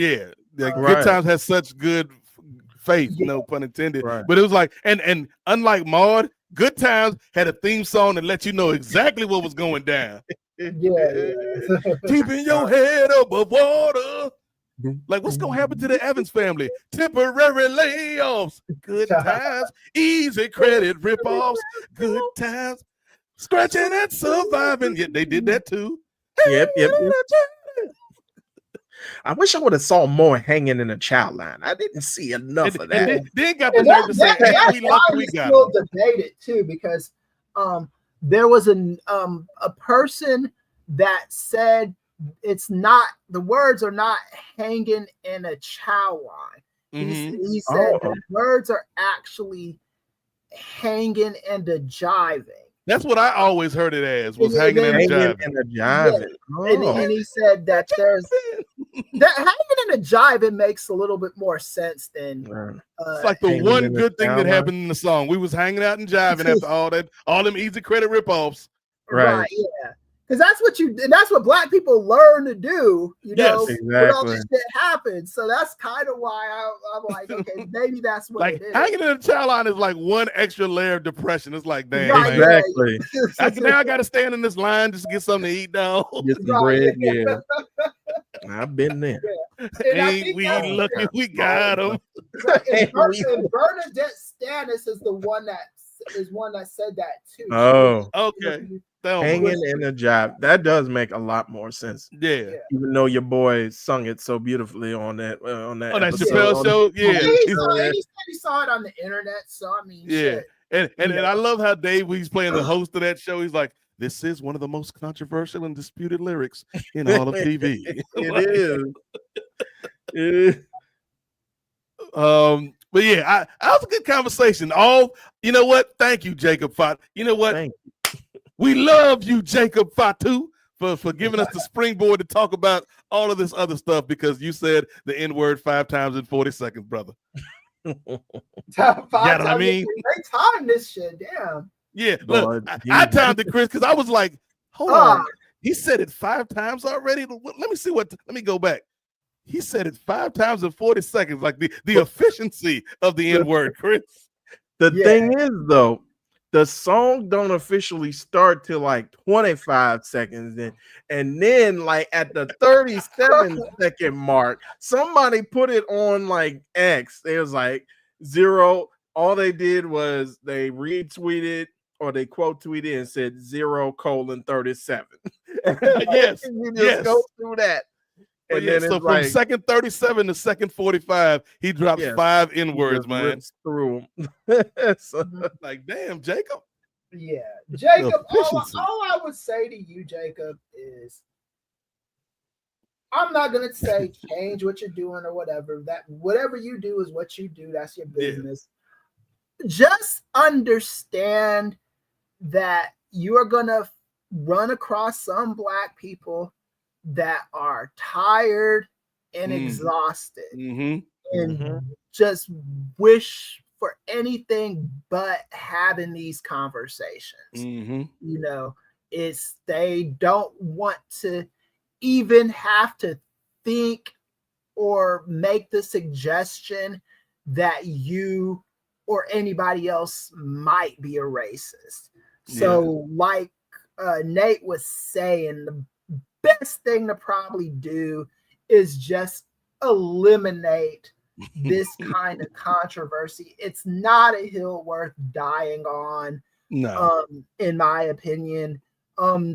Good Times has such good faith, no pun intended. But it was like, and unlike Maud, Good Times had a theme song that let you know exactly what was going down. Keeping your head above water. Like, what's gonna happen to the Evans family? Temporary layoffs. Good times. Easy credit ripoffs. Good times. Scratching and surviving. Yeah, they did that too. Yep. I wish I would have saw more hanging in a child line. I didn't see enough of that. They got the nerve to say, "Hey, we lucky we got still debated too," because there was a person that said it's not, the words are not hanging in a chow line. He said the words are actually hanging and jiving. That's what I always heard it as, was And hanging and then- Hanging jiving. and a jiving. And he said that there's that hanging in a jive. It makes a little bit more sense than It's like the hanging one in the good thing that town happened in the song. We was hanging out and jiving after all them easy credit ripoffs. Right. yeah. Because that's what black people learn to do, you know, Yes, when all this exactly. shit happens. So that's kind of why I'm like, okay, maybe that's what Like it is. hanging in the child line is like one extra layer of depression. It's like, damn, Right, man. Exactly. Now I got to stand in this line just to get something to eat now. Get some bread. Yeah. I've been there. And I Ain't think we that's- lucky we got them? and Bernadette Stannis is the one that said that too. Oh, Okay. Thelma. hanging in a jive. That does make a lot more sense. Yeah. Even though your boy sung it so beautifully on that On that episode, Chappelle on show. the- Yeah. He said he saw it on the internet. So I mean, Yeah. shit. And I love how Dave, he's playing the host of that show. He's like, this is one of the most controversial and disputed lyrics in all of TV. It is. It is. But yeah, that was a good conversation. You know what? Thank you, Jacob Fat. You know what? Thank We love you, Jacob Fatu, for giving us the springboard to talk about all of this other stuff because you said the N-word 5 times in 40 seconds, brother. Five Yeah, what I times mean? they timed this shit. Damn. Yeah, Lord, look, I timed it, Chris, because I was like, hold Ah. on. He said it 5 times already. Let me see let me go back. He said it 5 times in 40 seconds, like the efficiency of the N-word, Chris. The Yeah. thing is, though, the song don't officially start till like 25 seconds then, and then like at the 37-second mark, somebody put it on like X. It was like 0. All they did was they retweeted or they quote tweeted and said 0:37. Yes, You just yes. go through that. But And yeah, then so it's from like second 37 to second 45, he drops Yes. 5 he N-words, just man. rips through 'em. So, Like, damn, Jacob. Yeah, Jacob. efficiency. All I would say to you, Jacob, is I'm not gonna say change what you're doing or whatever. That whatever you do is what you do. That's your Yeah. business. Just understand that you are gonna run across some black people that are tired and exhausted Mm-hmm. and Mhm. just wish for anything but having these conversations. Mm-hmm. You know, it's they don't want to even have to think or make the suggestion that you or anybody else might be a racist. So, like Nate was saying, the best thing to probably do is just eliminate this kind of controversy. It's not a hill worth dying on, No. in my opinion.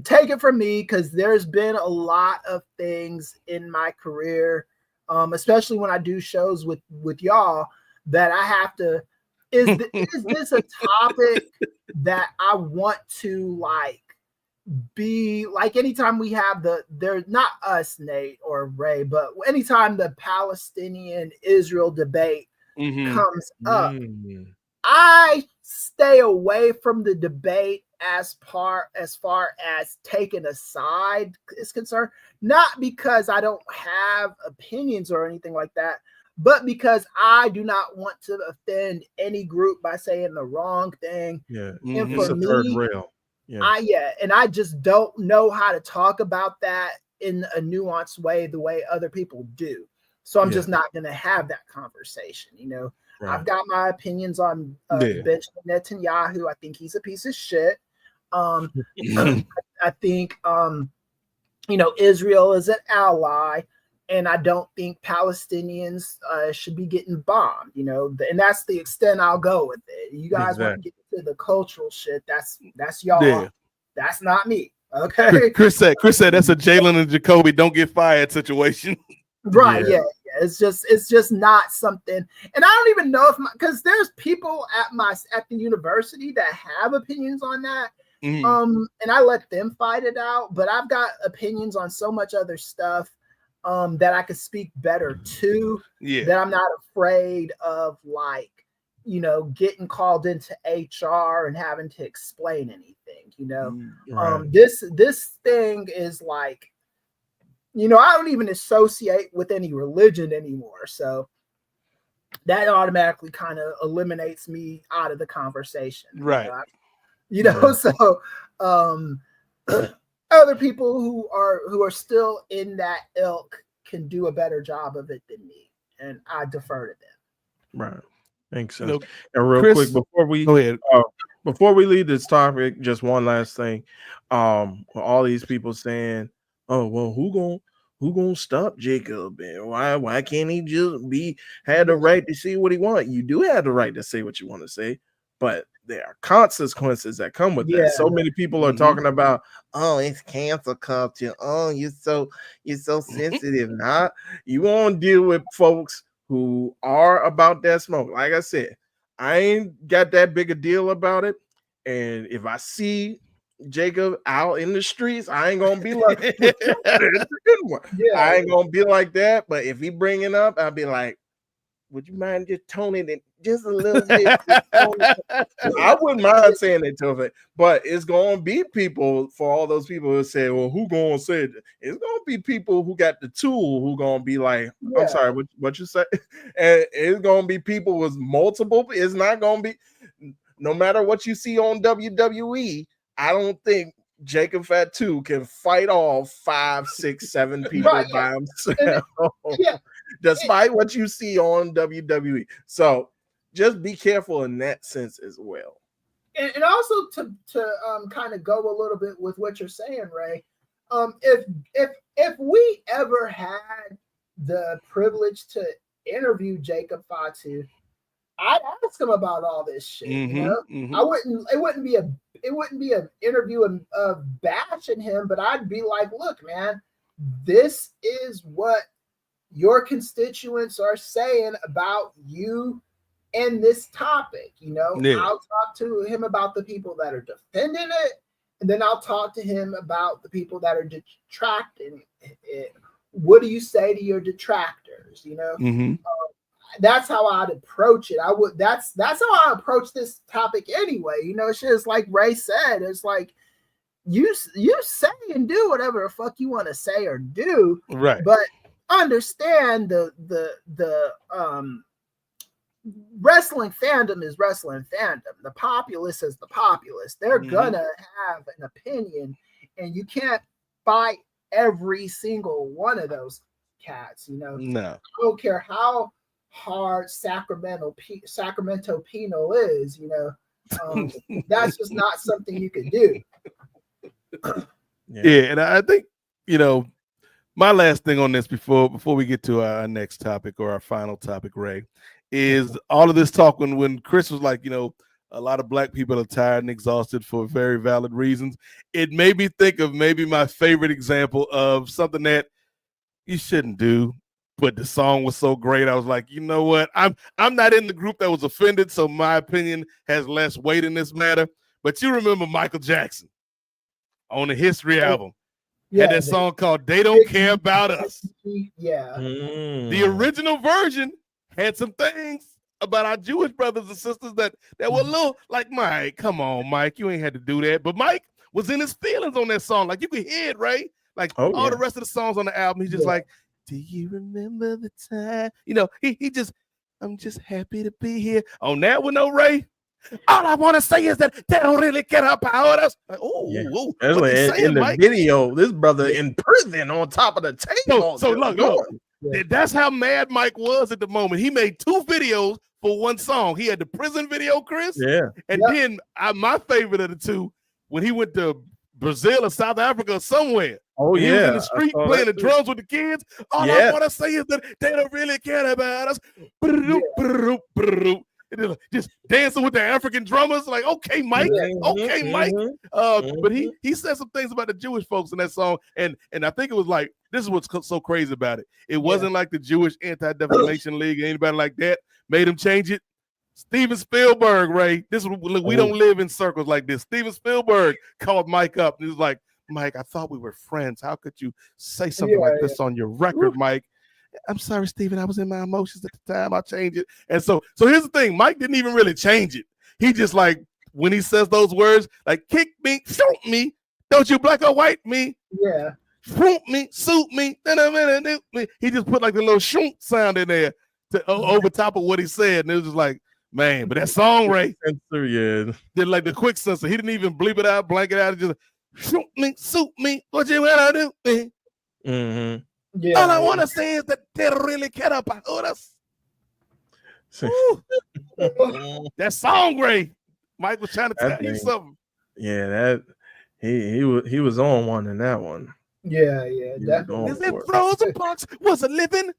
Take it from me, because there's been a lot of things in my career, especially when I do shows with y'all, that I have to. Is this a topic that I want to like be like? Anytime we have they're not us, Nate or Ray, but anytime the Palestinian Israel debate comes up, I stay away from the debate as far as taking a side is concerned, not because I don't have opinions or anything like that, but because I do not want to offend any group by saying the wrong thing. Yeah, And it's for a third me, rail. Yeah. and I just don't know how to talk about that in a nuanced way, the way other people do. So I'm just not going to have that conversation. You know, I've got my opinions on Benjamin Netanyahu. I think he's a piece of shit. I think, Israel is an ally, and I don't think Palestinians should be getting bombed, and that's the extent I'll go with it. You guys want to get into the cultural shit, that's y'all. Yeah. That's not me. Okay. Chris said that's a Jalen and Jacoby don't get fired situation. Right. Yeah. It's just not something, and I don't even know because there's people at the university that have opinions on that. And I let them fight it out, but I've got opinions on so much other stuff that I could speak better to, that I'm not afraid of, like, getting called into HR and having to explain anything. Right. This thing is like, I don't even associate with any religion anymore. So that automatically kind of eliminates me out of the conversation. Right. So other people who are still in that ilk can do a better job of it than me, and I defer to them. Right. Makes sense. And real Chris, quick before we leave this topic, just one last thing. All these people saying, "Oh, well, who gonna stop Jacob? And why can't he just had the right to say what he want?" You do have the right to say what you want to say, but there are consequences that come with that. So many people are talking about, "Oh, it's cancel culture. Oh, you're so sensitive." Nah, you won't deal with folks who are about that smoke. Like I said, I ain't got that big a deal about it. And if I see Jacob out in the streets, I ain't gonna be like, "It's a good one." I ain't gonna be like that. But if he bring it up, I'll be like, "Would you mind just toning it just a little bit?" I wouldn't mind saying it to him, but it's gonna be people, for all those people who say, "Well, who gonna say it?" It's gonna be people who got the tool who gonna be like, "I'm sorry, what you say?" And it's gonna be people with multiple. It's not gonna be, no matter what you see on WWE. I don't think Jacob Fatu can fight off 5, 6, 7 people by himself. Despite what you see on WWE. So just be careful in that sense as well. And also to kind of go a little bit with what you're saying, Ray, if we ever had the privilege to interview Jacob Fatu, I'd ask him about all this shit. It wouldn't be an interview of bashing him, but I'd be like, "Look, man, this is what your constituents are saying about you and this topic." I'll talk to him about the people that are defending it, and then I'll talk to him about the people that are detracting it. What do you say to your detractors? That's how I'd approach it. That's how I approach this topic anyway. It's just like Ray said. It's like you say and do whatever the fuck you want to say or do, right? But understand the wrestling fandom is wrestling fandom. The populace is the populace. They're gonna have an opinion, and you can't fight every single one of those cats. No, I don't care how hard Sacramento penal is. That's just not something you can do. And I think my last thing on this before we get to our next topic or our final topic, Ray, is all of this talk when Chris was like, a lot of black people are tired and exhausted for very valid reasons. It made me think of maybe my favorite example of something that you shouldn't do, but the song was so great. I was like, you know what? I'm not in the group that was offended, so my opinion has less weight in this matter. But you remember Michael Jackson on the History album. Had that song called "They Don't Care About Us." Yeah. The original version had some things about our Jewish brothers and sisters that were a little like, Mike, come on, Mike, you ain't had to do that. But Mike was in his feelings on that song. Like, you could hear it, right? Like all the rest of the songs on the album, he's just like, do you remember the time? He just, I'm just happy to be here. On that one, though, Ray, all I want to say is that they don't really care about us. Like, in the video, this brother in prison on top of the table. So look. That's how mad Mike was at the moment. He made 2 videos for one song. He had the prison video, Chris. Yeah. And then my favorite of the 2, when he went to Brazil or South Africa or somewhere. Oh, he was in the street playing the drums with the kids. All I want to say is that they don't really care about us. Just dancing with the African drummers. Like, okay, Mike. Mike. But he said some things about the Jewish folks in that song. And I think it was like, this is what's so crazy about it. It wasn't like the Jewish Anti-Defamation League or anybody like that made him change it. Steven Spielberg, Ray. We don't live in circles like this. Steven Spielberg called Mike up and he was like, Mike, I thought we were friends. How could you say something like this on your record, Mike? I'm sorry, Stephen. I was in my emotions at the time. I'll change it. And so here's the thing. Mike didn't even really change it. He just like, when he says those words, like kick me, shoot me, don't you black or white me, Yeah. shoot me, suit me, he just put like the little shoot sound in there over top of what he said. And it was just like, man, but that song, Ray, yeah, did like the quick censor. He didn't even bleep it out, blank it out. Just shoot me, suit me, what you wanna do? Mm-hmm. Yeah. All I want to say is that they really care about us. That song, Ray. Mike was trying to tell you something. Yeah, that he was on one in that one. Yeah, definitely. Is it Rosa Parks was a living?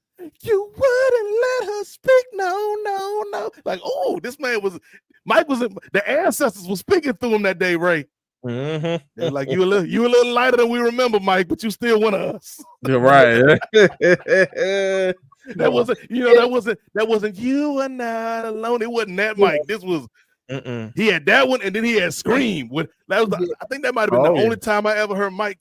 You wouldn't let her speak. No. Like, oh, this man was. Mike was. The ancestors was speaking through him that day, Ray. Mm-hmm. They're like, you a little lighter than we remember, Mike, but you still one of us. You're right. That wasn't you are not alone. It wasn't that Mike. This was he had that one, and then he had Scream. I think that might have been the only time I ever heard Mike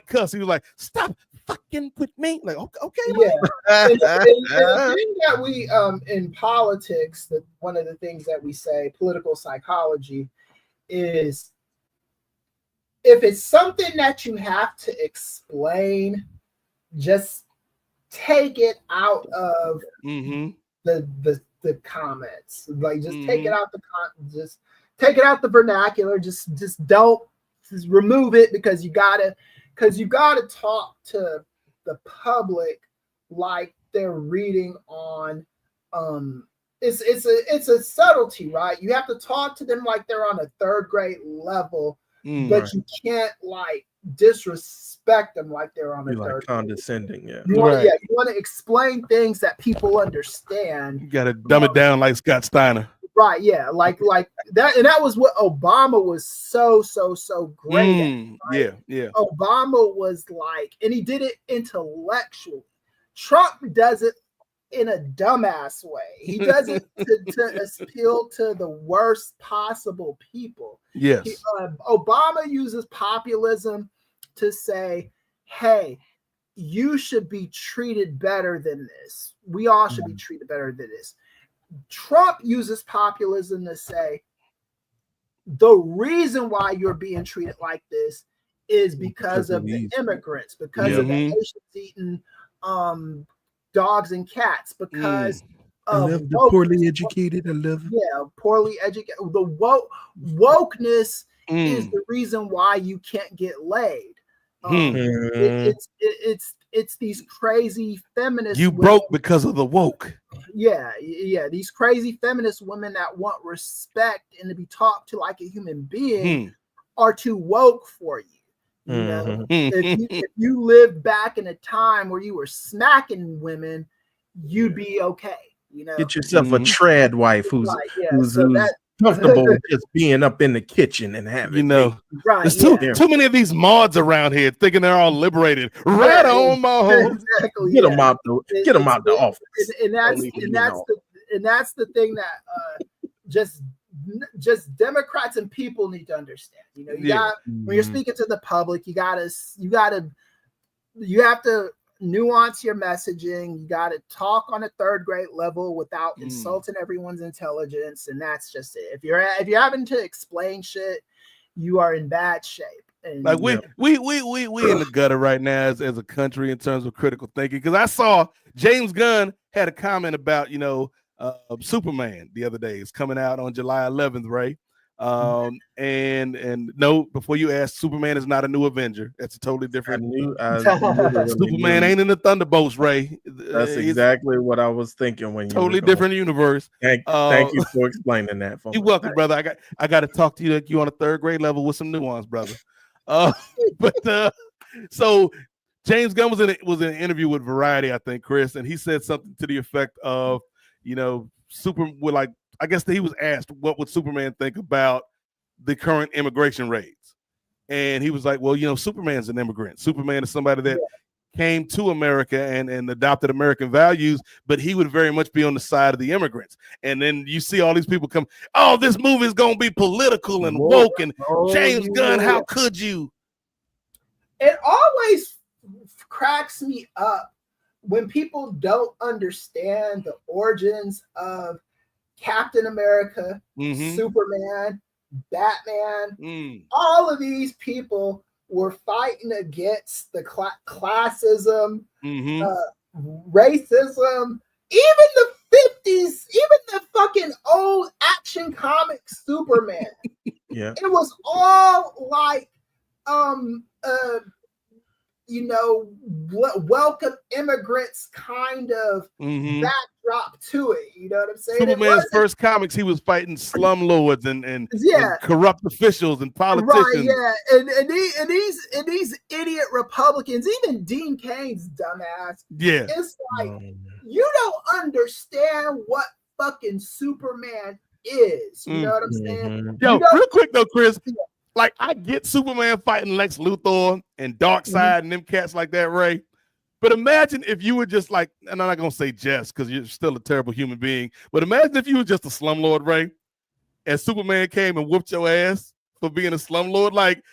cuss. He was like, "Stop fucking with me." Like, okay. Yeah. and the thing that we in politics, one of the things that we say, political psychology, is if it's something that you have to explain, just take it out of the comments. Like, just take it out just take it out the vernacular. Just remove it, because you gotta talk to the public like they're reading on. It's a subtlety, right? You have to talk to them like they're on a third grade level. But you can't like disrespect them like they're on a third condescending. Yeah. You want to explain things that people understand. You gotta dumb it down like Scott Steiner. Right, yeah, like that, and that was what Obama was so great at, right? Yeah. Obama was like, and he did it intellectually. Trump does it in a dumbass way. He does it to appeal to the worst possible people. Yes. Obama uses populism to say, hey, you should be treated better than this. We all should be treated better than this. Trump uses populism to say, the reason why you're being treated like this is because of the immigrants, because of the Haitians eating dogs and cats, because I love the poorly educated. I love poorly educated. The wokeness is the reason why you can't get laid. It's these crazy feminists. You broke because of the woke. Yeah. These crazy feminist women that want respect and to be talked to like a human being are too woke for you. You know, if you lived back in a time where you were smacking women, you'd be okay. You know, get yourself a trad wife who's comfortable with just being up in the kitchen and having, there's too many of these mods around here thinking they're all liberated. Right on, Mo. Exactly. Get them out the office. And that's the thing that just Democrats and people need to understand. You know, when you're speaking to the public, you have to nuance your messaging. You got to talk on a third grade level without insulting everyone's intelligence, and that's just it. If you're having to explain shit, you are in bad shape. And like we in the gutter right now as a country in terms of critical thinking. Because I saw James Gunn had a comment about Superman the other day. It's coming out on July 11th, Ray. And no, before you ask, Superman is not a new Avenger. That's a totally different. Superman ain't in the Thunderbolts, Ray. That's exactly what I was thinking when you totally different universe. Thank you for explaining that. You're welcome, brother. I got to talk to you like you on a third grade level with some nuance, brother. So James Gunn was in an interview with Variety, I think, Chris, and he said something to the effect of, I guess that he was asked what would Superman think about the current immigration raids. And he was like, well, Superman's an immigrant. Superman is somebody that came to America and adopted American values, but he would very much be on the side of the immigrants. And then you see all these people come, oh, this movie is going to be political and woke, and James Gunn, how could you? It always cracks me up when people don't understand the origins of Captain America, Superman, Batman, all of these people were fighting against the classism, racism, even the 50s, even the fucking old Action Comics Superman. Yeah. It was all like, welcome immigrants kind of backdrop to it. You know what I'm saying? Superman's first comics, he was fighting slumlords and corrupt officials and politicians. Right, yeah. And these idiot Republicans, even Dean Kane's dumbass. Yeah. It's like, you don't understand what fucking Superman is. You know what I'm saying? Yo, real quick though, Chris. Like, I get Superman fighting Lex Luthor and Darkseid and them cats like that, Ray. But imagine if you were just like, and I'm not going to say just because you're still a terrible human being, but imagine if you were just a slumlord, Ray, and Superman came and whooped your ass for being a slumlord. Like,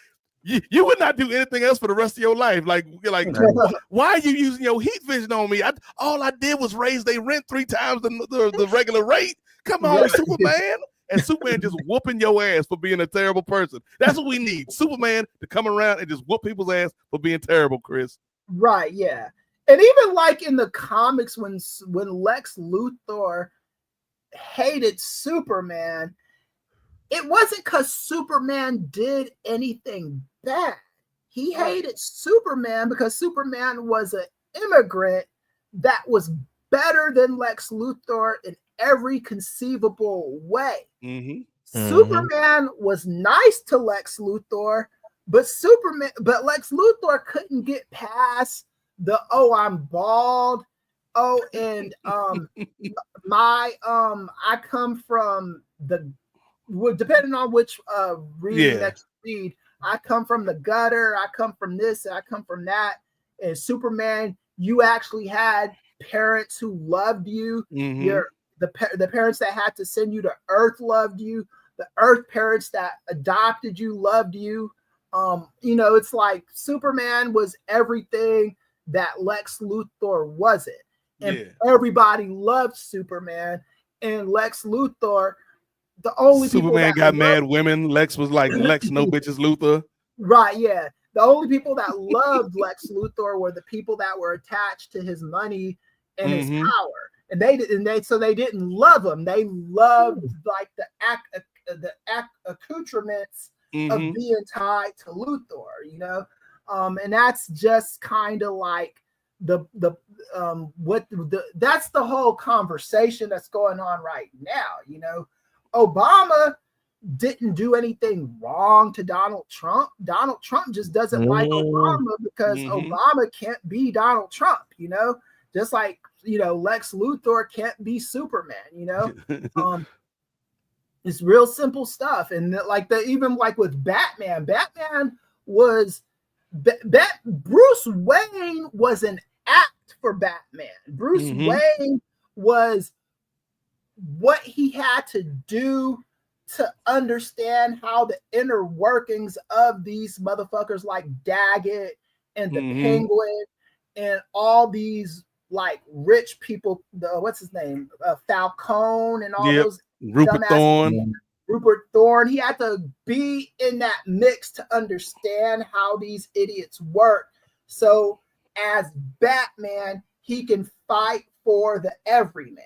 you would not do anything else for the rest of your life. Like why are you using your heat vision on me? All I did was raise their rent 3 times the regular rate. Come on, Superman. And Superman just whooping your ass for being a terrible person. That's what we need. Superman to come around and just whoop people's ass for being terrible, Chris. Right, yeah. And even like in the comics when Lex Luthor hated Superman, it wasn't because Superman did anything bad. He hated Superman because Superman was an immigrant that was better than Lex Luthor in every conceivable way. Superman was nice to Lex Luthor, but Lex Luthor couldn't get past the I'm bald. And I come from depending on which reading that you read, I come from the gutter, I come from this, I come from that. And Superman, you actually had parents who loved you. The parents that had to send you to Earth loved you. The Earth parents that adopted you loved you. It's like Superman was everything that Lex Luthor wasn't. And everybody loved Superman. And Lex Luthor, the only Superman got mad women. Lex was like, Lex no bitches Luthor. Right, yeah. The only people that loved Lex Luthor were the people that were attached to his money and his power. And they didn't love him. They loved like the accoutrements of being tied to Luthor, and that's just kind of like that's the whole conversation that's going on right now. Obama didn't do anything wrong to Donald Trump. Donald Trump just doesn't like Obama because Obama can't be Donald Trump, just like Lex Luthor can't be Superman, it's real simple stuff. And even with Batman was Bruce Wayne was an act for Batman. Bruce Wayne was what he had to do to understand how the inner workings of these motherfuckers like Daggett and the Penguin and all these like rich people, what's his name? Falcone and all those Rupert Thorne. He had to be in that mix to understand how these idiots work. So as Batman, he can fight for the everyman,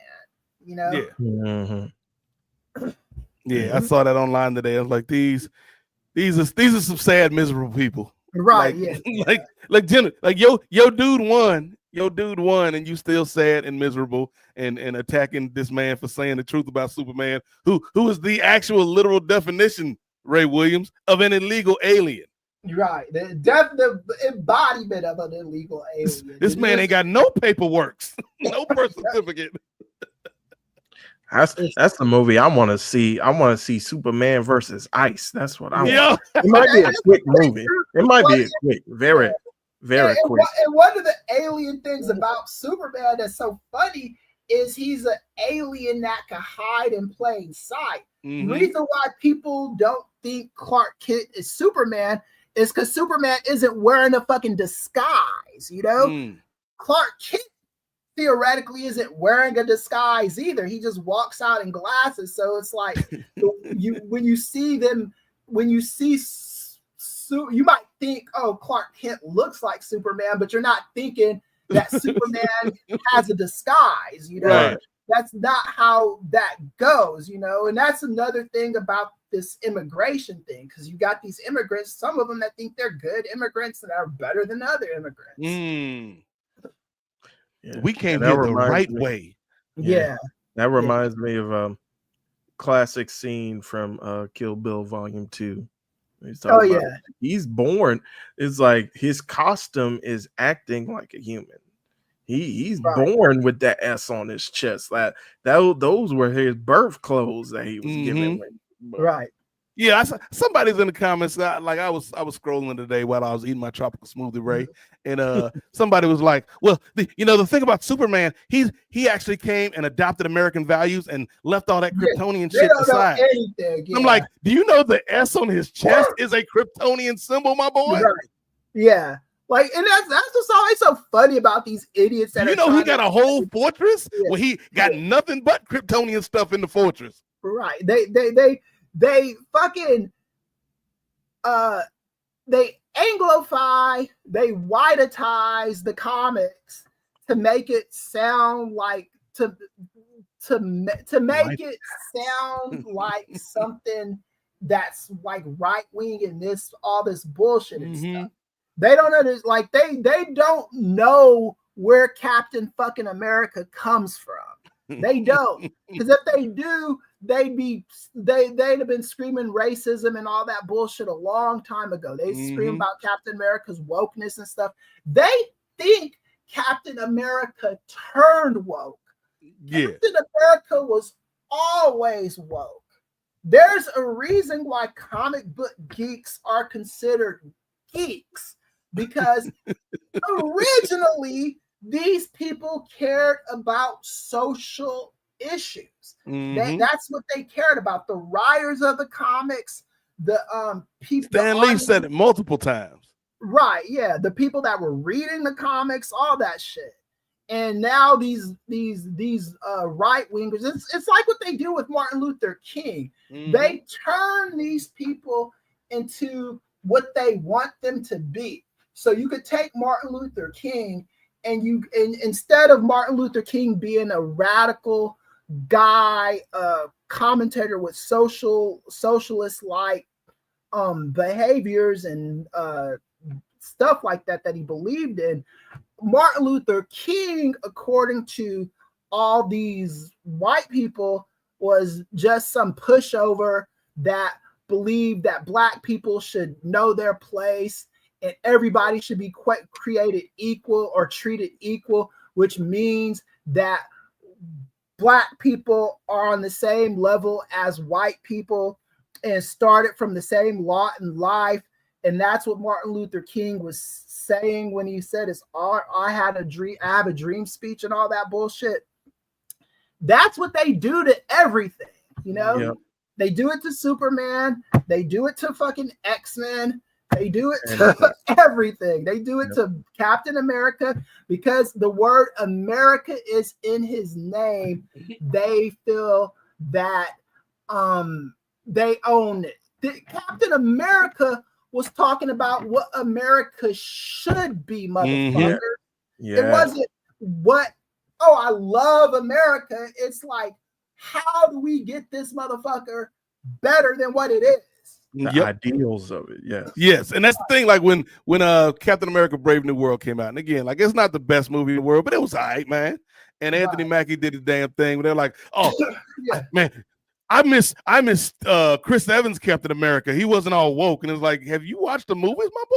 Yeah, I saw that online today. I was like, these are some sad, miserable people. Right, your dude won. Your dude won, and you still sad and miserable and attacking this man for saying the truth about Superman, who is the actual literal definition, Ray Williams, of an illegal alien. Right. The embodiment of an illegal alien. This man ain't got no paperwork, no birth certificate. That's the movie I want to see. I want to see Superman versus Ice. That's what I want. It might be a quick movie. It might be a quick, very quick. And one of the alien things about Superman that's so funny is he's an alien that can hide in plain sight. The reason why people don't think Clark Kent is Superman is because Superman isn't wearing a fucking disguise, Clark Kent theoretically isn't wearing a disguise either. He just walks out in glasses. So it's like when you see you might think, oh, Clark Kent looks like Superman, but you're not thinking that Superman has a disguise, you know. Right. That's not how that goes, you know. And that's another thing about this immigration thing, because you got these immigrants, some of them that think they're good immigrants and are better than other immigrants. Yeah. We came here the right way. Yeah. That reminds me of a classic scene from Kill Bill Volume 2. He's born. It's like his costume is acting like a human. He's born with that S on his chest. Those were his birth clothes that he was given. Right. Yeah, somebody's in the comments. I was scrolling today while I was eating my tropical smoothie, Ray, and somebody was like, "Well, the thing about Superman, he actually came and adopted American values and left all that Kryptonian shit aside." I'm like, do you know the S on his chest is a Kryptonian symbol, my boy? Right. Yeah. Like, and that's what's always so funny about these idiots. That he got a whole fortress where he got nothing but Kryptonian stuff in the fortress. Right. They fucking they anglify, they whiteize the comics to make it sound like to make it sound like something that's like right wing and all this bullshit and stuff. They don't understand, like they don't know where Captain fucking America comes from. They don't, because if they do, they'd have been screaming racism and all that bullshit a long time ago. They scream about Captain America's wokeness and stuff. They think Captain America turned woke. Yeah. Captain America was always woke. There's a reason why comic book geeks are considered geeks, because originally these people cared about social issues. That's what they cared about. The writers of the comics, the people. Stan Lee said it multiple times. Right, yeah. The people that were reading the comics, all that shit. And now these right wingers, it's like what they do with Martin Luther King. They turn these people into what they want them to be. So you could take Martin Luther King and instead of Martin Luther King being a radical guy, commentator with socialist like behaviors and stuff like that he believed in, Martin Luther King, according to all these white people, was just some pushover that believed that black people should know their place and everybody should be created equal or treated equal, which means that black people are on the same level as white people and started from the same lot in life. And that's what Martin Luther King was saying when he said I have a dream speech and all that bullshit. That's what they do to everything, you know? Yep. They do it to Superman. They do it to fucking X-Men. They do it to everything. They do it to Captain America because the word America is in his name. They feel that they own it. Captain America was talking about what America should be, motherfucker. It wasn't I love America. It's like, how do we get this motherfucker better than what it is? The ideals of it, yes, and that's the thing. Like when Captain America: Brave New World came out, and again, like it's not the best movie in the world, but it was all right, man. And Anthony Mackie did the damn thing. Where they're like, "Oh, man, I miss Chris Evans' Captain America. He wasn't all woke." And it's like, have you watched the movies, my boy?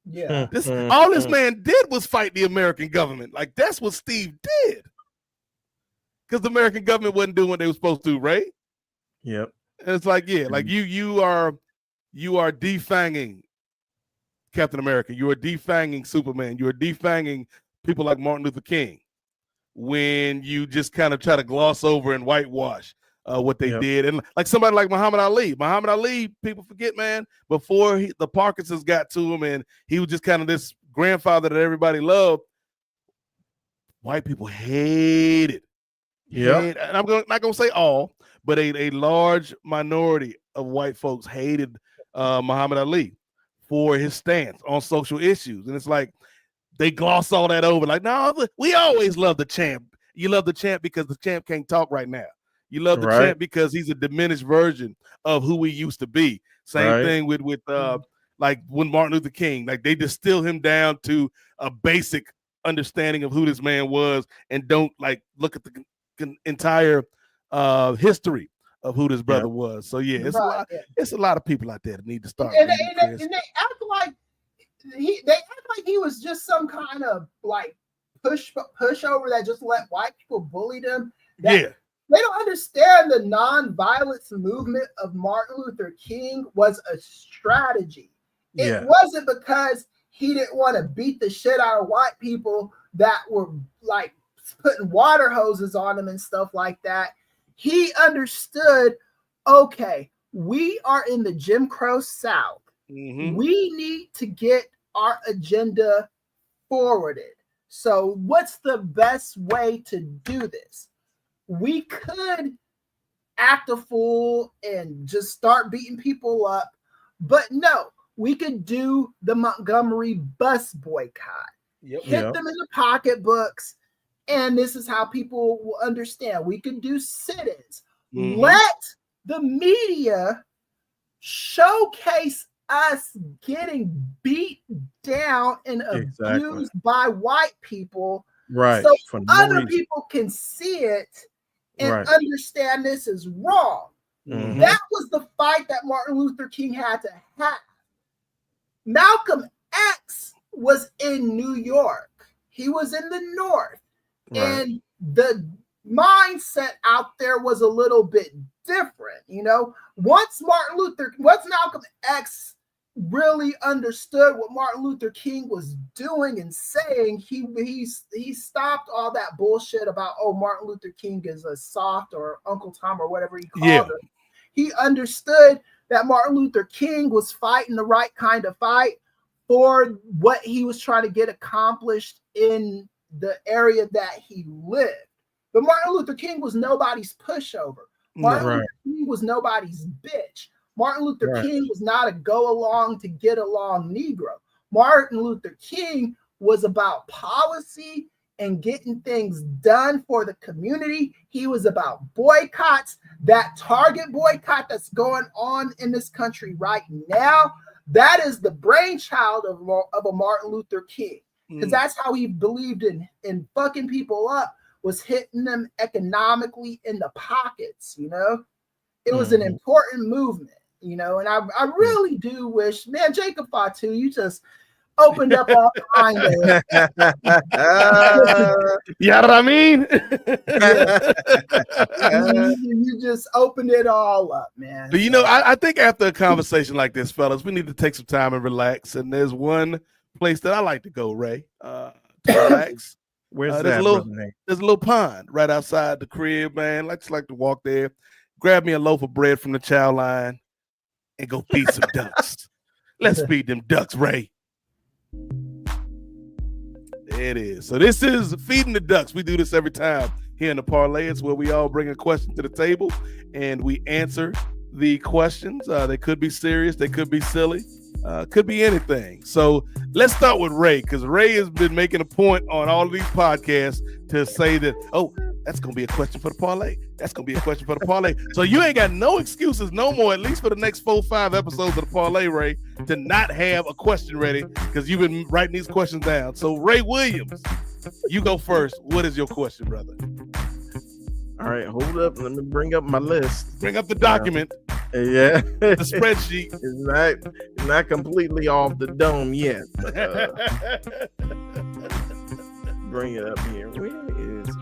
Yeah, all this man did was fight the American government. Like that's what Steve did, because the American government wasn't doing what they were supposed to, right? Yep. And it's like, like you are defanging Captain America. You are defanging Superman. You are defanging people like Martin Luther King when you just kind of try to gloss over and whitewash what they did. And like somebody like Muhammad Ali, people forget, man, before the Parkinson's got to him and he was just kind of this grandfather that everybody loved. white people hated. Yeah. And I'm not gonna say all, but a large minority of white folks hated Muhammad Ali for his stance on social issues. And it's like they gloss all that over. Like, no, we always love the champ. You love the champ because the champ can't talk right now. You love the champ because he's a diminished version of who we used to be. Same thing with like when Martin Luther King, like they distill him down to a basic understanding of who this man was and don't like look at the entire history of who this brother was. So yeah, it's a lot of people out there that need to start. And they act like he was just some kind of like pushover that just let white people bully them. They don't understand the nonviolence movement of Martin Luther King was a strategy. It wasn't because he didn't want to beat the shit out of white people that were like putting water hoses on him and stuff like that. He understood, okay, we are in the Jim Crow South. Mm-hmm. We need to get our agenda forwarded. So what's the best way to do this? We could act a fool and just start beating people up, but no, we could do the Montgomery bus boycott. Hit them in the pocketbooks, and this is how people will understand. We could do sit-ins. Mm-hmm. Let the media showcase us getting beat down and abused by white people, so other people can see it and understand this is wrong. Mm-hmm. That was the fight that Martin Luther King had to have. Malcolm X was in New York. He was in the North. And the mindset out there was a little bit different. You know, once Malcolm X really understood what Martin Luther King was doing and saying, he stopped all that bullshit about, oh, Martin Luther King is a soft or Uncle Tom or whatever he called him. He understood that Martin Luther King was fighting the right kind of fight for what he was trying to get accomplished in the area that he lived. But Martin Luther King was nobody's pushover. Martin Luther King was nobody's bitch. Martin Luther King was not a go along to get along Negro. Martin Luther King was about policy and getting things done for the community. He was about boycotts. That Target boycott that's going on in this country right now, that is the brainchild of a Martin Luther King. Because that's how he believed in fucking people up, was hitting them economically in the pockets, you know? It was an important movement, you know? And I really do wish, man, Jacob Fatu, you just opened up all kind of you know what I mean? You just opened it all up, man. But you know, I think after a conversation like this, fellas, we need to take some time and relax. And there's one place that I like to go, Ray, to relax. Where's that? There's a little pond right outside the crib, man. I just like to walk there, grab me a loaf of bread from the chow line, and go feed some ducks. Let's feed them ducks, Ray. There it is. So this is Feeding the Ducks. We do this every time here in the Parley. It's where we all bring a question to the table and we answer the questions. They could be serious. They could be silly. Could be anything. So let's start with Ray, because Ray has been making a point on all of these podcasts to say that, oh, that's going to be a question for the parlay. That's going to be a question for the parlay. So you ain't got no excuses no more, at least for the next 4 or 5 episodes of the parlay, Ray, to not have a question ready, because you've been writing these questions down. So Ray Williams, you go first. What is your question, brother? All right, hold up. Let me bring up my list. Bring up the document. Yeah. The spreadsheet. It's not completely off the dome yet. Bring it up here. Where is it?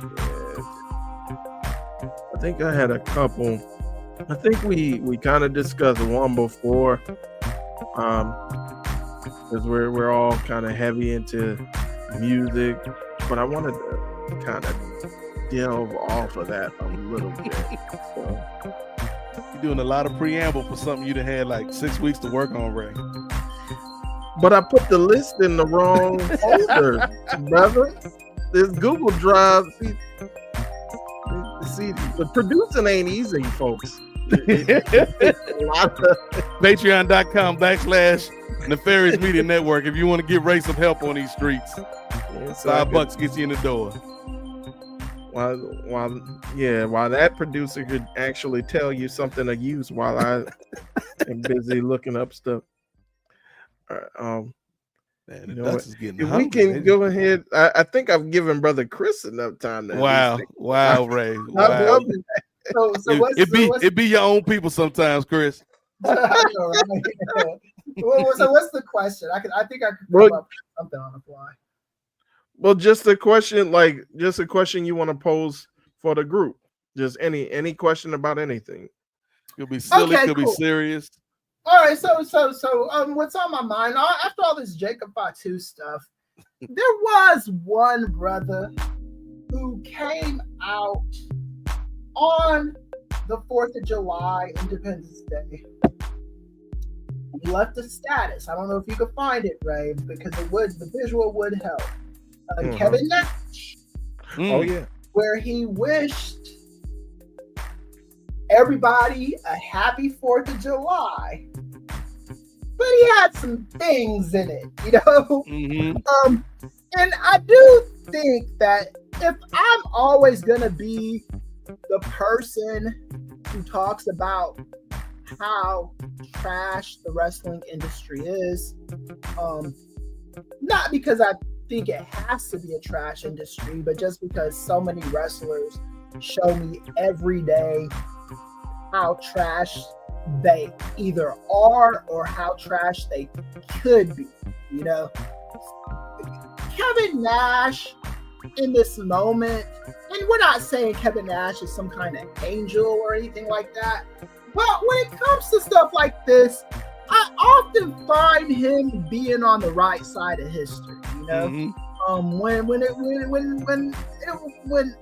I think I had a couple. I think we kind of discussed one before. Because we're all kind of heavy into music. But I wanted to kind of delve off of that a little bit. So. You're doing a lot of preamble for something you'd have had like 6 weeks to work on, Ray. But I put the list in the wrong folder, brother. this Google Drive. See, the producing ain't easy, folks. Patreon.com/Nefarious Media Network if you want to give Ray some help on these streets. $5 gets you in the door. While that producer could actually tell you something to use while I am busy looking up stuff. Man, You the know Ducks what? is getting If we hungry. can go ahead, I think I've given Brother Chris enough time. To Wow, Ray. Wow. It be your own people sometimes, Chris. I know, right? So what's the question? I think I could come up with something on the fly. Well, just a question you want to pose for the group. Just any question about anything. Could be silly, could be serious. All right, so what's on my mind after all this Jacob Fatu stuff? There was one brother who came out on the 4th of July, Independence Day. He left a status. I don't know if you could find it, Ray, because the visual would help. Kevin Nash. Oh yeah, where he wished everybody a happy 4th of July, but he had some things in it, you know. Mm-hmm. And I do think that if I'm always gonna be the person who talks about how trash the wrestling industry is, not because I think it has to be a trash industry, but just because so many wrestlers show me every day how trash they either are or how trash they could be, you know. Kevin Nash in this moment, and we're not saying Kevin Nash is some kind of angel or anything like that, but when it comes to stuff like this, I often find him being on the right side of history, you know. Mm-hmm. When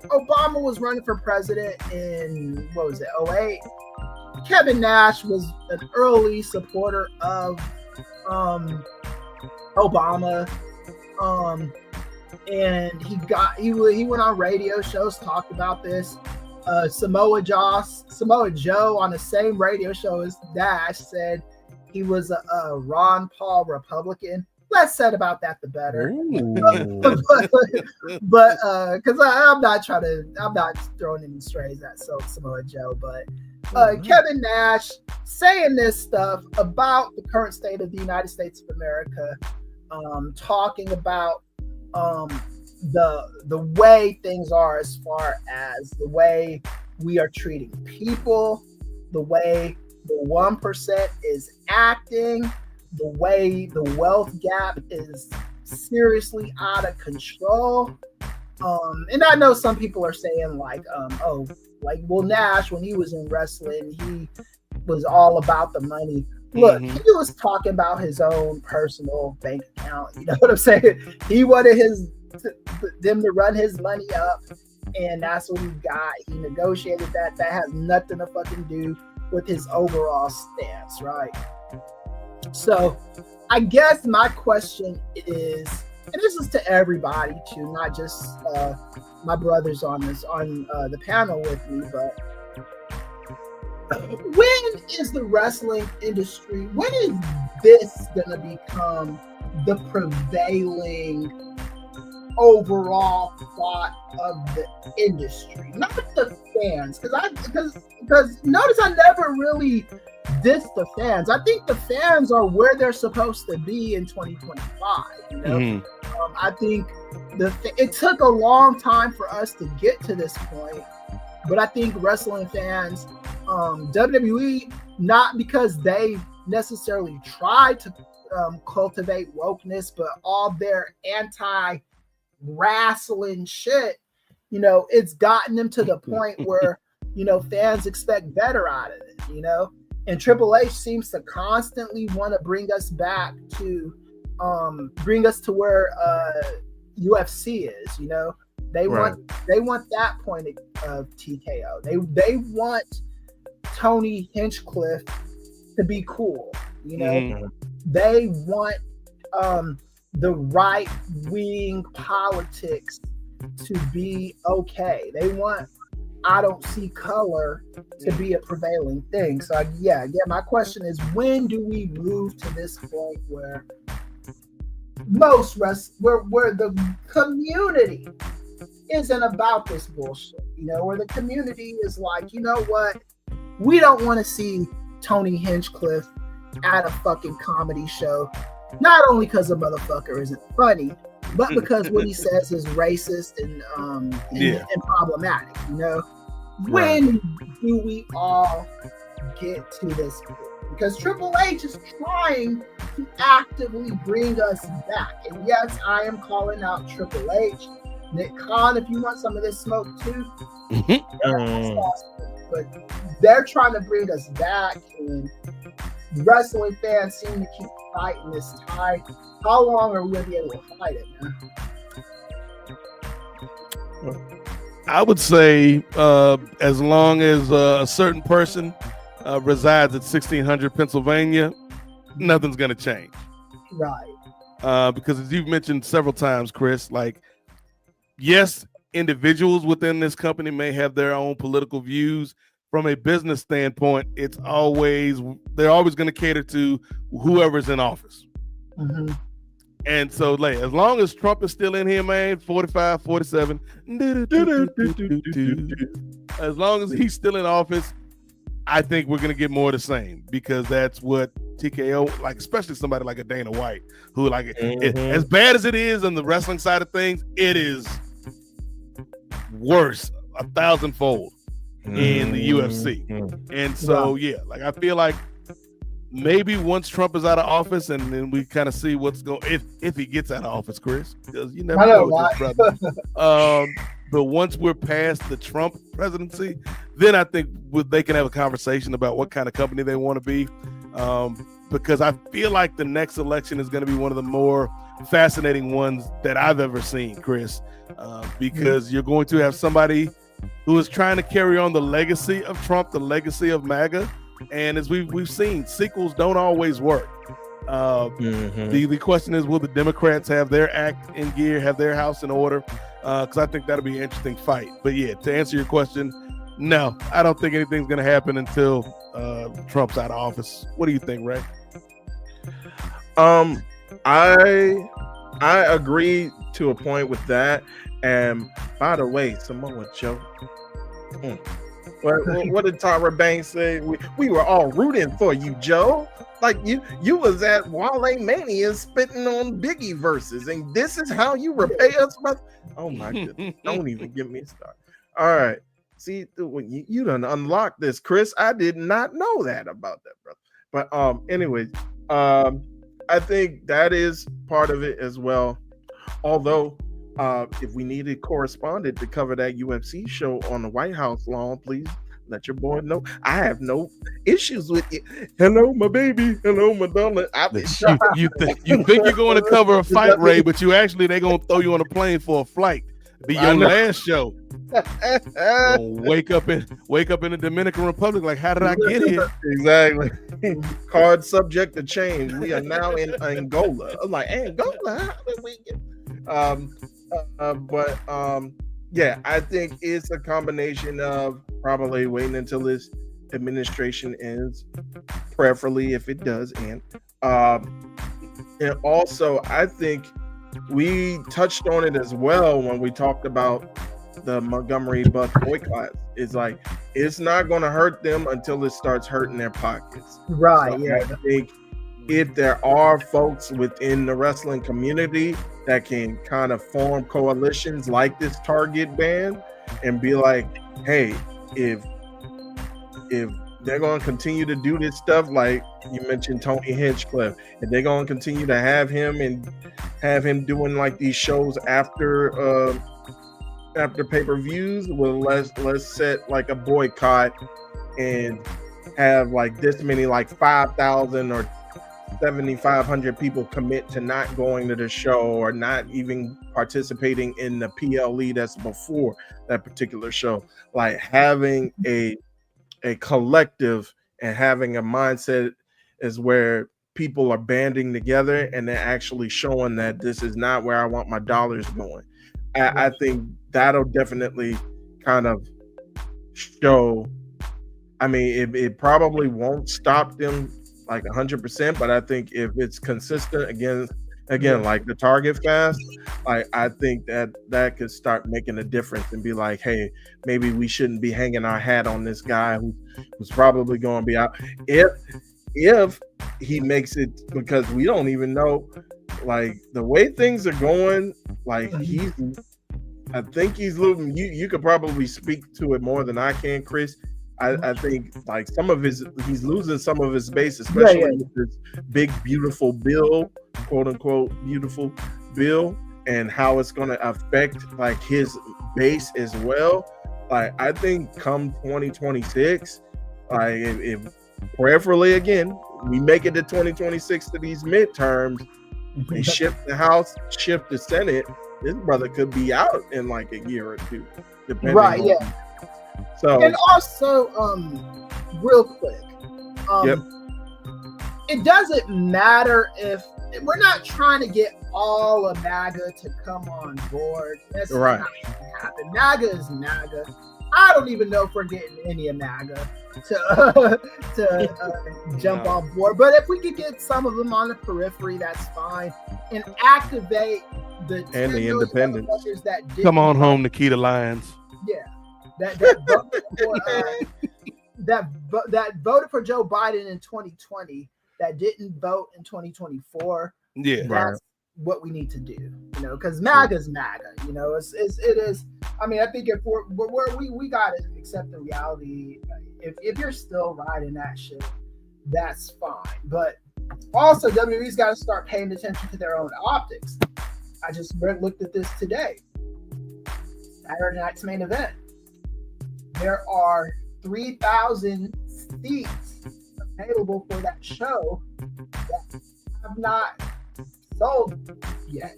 Obama was running for president in 2008, Kevin Nash was an early supporter of Obama, and he went on radio shows, talked about this. Samoa Joe on the same radio show as Nash said he was a Ron Paul Republican. Less said about that, the better. but because I'm not throwing any strays at Samoa Joe, but Kevin Nash saying this stuff about the current state of the United States of America, talking about the way things are as far as the way we are treating people, the way the 1% is acting, the way the wealth gap is seriously out of control. And I know some people are saying Nash, when he was in wrestling, he was all about the money. Look, he was talking about his own personal bank account. You know what I'm saying? He wanted them to run his money up, and that's what he got. He negotiated that. That has nothing to fucking do with his overall stance, right? So I guess my question is, and this is to everybody too, not just my brothers on the panel with me, but when is the wrestling industry, when is this gonna become the prevailing overall thought of the industry, not the fans? Because notice I never really diss the fans. I think the fans are where they're supposed to be in 2025. You know, I think it took a long time for us to get to this point, but I think wrestling fans, WWE, not because they necessarily tried to cultivate wokeness, but all their anti-wrestling shit, you know, it's gotten them to the point where, you know, fans expect better out of it, you know. And Triple H seems to constantly want to bring us back to where UFC is, you know. They want that point of TKO. They want Tony Hinchcliffe to be cool, you know. They want the right wing politics to be okay. They want I don't see color to be a prevailing thing. So yeah, my question is, when do we move to this point where where the community isn't about this bullshit, where the community is like, you know what, we don't want to see Tony Hinchcliffe at a fucking comedy show, not only because the motherfucker isn't funny, but because what he says is racist and problematic. When do we all get to this point? Because Triple H is trying to actively bring us back. And yes, I am calling out Triple H. Nick Khan, if you want some of this smoke too. But they're trying to bring us back, and wrestling fans seem to keep fighting this tide. How long are we going to be able to fight it, man? I would say as long as a certain person resides at 1600 Pennsylvania, nothing's going to change. Right. Because as you've mentioned several times, Chris, like, yes, individuals within this company may have their own political views. From a business standpoint, they're always going to cater to whoever's in office. Mm-hmm. And so, like, as long as Trump is still in here, man, 45, 47, as long as he's still in office, I think we're going to get more of the same, because that's what TKO, like, especially somebody like a Dana White, who, like, as bad as it is on the wrestling side of things, it is worse 1,000-fold in the UFC. And so, like, I feel like maybe once Trump is out of office, and then we kind of see what's going, if he gets out of office, Chris, because you never know with this brother. But once we're past the Trump presidency, then I think they can have a conversation about what kind of company they want to be. Because I feel like the next election is going to be one of the more fascinating ones that I've ever seen, Chris, because you're going to have somebody who is trying to carry on the legacy of Trump, the legacy of MAGA. And as we've seen, sequels don't always work. The question is, will the Democrats have their act in gear, have their house in order? Because I think that'll be an interesting fight. But yeah, to answer your question, no, I don't think anything's going to happen until Trump's out of office. What do you think, Ray? I agree to a point with that. And by the way, Samoa Joe, what did Tyra Banks say? We were all rooting for you, Joe. Like you was at Wale Mania spitting on Biggie verses, and this is how you repay us, brother. Oh my goodness! Don't even get me started. All right, see, you done unlocked this, Chris. I did not know that about that, brother. But anyways, I think that is part of it as well. Although, if we needed correspondent to cover that UFC show on the White House lawn, please let your boy know. I have no issues with you. Hello, my baby. Hello, my darling. You think you're going to cover a fight, Ray, but they're going to throw you on a plane for a flight. Be your last show. Wake up in the Dominican Republic. Like, how did I get here? Exactly. Card subject to change. We are now in Angola. I'm like, Angola? How did we get? Yeah, I think it's a combination of probably waiting until this administration ends, preferably if it does end. And also, I think we touched on it as well when we talked about the Montgomery bus boycott. It's like, it's not going to hurt them until it starts hurting their pockets. Right. So yeah. I think if there are folks within the wrestling community that can kind of form coalitions like this Target band and be like, hey, if they're going to continue to do this stuff, like you mentioned Tony Hinchcliffe, and they're going to continue to have him doing like these shows after pay-per-views, well, let's set like a boycott and have like this many, like 5,000 or 7,500 people commit to not going to the show or not even participating in the PLE that's before that particular show. Like having a collective and having a mindset is where people are banding together and they're actually showing that this is not where I want my dollars going. I think that'll definitely kind of show. I mean, it probably won't stop them like 100%, but I think if it's consistent again, like the Target fast, like I think that could start making a difference and be like, hey, maybe we shouldn't be hanging our hat on this guy who's probably going to be out if he makes it, because we don't even know, like the way things are going, like I think he's losing. You could probably speak to it more than I can, Chris. I think like he's losing some of his base, especially with this big, beautiful bill, quote unquote, beautiful bill, and how it's going to affect like his base as well. Like I think come 2026, like if prayerfully again we make it to 2026 to these midterms, they shift the House, shift the Senate, this brother could be out in like a year or two, depending. Right. on, Yeah. So And also, real quick, it doesn't matter if we're not trying to get all of MAGA to come on board. That's Right. not going to happen. MAGA is MAGA. I don't even know if we're getting any of MAGA to jump on board. But if we could get some of them on the periphery, that's fine. And activate the 10 And the million independents. motherfuckers that didn't Come on home, Nikita Lyons. Yeah, that voted for Joe Biden in 2020, that didn't vote in 2024. Yeah. That's what we need to do, because MAGA is MAGA. It is. I mean, I think if we got to accept the reality. If you're still riding that shit, that's fine. But also, WWE's got to start paying attention to their own optics. I just looked at this today. Saturday night's main event. There are 3,000 seats available for that show that have not sold yet.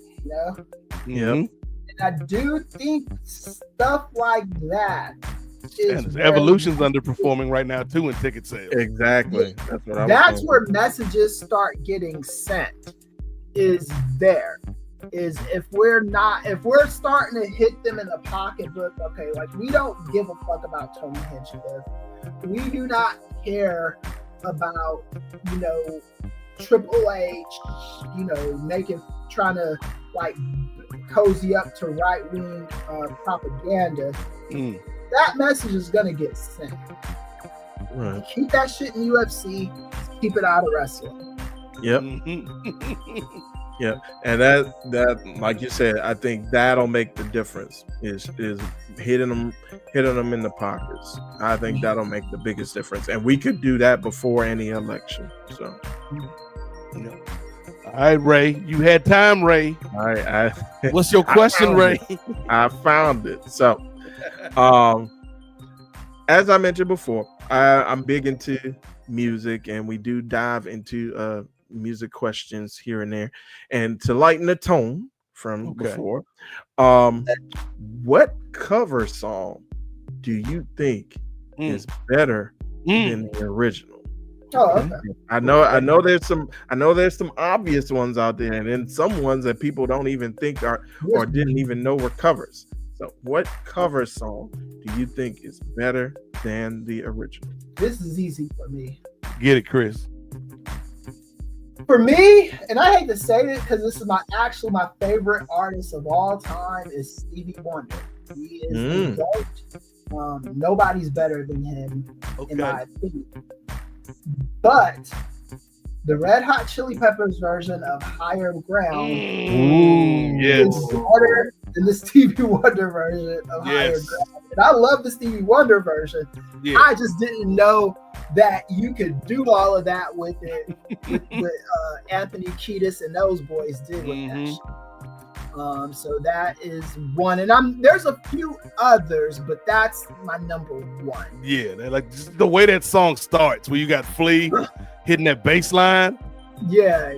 Mhm. And I do think stuff like that is And Evolution's underperforming right now too in ticket sales. exactly. That's what I was That's thinking. where messages start getting sent. Is if we're starting to hit them in the pocketbook, okay, like we don't give a fuck about Tony Hinchcliffe. We do not care about, Triple H, trying to like cozy up to right wing propaganda. That message is gonna get sent. Right. Keep that shit in UFC. Keep it out of wrestling. Yep. Yeah, and that like you said, I think that'll make the difference. Is hitting them in the pockets. I think that'll make the biggest difference, and we could do that before any election. So, Yeah. All right, Ray, you had time, Ray. all right, What's your question, Ray? I found it. So, as I mentioned before, I'm big into music, and we do dive into music questions here and there. And to lighten the tone from before, what cover song do you think is better than the original? Oh, okay. I know there's some obvious ones out there, and then some ones that people don't even think are or didn't even know were covers. So what cover song do you think is better than the original? This is easy for me. Get it, Chris. For me, and I hate to say it because this is my favorite artist of all time is Stevie Wonder. He is the GOAT. Nobody's better than him, in my opinion. But the Red Hot Chili Peppers version of Higher Ground is better than the Stevie Wonder version of Higher Ground. And I love the Stevie Wonder version. Yeah. I just didn't know that you could do all of that with it, with Anthony Kiedis and those boys did with that shit. So that is one, and there's a few others, but that's my number one. Yeah, like just the way that song starts, where you got Flea hitting that bass line. Yeah.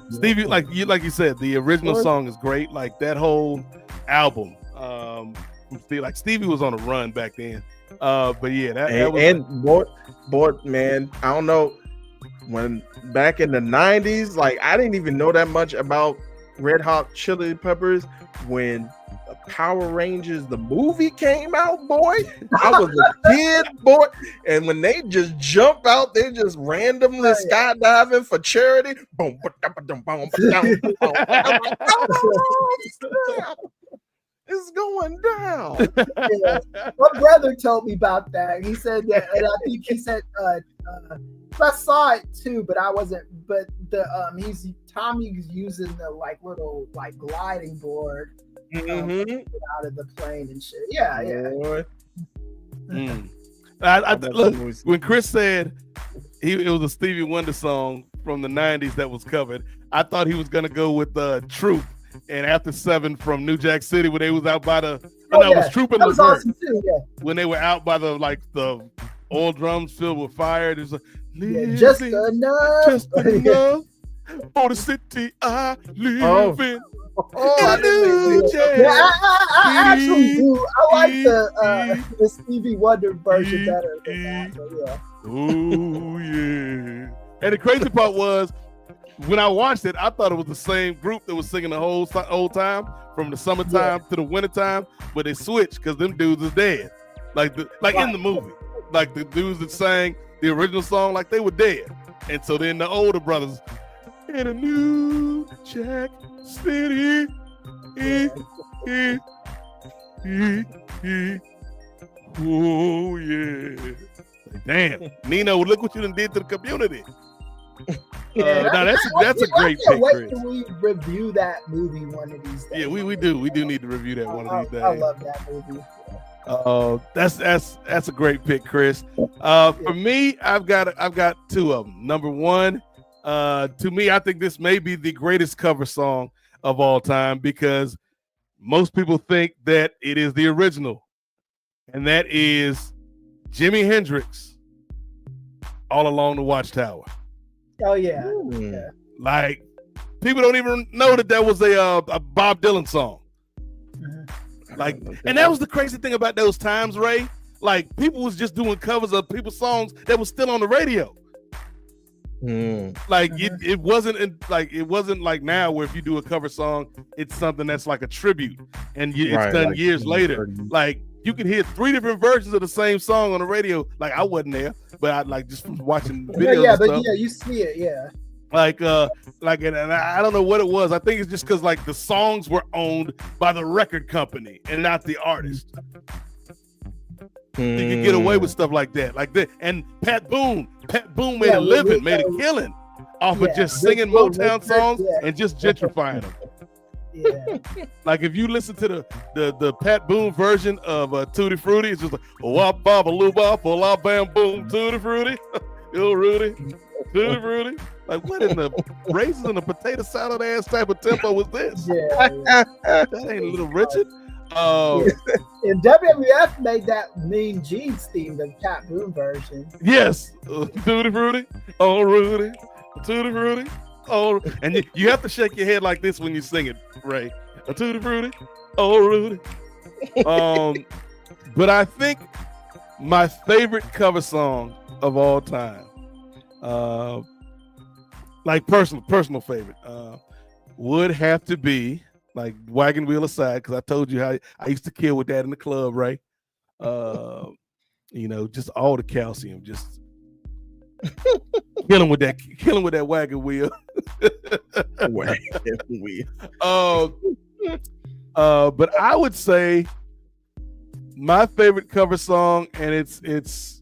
Stevie, like you said, the original song is great. Like that whole album, like Stevie was on a run back then. But yeah, that was, and boy, man, I don't know, when back in the 90s, like I didn't even know that much about Red Hot Chili Peppers when the Power Rangers the movie came out, boy. I was a kid, boy, and when they just jump out, they just randomly skydiving for charity. Boom, boom, boom, it's going down. Yeah. My brother told me about that. He said that, and I think he said I saw it too, but I wasn't. But the Tommy's using the little gliding board get out of the plane and shit. Yeah. Look, when Chris said it was a Stevie Wonder song from the 90s that was covered, I thought he was gonna go with Troop and After 7 from New Jack City when they was out by the it was Troop and Levert awesome too, when they were out by the oil drums filled with fire. There's just enough for the city I live in. I actually do. I like the Stevie Wonder version better than that. So Oh yeah. And the crazy part was when I watched it, I thought it was the same group that was singing the whole time from the summertime to the wintertime, but they switched because them dudes is dead. In the movie. Like the dudes that sang the original song, like they were dead. And so then the older brothers in a New Jack City. Oh yeah. Damn. Nino, look what you done did to the community. That's a great pick, Chris. Can we review that movie one of these days? Yeah, we do. We do need to review that one of these days. I love that movie. That's a great pick, Chris. For me, I've got two of them. Number one, to me, I think this may be the greatest cover song of all time because most people think that it is the original, and that is Jimi Hendrix, All Along the Watchtower. Oh yeah. Like people don't even know that was a Bob Dylan song. Like, and that was the crazy thing about those times, Ray. Like people was just doing covers of people's songs that was still on the radio. Like it wasn't like now where if you do a cover song, it's something that's like a tribute, and it's done years later. Like you could hear 3 different versions of the same song on the radio. Like I wasn't there, but I like just from watching videos. You see it, yeah. And I don't know what it was. I think it's just because like the songs were owned by the record company and not the artist. You could get away with stuff like that. And Pat Boone made a living, made a killing off of just singing Motown songs and just gentrifying them. Yeah. Like if you listen to the Pat Boone version of Tutti Frutti, it's just like wop bop a loo bop a la bam boom Tutti Frutti, yo Rudy, Tutti Frutti. Like what in the raisins and the potato salad ass type of tempo was this? That ain't Little Richard. And WWF made that Mean Jeans theme, the Pat Boone version. Yes, Tutti Frutti, oh Rudy, Tutti Frutti. Oh, and you have to shake your head like this when you sing it, Ray. A Tutti Frutti, oh Rudy. But I think my favorite cover song of all time, like personal favorite, would have to be like Wagon Wheel Aside, because I told you how I used to kill with that in the club, Ray. Just all the calcium, just killing with that wagon wheel. But I would say my favorite cover song, and it's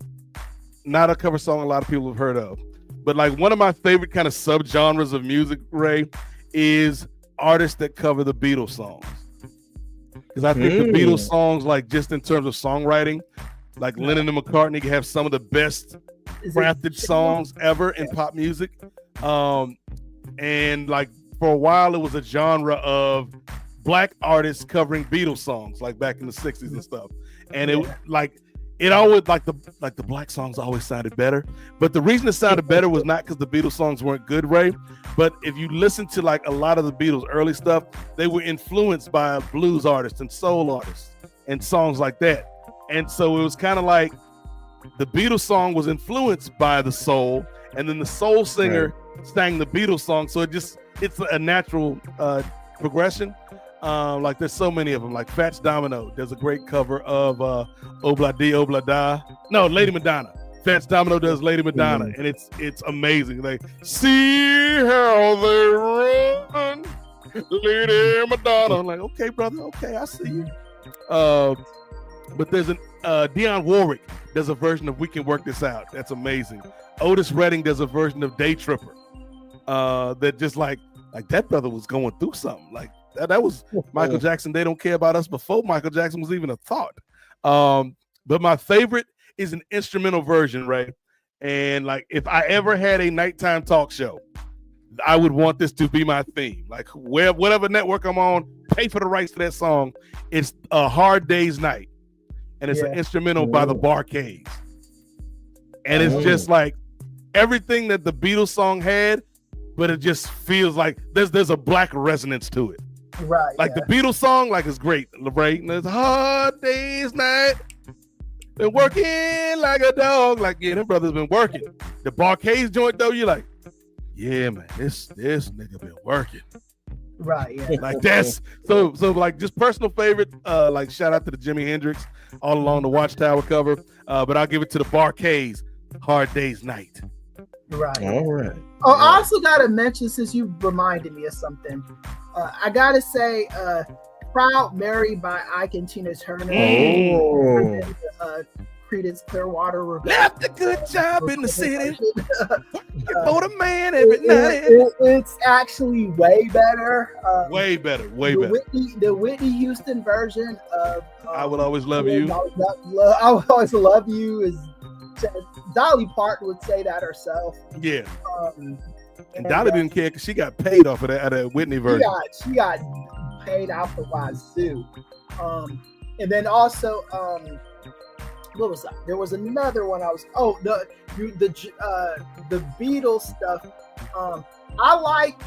not a cover song a lot of people have heard of, but like one of my favorite kind of subgenres of music, Ray, is artists that cover the Beatles songs. Because I think the Beatles songs, like just in terms of songwriting, like Lennon and McCartney have some of the best crafted songs ever in pop music. And like for a while it was a genre of black artists covering Beatles songs, like back in the 60s and stuff. And it always like the black songs always sounded better. But the reason it sounded better was not because the Beatles songs weren't good, Ray. But if you listen to like a lot of the Beatles early stuff, they were influenced by blues artists and soul artists and songs like that. And so it was kind of like the Beatles song was influenced by the soul, and then the soul singer sang the Beatles song. So it's a natural progression. Like there's so many of them. Like Fats Domino does a great cover of Obla Di Obla Da. No, Lady Madonna. Fats Domino does Lady Madonna, and it's amazing. Like, see how they run, Lady Madonna. I'm like, okay, brother, okay, I see you. But there's an Dionne Warwick does a version of We Can Work This Out. That's amazing. Otis Redding does a version of Day Tripper. That just like that brother was going through something. Like that was Michael Jackson. They don't care about us before Michael Jackson was even a thought. But my favorite is an instrumental version, right? And like if I ever had a nighttime talk show, I would want this to be my theme. Like whatever network I'm on, pay for the rights to that song. It's A Hard Day's Night. And it's an instrumental by the Barcades. And it's just like everything that the Beatles song had, but it just feels like there's a black resonance to it. Right. Like the Beatles song, like it's great, right? And it's a hard day's night. Been working like a dog. Like, yeah, them brothers been working. The Barcades joint though, you're like, yeah, man, this nigga been working. Right, yeah. Like that's so like just personal favorite, like shout out to the Jimi Hendrix All Along the Watchtower cover. But I'll give it to the Barcades, Hard Day's Night. Right. All right. Oh, I also gotta mention, since you reminded me of something, I gotta say, Proud Mary by Ike and Tina Turner. Creedence Clearwater Revival. Left a good job in the city for the man every night. It's actually way better. Way better. The Whitney Houston version of I Will Always Love You. I Will Always Love You is just, Dolly Parton would say that herself. Yeah. And Dolly didn't care because she got paid off of that Whitney version. She got paid out the wazoo. And then also, what was that? There was another one. The Beatles stuff. I like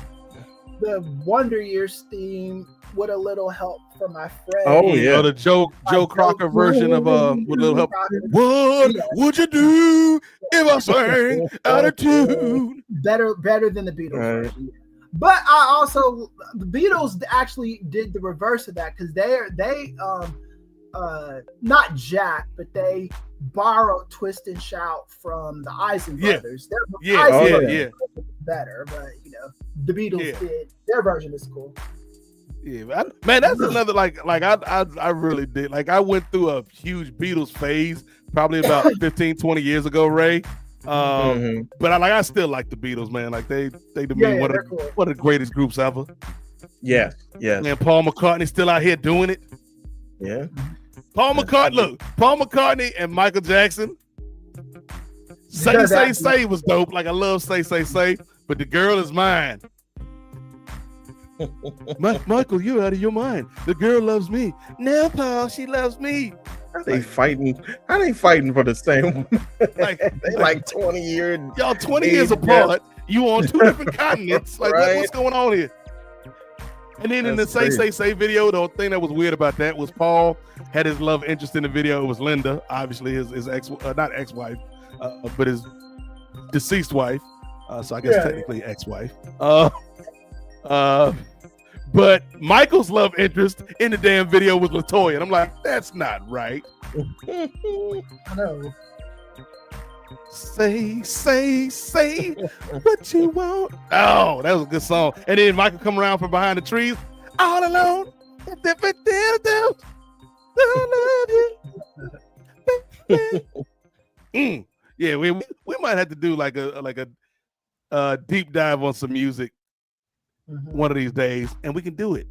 the Wonder Years theme with a little help from my friend. Oh yeah, the Joe Crocker version of with a little help. What would you do if I sang out of tune? Better than the Beatles version. But the Beatles actually did the reverse of that, because they not Jack, but they borrowed Twist and Shout from the Isley Brothers. Yeah. Better, but the Beatles did their version is cool. Yeah, man, that's another like I really did. Like I went through a huge Beatles phase probably about 15, 20 years ago, Ray. But I still like the Beatles, man. Like they to me one of the greatest groups ever. Yeah. And Paul McCartney's still out here doing it. Yeah. Paul McCartney and Michael Jackson. Say was dope. Like I love say, but the girl is mine. Michael, you're out of your mind. The girl loves me. Now, Paul, she loves me. They fighting for the same. They like 20 years. Y'all 20 years apart. You on two different continents. Like what's going on here? And then in the Say video, the thing that was weird about that was Paul had his love interest in the video. It was Linda, obviously his ex, not ex-wife, but his deceased wife. So I guess technically ex-wife. But Michael's love interest in the damn video was LaToya, and I'm like, that's not right. I know. Say what you want. Oh, that was a good song. And then Michael come around from behind the trees, all alone. Yeah, we might have to do like a deep dive on some music one of these days, and we can do it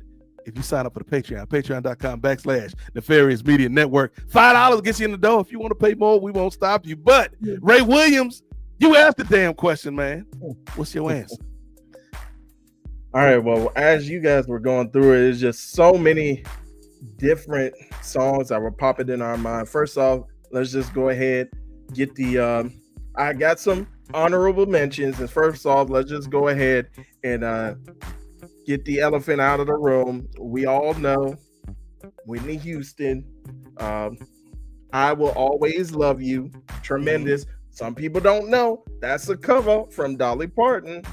if you sign up for the patreon.com/Nefarious Media Network. $5 gets you in the door. If you want to pay more, we won't stop you. But Ray Williams, you asked the damn question, man. What's your answer? All right, well, as you guys were going through it, there's just so many different songs that were popping in our mind. First off, let's just go ahead, get the I got some honorable mentions. And first off, let's just go ahead and get the elephant out of the room. We all know Whitney Houston. I Will Always Love You. Tremendous. Some people don't know that's a cover from Dolly Parton.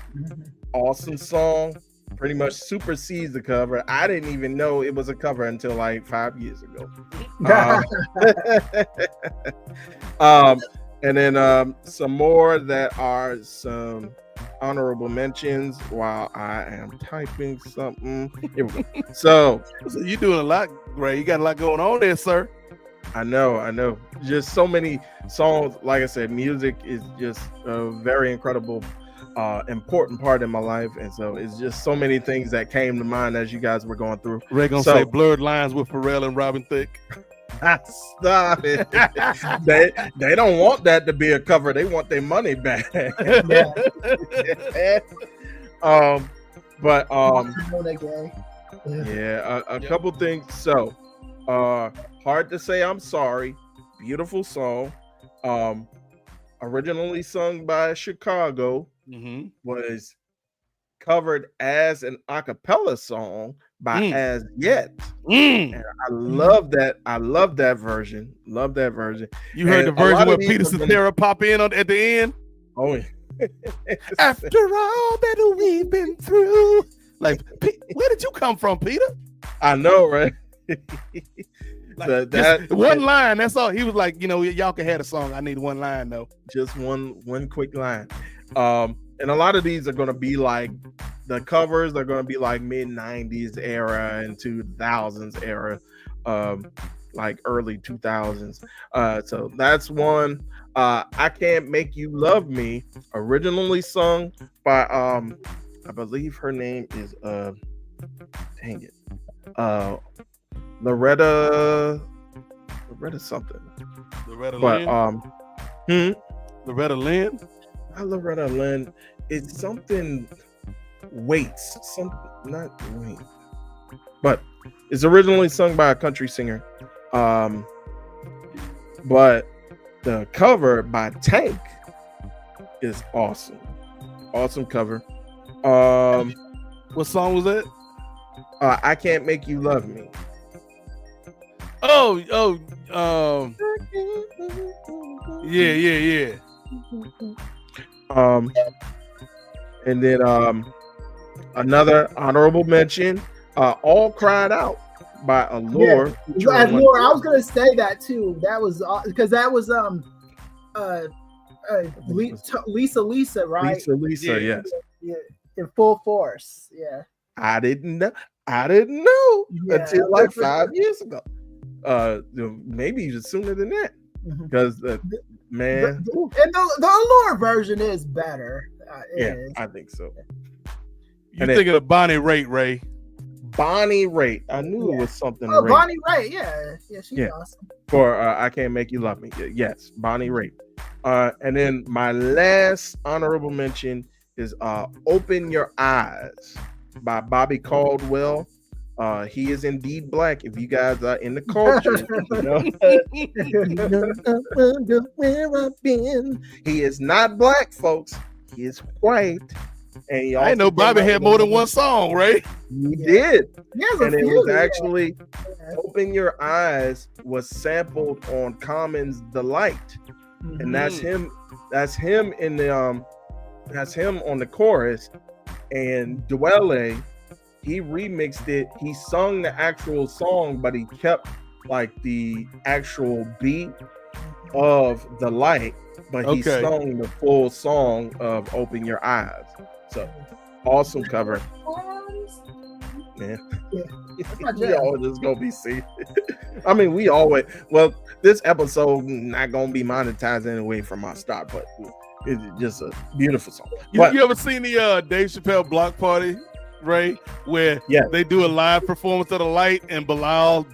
Awesome song. pretty much supersedes the cover. I didn't even know it was a cover until like 5 years ago. And then some more that are some honorable mentions while I am typing something. Here we go. So you're doing a lot, Ray. You got a lot going on there, sir. I know. Just so many songs. Like I said, music is just a very incredible, important part in my life, and so it's just so many things that came to mind as you guys were going through. Ray gonna say Blurred Lines with Pharrell and Robin Thicke. Stop it. they don't want that to be a cover. They want their money back. But a couple things. So Hard to Say I'm Sorry, beautiful song. Originally sung by Chicago, was covered as an a cappella song by As Yet. And I love that. I love that version. Love that version. You heard the version where Peter Cetera pop in at the end? Oh, yeah. After all that we've been through. Like, where did you come from, Peter? I know, right? One line, that's all. He was like, y'all can have a song. I need one line, though. Just one quick line. And a lot of these are going to be like, the covers are going to be like mid-90s era and 2000s era, like early 2000s. So that's one. I Can't Make You Love Me, originally sung by, I believe her name is, Loretta something. Loretta Lynn? Loretta Lynn? Not Loretta Lynn. It's something Waits. Not Wait. But it's originally sung by a country singer. But the cover by Tank is awesome. Awesome cover. What song was that? I Can't Make You Love Me. Yeah. And then another honorable mention, All Cried Out by Allure. Yeah. Allure, I was gonna say that too. That was because that was Lisa, right? Lisa, yes. Yeah, in full force. Yeah. I didn't know until like 5 years ago. Maybe even sooner than that. Because man, and the Allure version is better. I think so. You thinking of Bonnie Raitt, Ray? Bonnie Raitt. I knew it was something. Oh, Raitt. Bonnie Raitt, yeah, she's awesome. For I Can't Make You Love Me. Yes, Bonnie Raitt. And then my last honorable mention is Open Your Eyes by Bobby Caldwell. He is indeed black. If you guys are in the culture, where I've been. He is not black, folks. He is white. And he I know Bobby had more than one song, right? He did. And it was actually Open Your Eyes was sampled on Common's Delight. And that's him. That's him in the that's him on the chorus. And Dwele, he remixed it. He sung the actual song, but he kept like the actual beat of the light, but he sung the full song of Open Your Eyes. So awesome cover. Man. We always just gonna be see. I mean, this episode not gonna be monetized anyway from our start, but it's just a beautiful song. You ever seen the Dave Chappelle Block Party, Ray, where they do a live performance of the light, and Bilal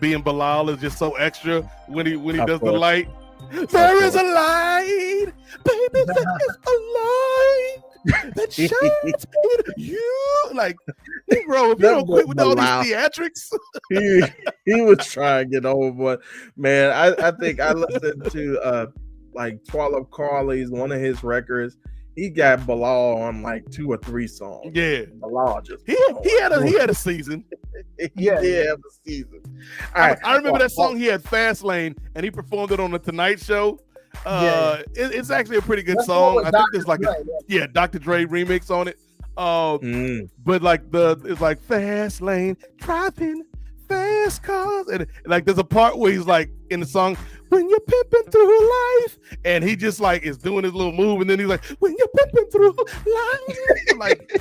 is just so extra when he does the light. There is a light, baby. There is a light that shines in you. Like, bro, if you don't quit with all these theatrics. he was trying to get over, but man, I think I listened to like Twilight Carly's one of his records. He got Bilal on like 2 or 3 songs. Yeah, Bilal just he had a season. He did have a season. I remember that song. He had Fast Lane, and he performed it on the Tonight Show. It's actually a pretty good song. I think there's like Dr. Dre remix on it. But like it's like fast lane driving fast cars, and like there's a part where he's like in the song when you're pimping through life, and he just like is doing his little move, and then he's like when you're pimping through life, like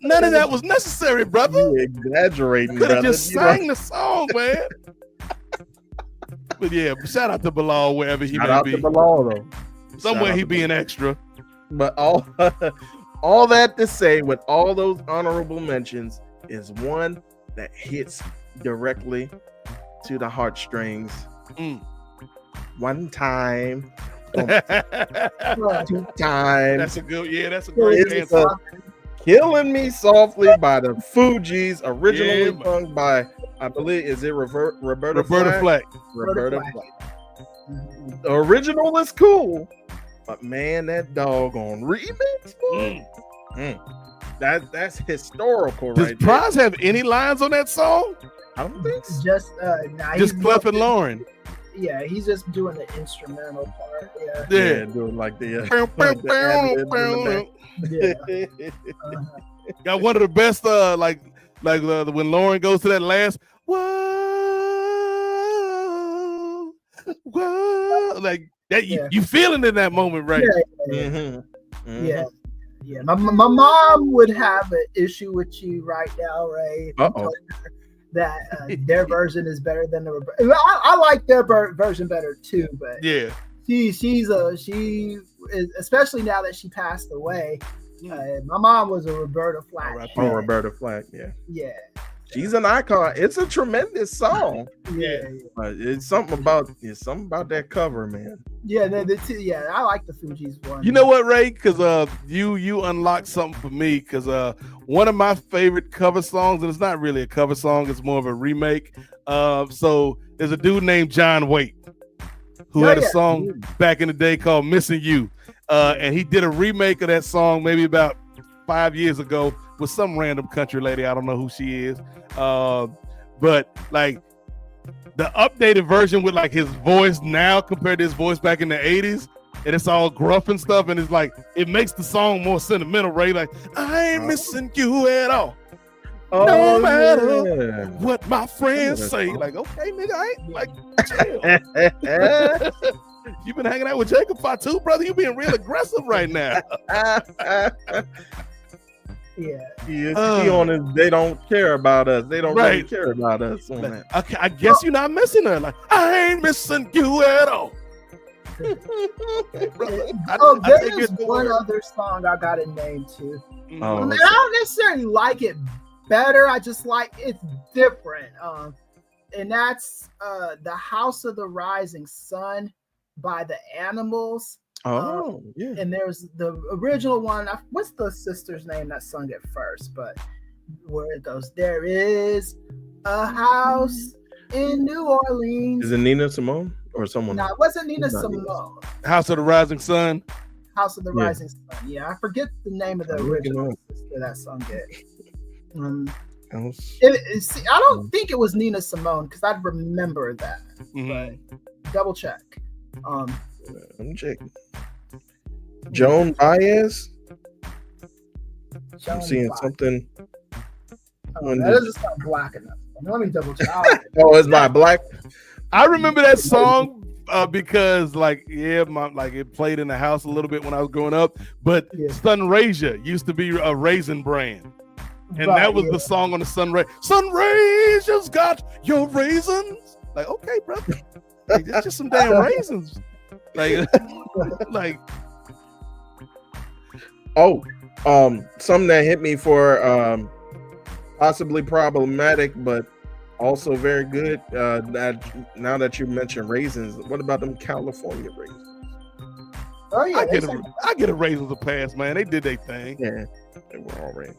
none of that was necessary, brother. You exaggerating, Could have brother. just sang the song, man. But yeah, shout out to Bilal wherever he may be. Bilal, though. Somewhere he be an extra. But all that to say, with all those honorable mentions, is one that hits directly to the heartstrings. One time, 2 times. That's a great answer. Killing Me Softly by the Fugees, originally sung by, I believe, is it Roberta Flack? Roberta Flack. The original is cool, but man, that doggone remix, that's historical. Does Prize have any lines on that song? I don't think so. Just Clef and Lauren. Yeah, he's just doing the instrumental part. Yeah, doing like the got one of the best like when Lauren goes to that last whoa like that you feeling in that moment, right? Yeah. My mom would have an issue with you right now, Ray. That their version is better than the. I like their version better too, but she is especially now that she passed away. My mom was a Roberta Flack. Roberta Flack, yeah. She's an icon. It's a tremendous song. Yeah. It's something about that cover, man. Yeah, I like the Fugees one. You know what, Ray? Because you unlocked something for me. Because one of my favorite cover songs, and it's not really a cover song, it's more of a remake. So there's a dude named John Waite who had a song back in the day called "Missing You," and he did a remake of that song maybe about 5 years ago with some random country lady. I don't know who she is. But like the updated version with like his voice now compared to his voice back in the 80s, and it's all gruff and stuff, and it's like it makes the song more sentimental, right? Like I ain't missing you at all. No matter what my friends say. Like, okay, nigga, I ain't like chill. You been hanging out with Jacob Fatu, brother. You being real aggressive right now. He on his, they don't care about us. They don't really care about us on that. Okay, I guess you're not missing her. Like, I ain't missing you at all. There is one other song I got a name to. I don't necessarily like it better. I just like it's different. And that's The House of the Rising Sun by the Animals. And there's the original one. What's the sister's name that sung it first? But where it goes, there is a house in New Orleans. Is it Nina Simone or someone? No, it wasn't Nina Simone. House of the Rising Sun. House of the Rising Sun. Yeah, I forget the name of the original sister that sung it. I don't think it was Nina Simone because I'd remember that. But double check. I'm checking. Joan Baez. I'm seeing something. That doesn't sound black enough. Let me double check. It's not black. I remember that song because, like, it played in the house a little bit when I was growing up. But Sunraysia used to be a raisin brand, and that was the song on the Sunray. Sunraysia's got your raisins. Like, okay, brother, like, it's just some damn raisins. Like, something that hit me for possibly problematic, but also very good. That now that you mentioned raisins, what about them California raisins? Oh yeah, I get a raisins a pass, man. They did their thing. Yeah, they were all right.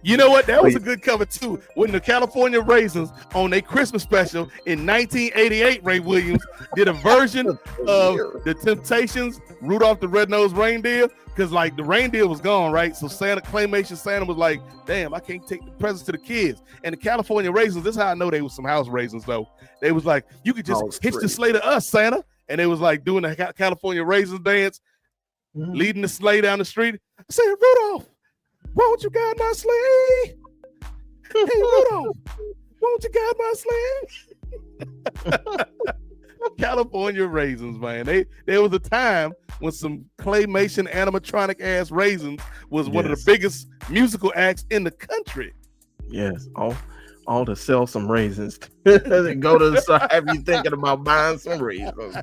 You know what? That was a good cover too. When the California Raisins on their Christmas special in 1988, Ray Williams did a version of the Temptations, Rudolph the Red-Nosed Reindeer, because like the reindeer was gone, right? So Claymation Santa was like, damn, I can't take the presents to the kids. And the California Raisins, this is how I know they was some house raisins though. They was like, you could just hitch the sleigh to us, Santa. And they was like doing the California Raisins dance, leading the sleigh down the street. I said, Rudolph, Won't you guide my sleigh? Hey, Rudolph, won't you guide my sleigh? California raisins, man. There was a time when some claymation animatronic ass raisins was one of the biggest musical acts in the country. Yes, all to sell some raisins. Go to the side if you thinking about buying some raisins.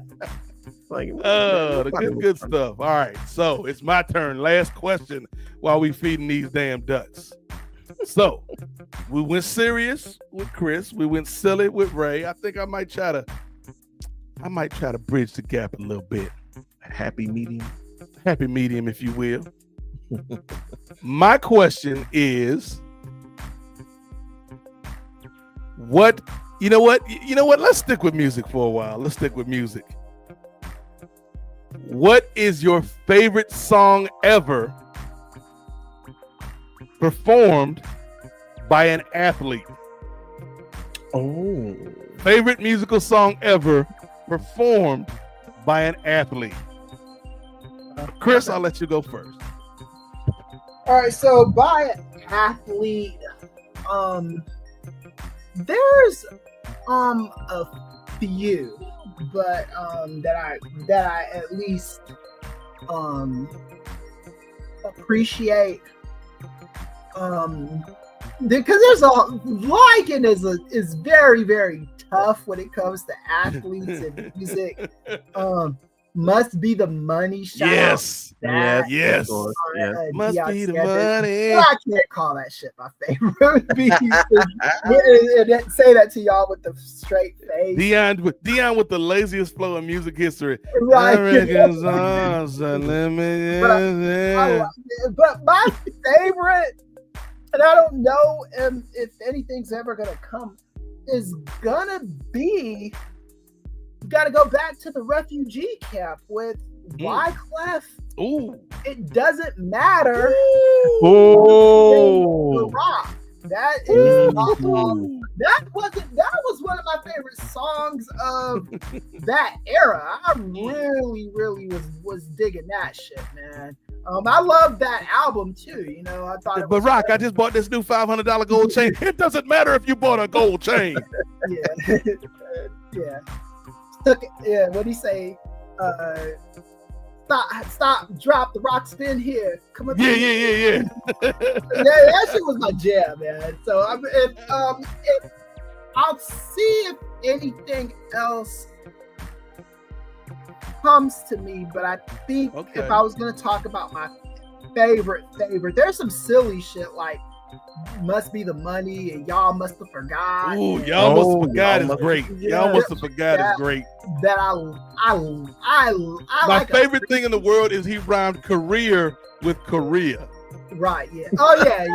Like, the good stuff. All right, so it's my turn. Last question while we feeding these damn ducks. So we went serious with Chris. We went silly with Ray. I think I might try to bridge the gap a little bit. Happy medium, if you will. My question is, you know what? Let's stick with music for a while. Let's stick with music. What is your favorite song ever performed by an athlete? Oh, favorite musical song ever performed by an athlete. Chris, I'll let you go first. All right, so by an athlete, there's a few, but that I at least appreciate. Because there's liking is very, very tough when it comes to athletes and music. Must Be the Money. Yes. Yes. Must Be the Money. I can't call that shit my favorite. And say that to y'all with the straight face. Dion with the laziest flow in music history. Right. But my favorite, and I don't know if anything's ever gonna come, is gonna be. Got to go back to the refugee camp with Wyclef. Ooh, it doesn't matter. Oh, rock. That is that was one of my favorite songs of that era. I really was digging that shit, man. I love that album too. You know, I thought. But Rock, I just bought this new $500 gold chain. It doesn't matter if you bought a gold chain. Yeah, yeah. Yeah, what do you say? Stop, drop the rock spin here. Come up. Yeah. Yeah, that shit was my jam, man. So I'll see if anything else comes to me, but I think if I was gonna talk about my favorite, there's some silly shit like Must Be the Money and Y'all Must Have Forgot. Ooh, Y'all Must Have Forgot is great. Y'all Must Have Forgot is great. That I my favorite thing in the world is he rhymed career with Korea. Right, yeah. Oh, yeah.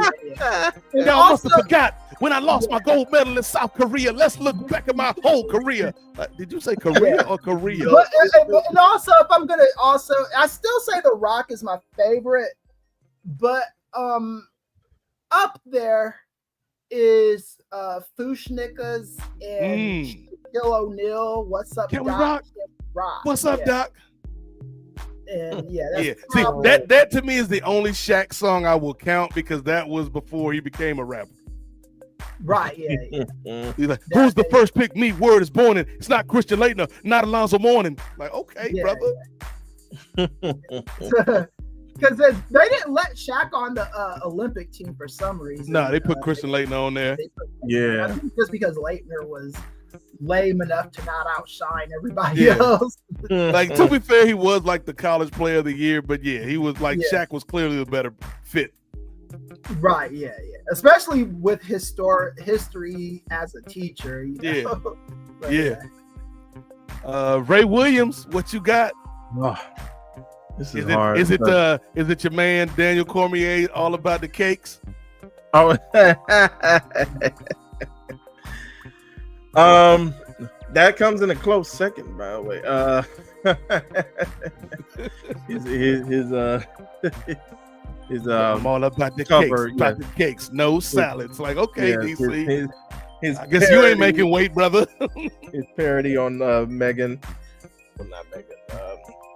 Y'all must have forgot when I lost my gold medal in South Korea. Let's look back at my whole career. Did you say Korea or Korea? But, and also, if I'm gonna I still say The Rock is my favorite, but up there is Fushnikas and Shaquille O'Neal. What's up, Can Doc? we rock? What's up, Doc? And See, that to me is the only Shaq song I will count because that was before he became a rapper. Right, yeah. He's like, who's the first pick me word is born in? It's not Christian Laettner, not Alonzo Mourning. Like, okay, brother. Because they didn't let Shaq on the Olympic team for some reason. No, they put Christian Laettner on there. Yeah. Just because Laettner was lame enough to not outshine everybody else. Like, to be fair, he was like the college player of the year, but he was like Shaq was clearly the better fit. Right, yeah. Especially with history as a teacher. You know? But, Ray Williams, what you got? Oh, this is hard. Is it your man Daniel Cormier, All About the Cakes? Oh, that comes in a close second, by the way. I'm all about the cover, cakes, about the cakes, no salads. Like, okay, DC. I guess parody, you ain't making weight, brother. His parody on Megan. Well, not Megan.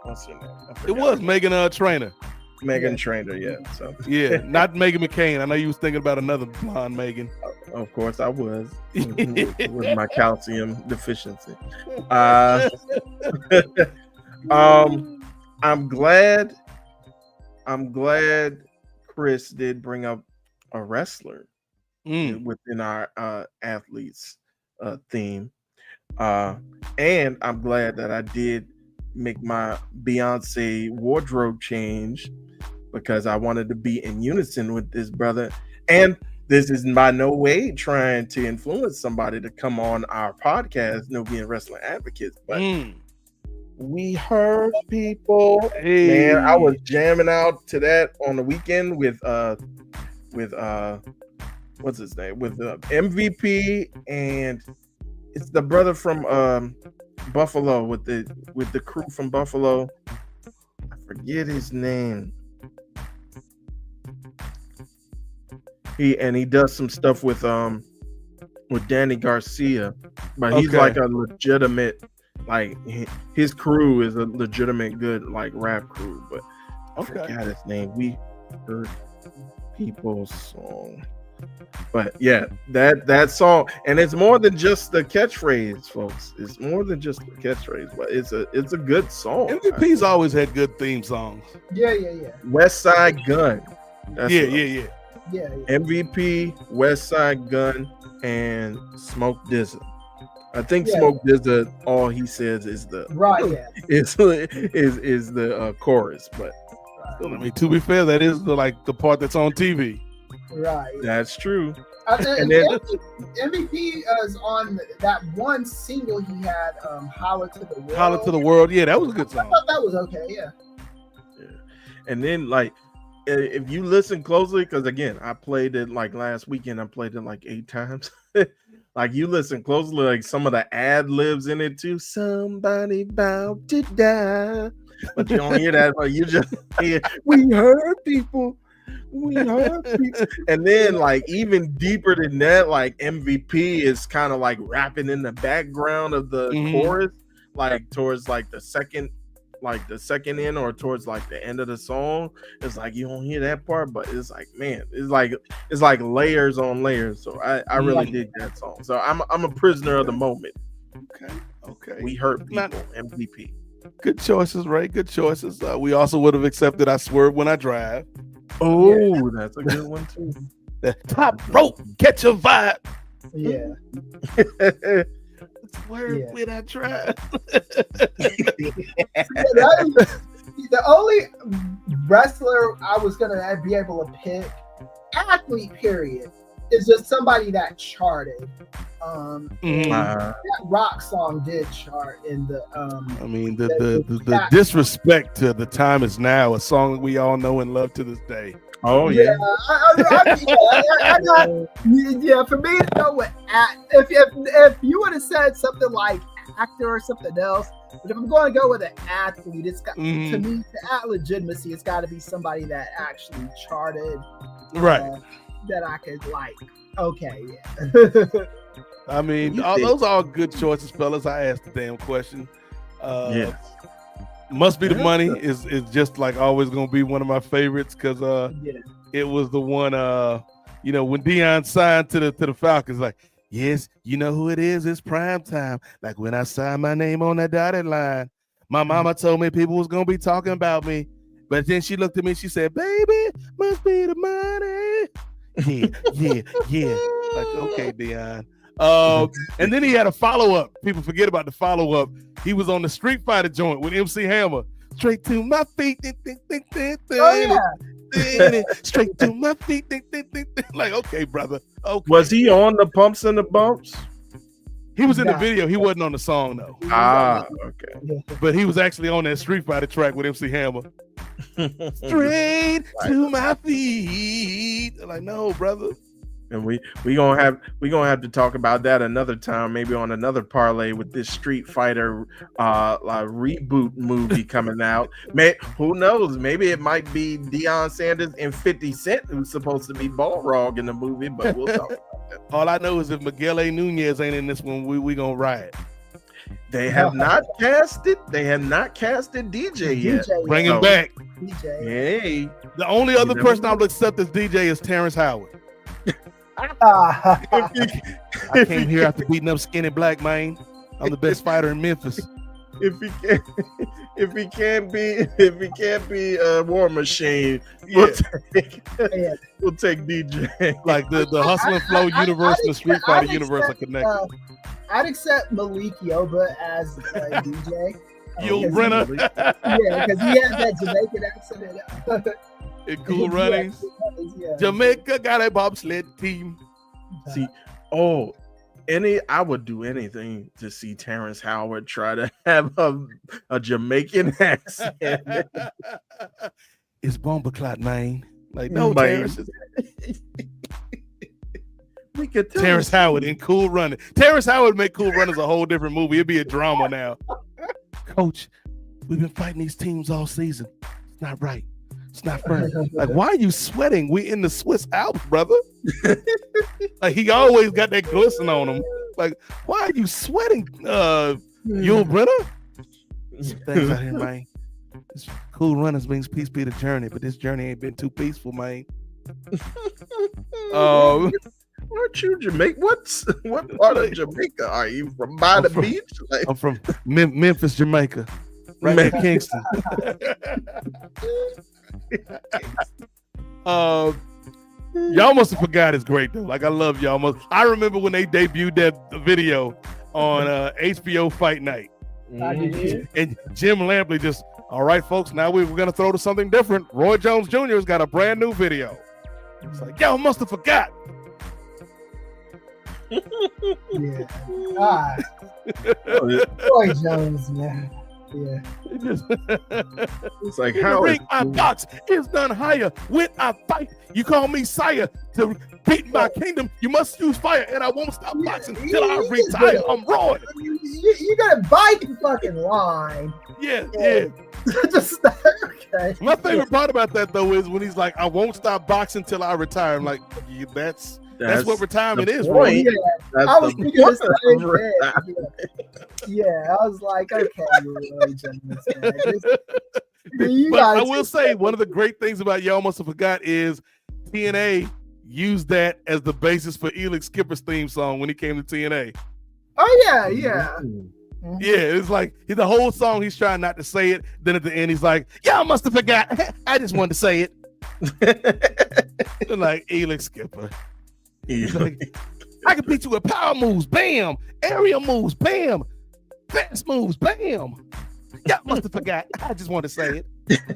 What's her name? It was Megan Trainor. Megan Trainor, yeah. So Yeah, not Megan McCain. I know you was thinking about another blonde Megan. of course I was with my calcium deficiency. I'm glad Chris did bring up a wrestler within our athletes theme. And I'm glad that I did make my Beyonce wardrobe change because I wanted to be in unison with this brother. And this is by no way trying to influence somebody to come on our podcast, No Being Wrestling Advocates, but we heard people. Hey. Man, I was jamming out to that on the weekend with what's his name? With MVP, and it's the brother from Buffalo with the crew from Buffalo. I forget his name. He does some stuff with Danny Garcia, but he's like a legitimate, like his crew is a legitimate good like rap crew, but I forgot his name. We heard people's song. But yeah, that song, and it's more than just the catchphrase, folks. It's more than just the catchphrase, but it's a good song. MVP's always had good theme songs. Yeah. West Side Gun. Yeah. MVP, West Side Gun, and Smoke DZA. I think Smoke DZA, all he says is the is the chorus, but I mean, to be fair, that is the part that's on TV. Right. That's true. And then MVP is on that one single he had, Holler to the World. Holler to the World. Yeah, that was a good song. I thought that was okay, yeah. And then, like, if you listen closely, because again, I played it like last weekend, I played it like 8 times. Like, you listen closely, like some of the ad libs in it too. Somebody about to die. But you don't hear that, but you just hear, we heard people. And then, like, even deeper than that, like MVP is kind of like rapping in the background of the chorus, like towards like the second end or towards like the end of the song. It's like you don't hear that part, but it's like, man, it's like layers on layers. So I really dig that song. So I'm a prisoner of the moment. Okay. We hurt people. MVP. Good choices, Ray. Good choices. We also would have accepted I Swerve When I Drive. Oh, that's a good one too. The top rope, catch a vibe. Yeah. Swerve when I drive. The only wrestler I was gonna be able to pick, athlete period, is just somebody that charted. That rock song did chart in the I mean the disrespect to The Time Is Now, a song that we all know and love to this day. Oh yeah. For me to go with if you would have said something like actor or something else, but if I'm going to go with an athlete, it's got to me, to add legitimacy, it's got to be somebody that actually charted, right? That I could like. Okay, yeah. I mean, those are all good choices, fellas. I asked the damn question. Must Be the Money is just like always gonna be one of my favorites because it was the one when Dion signed to the Falcons, like, yes, you know who it is, it's prime time. Like when I signed my name on that dotted line, my mama told me people was gonna be talking about me, but then she looked at me, she said, baby, must be the money. Yeah. Like, okay, Dion. And then he had a follow-up. People forget about the follow-up. He was on the Street Fighter joint with MC Hammer. Straight to my feet. Straight to my feet. Like, okay, brother. Okay. Was he on the Pumps and the Bumps? He was in the video. He wasn't on the song, though. Okay. But he was actually on that Street Fighter track with MC Hammer. Straight to my feet. Like, no, brother. And we gonna have to talk about that another time, maybe on another parlay with this Street Fighter reboot movie coming out. Who knows? Maybe it might be Deion Sanders and 50 Cent who's supposed to be Balrog in the movie, but we'll talk about that. All I know is if Miguel A. Nunez ain't in this one, we gonna riot. They have not casted. They have not casted DJ yet. Bring him back. DJ. Hey, The only other person I would accept as DJ is Terrence Howard. I came here after beating up Skinny Black, man. I'm the best fighter in Memphis. if he can't be a War Machine, we'll take DJ. Like the Hustle and Flow universe and the Street Fighter universe are connected. I'd accept Malik Yoba as a DJ. Yul Brenner. Yeah, because he has that Jamaican accent. In Cool Runnings. Yeah. Jamaica got a bobsled team. See, I would do anything to see Terrence Howard try to have a Jamaican accent. It's Bombaclot, man. Like, no, Man. Terrence. We could tell Terrence Howard in Cool Runnings. Terrence Howard make Cool Runnings a whole different movie. It'd be a drama now. Coach, we've been fighting these teams all season. It's not right. It's not fair. Like, why are you sweating? We in the Swiss Alps, brother. Like, he always got that glisten on him. Like, why are you sweating, Yul Brenner? Some things out here, man. This Cool Runnings means peace be the journey, but this journey ain't been too peaceful, man. Aren't you Jamaica? What part of Jamaica are you from? By the beach? Like, I'm from Memphis, Jamaica. Right near Kingston. Y'all must have forgot it's great though. Like, I love y'all. I remember when they debuted that video on HBO Fight Night. And Jim Lampley just, all right, folks, now we're going to throw to something different. Roy Jones Jr. has got a brand new video. It's like, y'all must have forgot. Yeah. Roy Jones, man. Yeah. It's like, In how the ring, my box is done higher. When I fight, you call me sire. To beat my kingdom, you must use fire, and I won't stop boxing till I retire. I'm Roy. You gotta bite the fucking line. Yeah. Just okay. My favorite part about that though is when he's like, I won't stop boxing till I retire. I'm like, yeah, that's what retirement is, bro. Yeah, I was thinking the same thing. Yeah, I was like, okay, Roy Jones, man. But I will say one of the great things about Y'all Must Have Forgot is TNA used that as the basis for Elix Skipper's theme song when he came to TNA. Oh yeah. Yeah, it's like the whole song he's trying not to say it. Then at the end he's like, y'all must have forgot. I just wanted to say it. Like, Elix Skipper. Like, I can beat you with power moves, bam, aerial moves, bam, fast moves, bam. Y'all must have forgot. I just wanted to say it.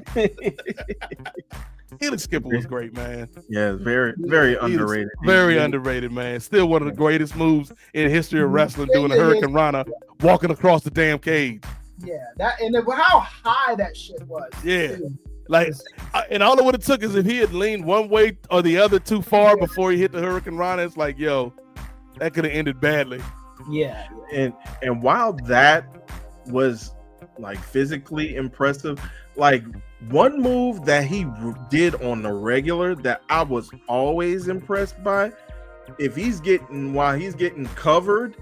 Elix Skipper was great, man. Yeah, very, very underrated. Very underrated, man. Still one of the greatest moves in the history of wrestling, doing the Hurricane Rana, walking across the damn cage. Yeah, and how high that shit was. Yeah. Like, and all it would have took is if he had leaned one way or the other too far before he hit the Hurricane Rana. It's like, yo, that could have ended badly. Yeah. And while that was like physically impressive, like one move that he did on the regular that I was always impressed by, while he's getting covered,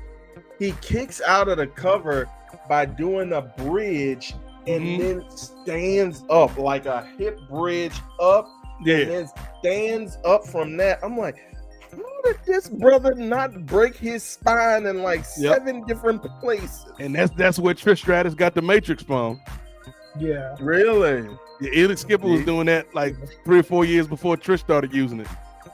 he kicks out of the cover by doing a bridge and then stands up like a hip bridge up, and then stands up from that. I'm like, how did this brother not break his spine in like 7 different places? And that's where Trish Stratus got the Matrix from. Yeah. Really? Yeah, Elix Skipper was doing that like 3 or 4 years before Trish started using it.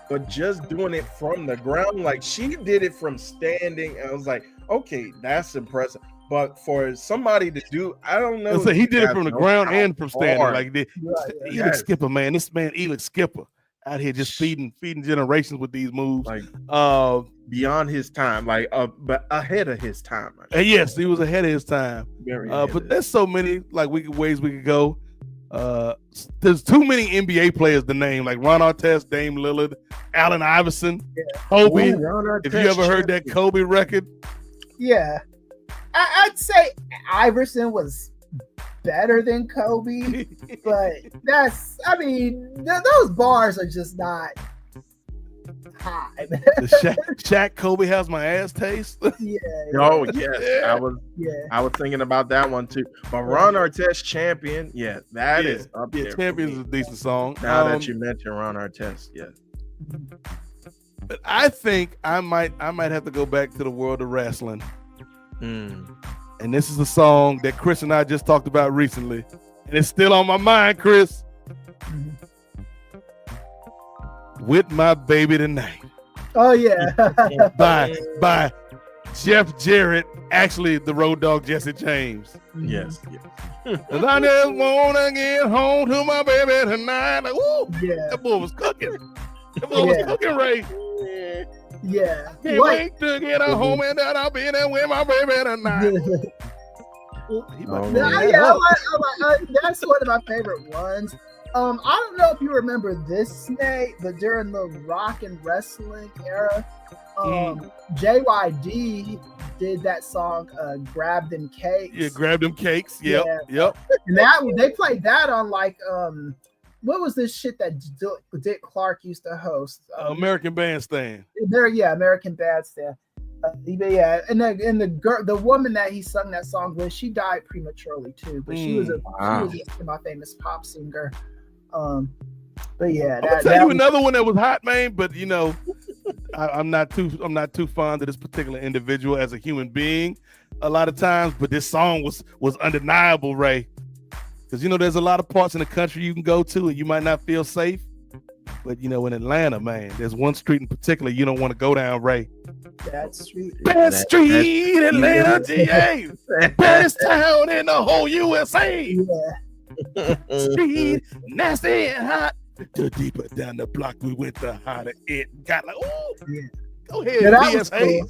But just doing it from the ground, like she did it from standing, and I was like, okay, that's impressive. But for somebody to do, I don't know. So he did it from the ground and from standing. hard. Like Elix Skipper, man. This man Elix Skipper out here just feeding generations with these moves. Like beyond his time, like but ahead of his time. Yes, he was ahead of his time. But there's so many ways we could go. There's too many NBA players to name, like Ron Artest, Dame Lillard, Allen Iverson, Kobe. If you ever heard that Kobe record, yeah, I'd say Iverson was better than Kobe, but those bars are just not. time. The Shaq Kobe has my ass taste. Yeah. Oh yes, Yeah. I was thinking about that one too. But Ron Artest, Champion, that is up there. Champion is a decent song. Now that you mentioned Ron Artest, yes. But I think I might have to go back to the world of wrestling. And this is a song that Chris and I just talked about recently, and it's still on my mind, Chris. With My Baby Tonight. Oh yeah. by Jeff Jarrett, actually the Road Dogg Jesse James. Yes. And I just wanna get home to my baby tonight. Like, woo, Yeah. that boy was cooking. That boy was cooking, Ray. Yeah. Can't wait to get her home and that I'll be there with my baby tonight. That's one of my favorite ones. I don't know if you remember this, Nate, but during the rock and wrestling era, JYD did that song "Grab Them Cakes." Yeah, Grab Them Cakes. Yep. And they played that on like what was this shit that Dick Clark used to host? American Bandstand. American Bandstand. The woman that he sung that song with, she died prematurely too, but she was my famous pop singer. But yeah, I'll tell you another one that was hot, man. But you know, I'm not too fond of this particular individual as a human being a lot of times. But this song was undeniable, Ray. Because you know, there's a lot of parts in the country you can go to and you might not feel safe. But you know, in Atlanta, man, there's one street in particular you don't want to go down, Ray. That street. Best street, Atlanta, GA. Best town in the whole USA. Yeah. Street, nasty and hot. The deeper down the block we went, the hotter it got. Like, oh, yeah. Go ahead, BSA.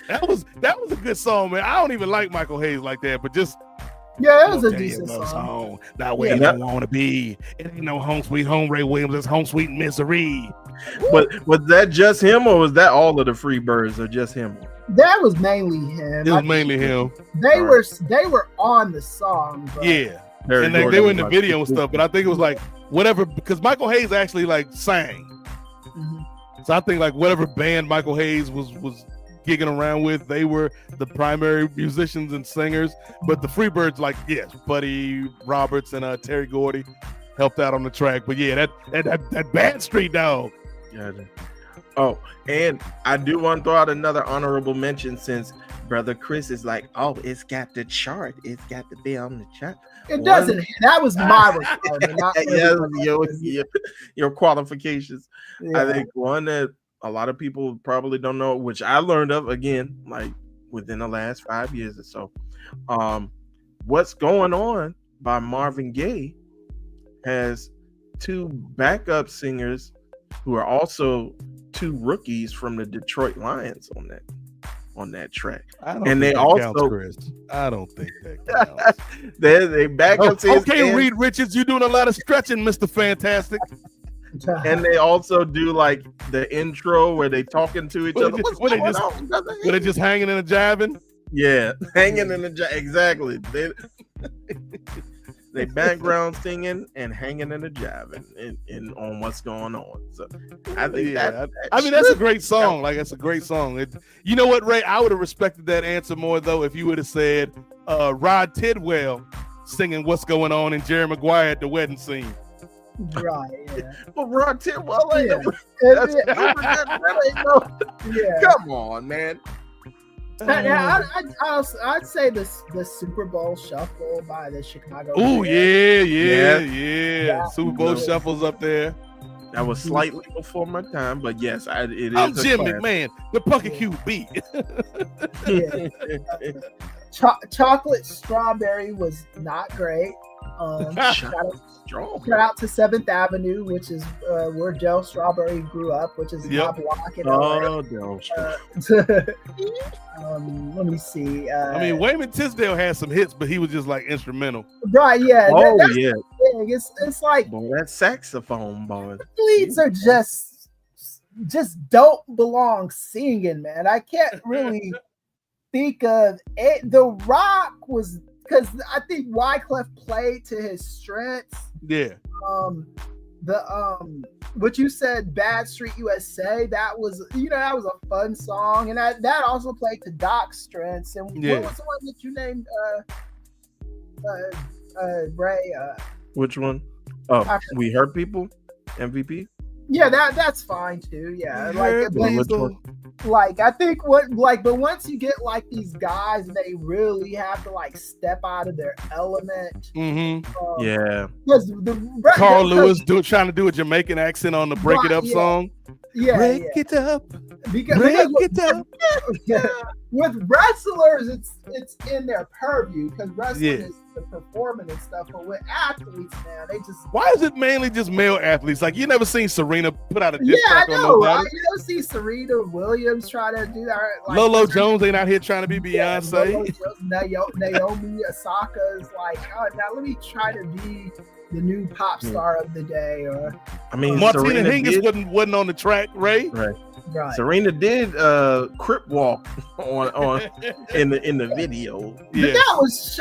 That was a good song, man. I don't even like Michael Hayes like that, but just that was a decent song. That way you don't want to be. It ain't no home sweet home, Ray Williams. It's home sweet misery. But was that just him, or was that all of the Freebirds, or just him? That was mainly him. It was mainly him. They were on the song. Bro. Yeah, and they were in the video and stuff. But I think it was like whatever, because Michael Hayes actually like sang. So I think like whatever band Michael Hayes was gigging around with, they were the primary musicians and singers. But the Freebirds, like, yes, Buddy Roberts and Terry Gordy helped out on the track. But yeah, that Bad Street Dog. Yeah. Oh, and I do want to throw out another honorable mention, since Brother Chris is like, oh, it's got the chart. It's got to be on the chart. It doesn't. That was my requirement. Your qualifications. Yeah. I think one that a lot of people probably don't know, which I learned of again, like within the last 5 years or so. What's Going On by Marvin Gaye has two backup singers who are also two rookies from the Detroit Lions on that track. And they also counts, I don't think that counts. they backup singers. Okay, Reed Richards, you're doing a lot of stretching, Mr. Fantastic. And they also do like the intro where they talking to each other. Were they just hanging and jiving? Yeah, hanging in the jive. Exactly. They background singing and hanging in the jiving and on What's Going On. So I think that's a great song. Like, that's a great song. You know what, Ray? I would have respected that answer more though if you would have said Rod Tidwell singing What's Going On and Jerry Maguire at the wedding scene. Right, yeah. But Rod Tidwell, come on, man. I'd say the Super Bowl Shuffle by the Chicago. Oh yeah. Super Bowl Shuffle's up there. That was slightly before my time, but yes, it is. I'm Jim McMahon, the Punky QB. Chocolate Strawberry was not great. Shout out to 7th Avenue, which is where Joe Strawberry grew up, which is my block in LA. Let me see. I mean, Wayman Tisdale had some hits, but he was just like instrumental. Right, yeah. It's like, boy, that saxophone, boy. Leads are just don't belong singing, man. I can't really think of it. The Rock was, because I think Wyclef played to his strengths. Yeah. what you said, Bad Street USA, that was a fun song, and that also played to Doc's strengths. And what was the one that you named, Ray? Which one? Oh, We Hurt People, MVP. Yeah, that's fine too. Yeah, Which I think but once you get like these guys, they really have to like step out of their element. Yeah, because Carl Lewis trying to do a Jamaican accent on the "Break It Up" song. Yeah, break it up. Because with wrestlers, it's in their purview because wrestling is the performing and stuff. But with athletes, man, they just why is it mainly just male athletes? Like you never seen Serena put out a diss track on nobody. Right? You don't see Serena Williams try to do that. Like, Lolo Jones ain't out here trying to be Beyonce. Naomi Osaka is like, oh, now let me try to be the new pop star of the day. Or Martina Hingis wasn't on the track, Ray. Right. Serena did crip walk on in the video. But that was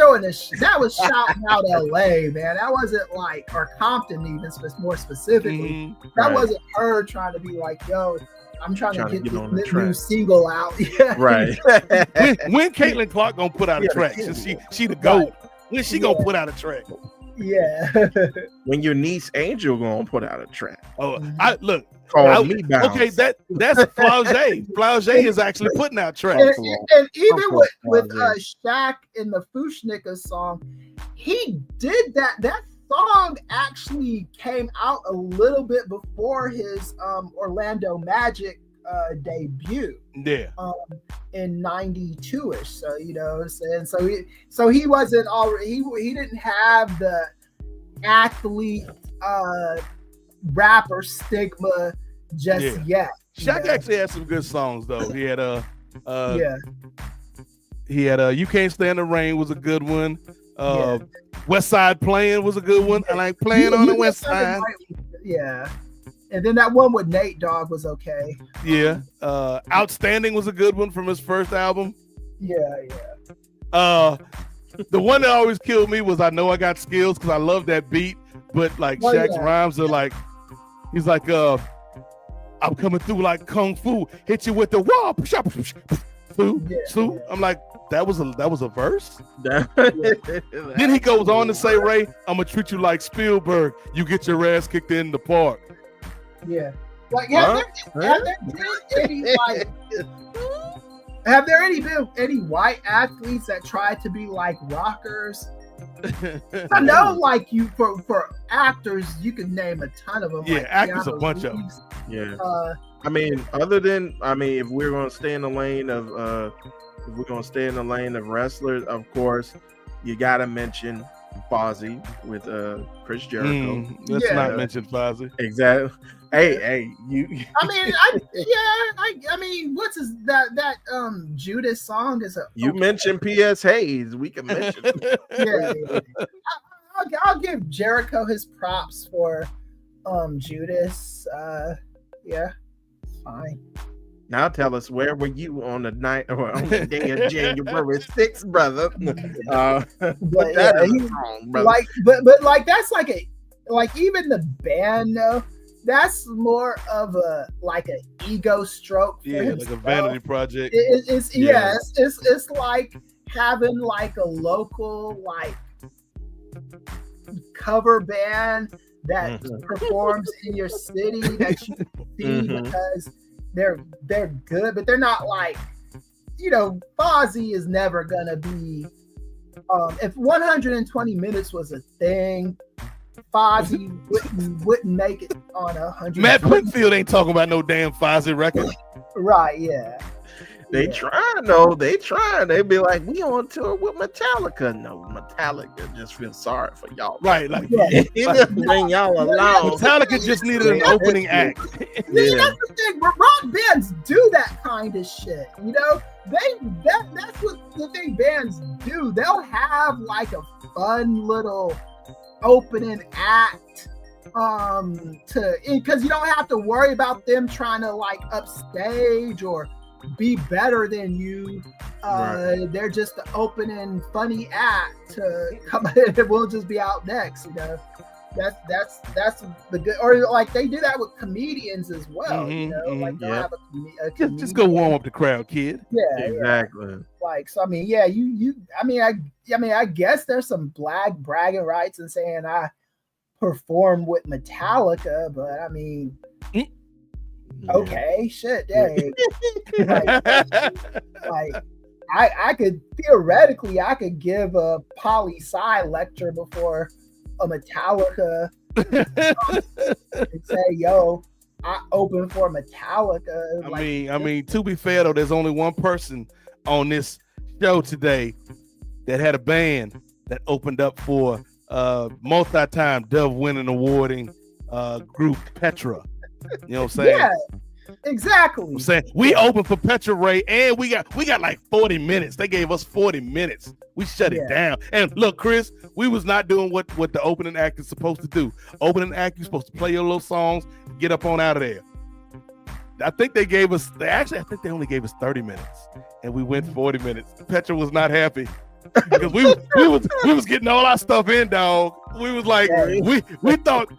that was shot out LA, man. That wasn't like, or Compton even more specifically. That wasn't her trying to be like, yo, I'm trying to get this new single out. Right. when Caitlin Clark gonna put out a track? She the GOAT. When she gonna put out a track? Yeah. When your niece Angel gonna put out a track? Oh, look. Okay, that's Flauget. Flauget is actually putting out tracks. And even with Shaq in the Fushnika song, he did that. That song actually came out a little bit before his Orlando Magic debut. Yeah. In 92ish. So so he wasn't already he didn't have the athlete rapper stigma just yet. Shaq actually had some good songs though. He had You Can't Stand the Rain was a good one. West Side Playing was a good one. I like playing on the West Side. Yeah. And then that one with Nate Dogg was okay. Yeah. Outstanding was a good one from his first album. Yeah. The one that always killed me was I Know I Got Skills because I love that beat, but like Shaq's rhymes are like, he's like, I'm coming through like Kung Fu, hit you with the wall. I'm like, that was a verse. Then he goes on to say, Ray, I'm gonna treat you like Spielberg. You get your ass kicked in the park. Yeah. Like have there been any white athletes that tried to be like rockers? I know, like for actors, you can name a ton of them. Yeah, like actors, a bunch of them. Yeah. If we're gonna stay in the lane of wrestlers, of course, you gotta mention Fozzy with Chris Jericho. Let's not mention Fozzy. Exactly. Hey, you. I mean, what's that Judas song is a. You mentioned P.S. Hayes. We can mention. Yeah. I'll give Jericho his props for Judas. Yeah, fine. Now tell us, where were you on the night or on the day of January 6th, brother? Wrong, brother. Like that's like even the band though. That's more of a ego stroke. For himself. Like a vanity project. It's like having like a local cover band that performs in your city that you see because they're good, but they're not like, Fozzy is never gonna be. If 120 minutes was a thing, Fozzy wouldn't make it on 100. Matt Whitfield ain't talking about no damn Fozzy record. Right, yeah. They try, no, they try. They be like, we on tour with Metallica. No, Metallica just feel sorry for y'all. Right, like bring y'all along. Metallica just needed an opening act. That's the thing. Rock bands do that kind of shit. That's what the thing bands do. They'll have like a fun little opening act because you don't have to worry about them trying to like upstage or be better than you. They're just the opening funny act to come in and we'll just be out next, That's the good, or like they do that with comedians as well. Like they'll have a comedian. Just go warm up the crowd, kid. Yeah, exactly. Yeah. Like, so I mean, yeah, I guess there's some bragging rights in saying I performed with Metallica, but I mean, okay, shit, dang. like I could theoretically give a poli sci lecture before a Metallica and say, yo, I open for Metallica. I mean, to be fair though, there's only one person on this show today that had a band that opened up for multi-time Dove winning awarding group Petra. You know what I'm saying? Yeah, exactly. I'm saying we opened for Petra Ray, and we got like 40 minutes. They gave us 40 minutes. We shut it down. And look, Chris, we was not doing what the opening act is supposed to do. Opening act, you're supposed to play your little songs, get up on out of there. I think they only gave us 30 minutes, and we went 40 minutes. Petra was not happy because we was getting all our stuff in, dog. We was like, we thought,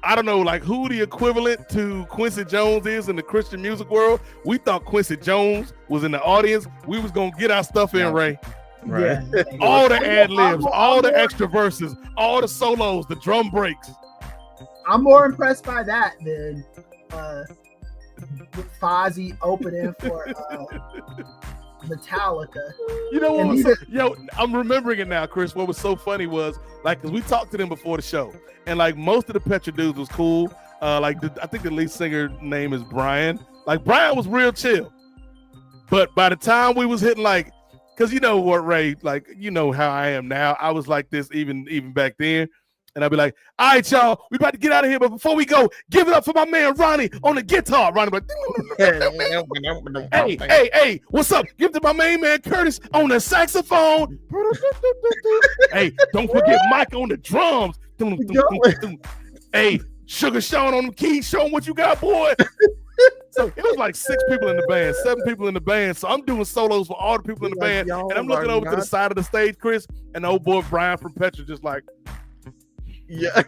I don't know, like who the equivalent to Quincy Jones is in the Christian music world. We thought Quincy Jones was in the audience. We was gonna get our stuff in, Ray. Right. Yeah. All the ad libs, all the extra verses, all the solos, the drum breaks. I'm more impressed by that than with Fozzy opening for Metallica. You know what? I'm remembering it now, Chris. What was so funny was like, cause we talked to them before the show, and like most of the Petra dudes was cool. I think the lead singer name is Brian. Like Brian was real chill, but by the time we was hitting like, cause you know what, Ray, like you know how I am now. I was like this even back then. And I'll be like, all right, y'all, we about to get out of here. But before we go, give it up for my man Ronnie on the guitar. Ronnie like, hey, what's up? Give it to my main man Curtis on the saxophone. Hey, don't forget Mike on the drums. Hey, Sugar Sean on the keys. Show him what you got, boy. So it was like 6 people in the band, 7 people in the band. So I'm doing solos for all the people in the band. And I'm looking over to the side of the stage, Chris, and the old boy Brian from Petra just like, yeah.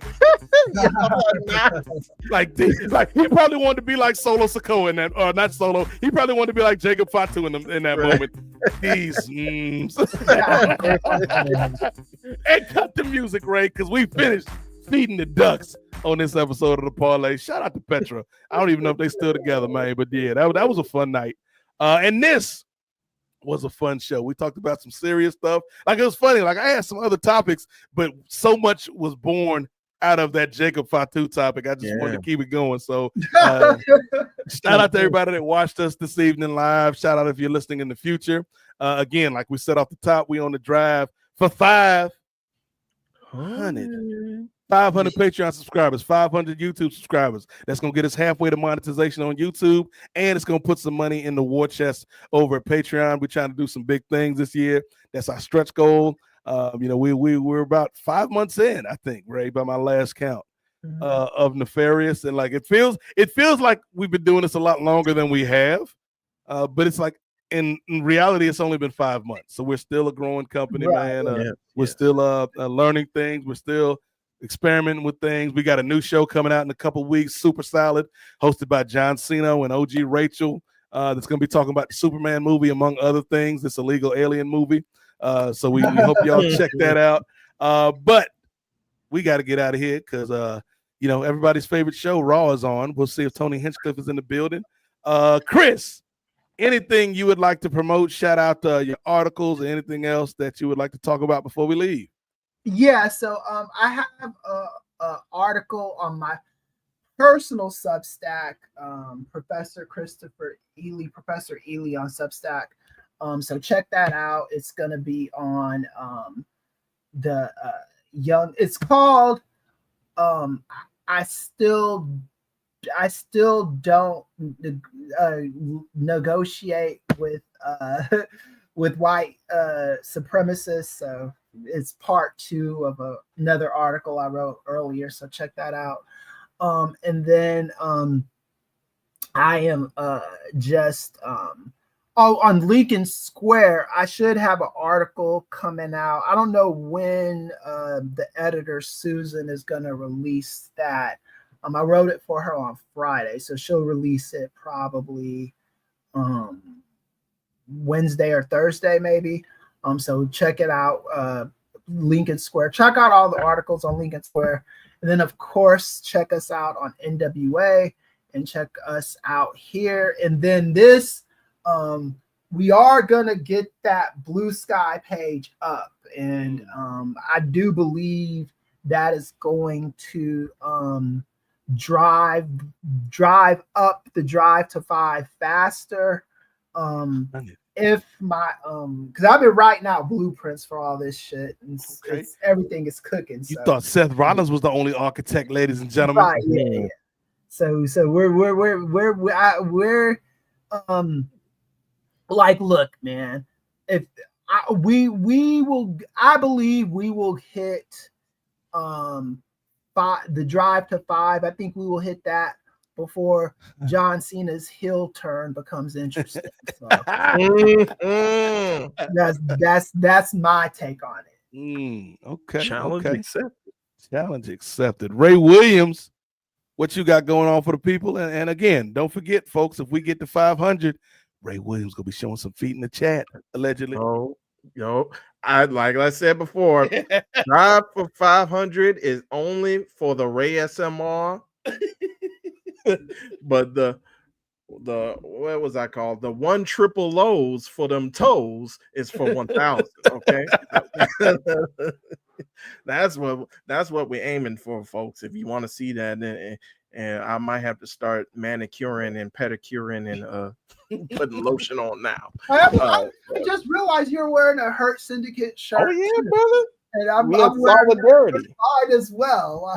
like he probably wanted to be like Solo Sokoa in that, or not Solo. He probably wanted to be like Jacob Fatu in that moment. These and cut the music, Ray, because we finished feeding the ducks on this episode of the Parlay. Shout out to Petra. I don't even know if they still together, man, but yeah, that was a fun night. And this was a fun show. We talked about some serious stuff. Like it was funny. Like I had some other topics, but so much was born out of that Jacob Fatu topic. I just wanted to keep it going. So shout out to everybody that watched us this evening live. Shout out if you're listening in the future. Again, like we said off the top, we on the drive for 500 Patreon subscribers, 500 YouTube subscribers. That's going to get us halfway to monetization on YouTube, and it's going to put some money in the war chest over at Patreon. We're trying to do some big things this year. That's our stretch goal. We're about 5 months in, I think, Ray, by my last count, of Nefarious. And like it feels like we've been doing this a lot longer than we have. But it's like in reality, it's only been 5 months. So we're still a growing company, man. We're still learning things. We're still experimenting with things. We got a new show coming out in a couple weeks, Super Solid, hosted by John Cena and OG Rachel. That's going to be talking about the Superman movie, among other things, this illegal alien movie. So we hope y'all check that out. But we got to get out of here because, everybody's favorite show, Raw, is on. We'll see if Tony Hinchcliffe is in the building. Chris, anything you would like to promote? Shout out your articles or anything else that you would like to talk about before we leave. Yeah, so I have a article on my personal Substack, Professor Ely on Substack. So check that out. It's gonna be on the young. It's called I still don't negotiate with white supremacists. So it's part 2 of another article I wrote earlier. So check that out. And then I am just Oh, on Lincoln Square, I should have an article coming out. I don't know when the editor Susan is going to release that. I wrote it for her on Friday, so she'll release it probably Wednesday or Thursday, maybe. So check it out, Lincoln Square. Check out all the articles on Lincoln Square, and then of course check us out on NWA and check us out here. And then this. We are gonna get that Blue Sky page up, and I do believe that is going to drive up the Drive to 5 faster. If my because I've been writing out blueprints for all this shit, and everything is cooking. You thought Seth Rollins was the only architect, ladies and gentlemen? Right? Yeah. So we're like, look, man, if we will, I believe we will hit the Drive to 5. I think we will hit that before John Cena's heel turn becomes interesting. So, that's my take on it. Okay. Challenge accepted. Challenge accepted. Ray Williams, what you got going on for the people? And again, don't forget, folks, if we get to 500, Ray Williams gonna be showing some feet in the chat, allegedly. Like I said before, Drive for 500 is only for the Ray SMR. But the what was I called? The 1 triple lows for them toes is for 1,000. Okay, that's what we're aiming for, folks. If you want to see that, and I might have to start manicuring and pedicuring and putting lotion on now. I just realized you're wearing a Hurt Syndicate shirt. Oh yeah, brother. And I'm solidarity as well.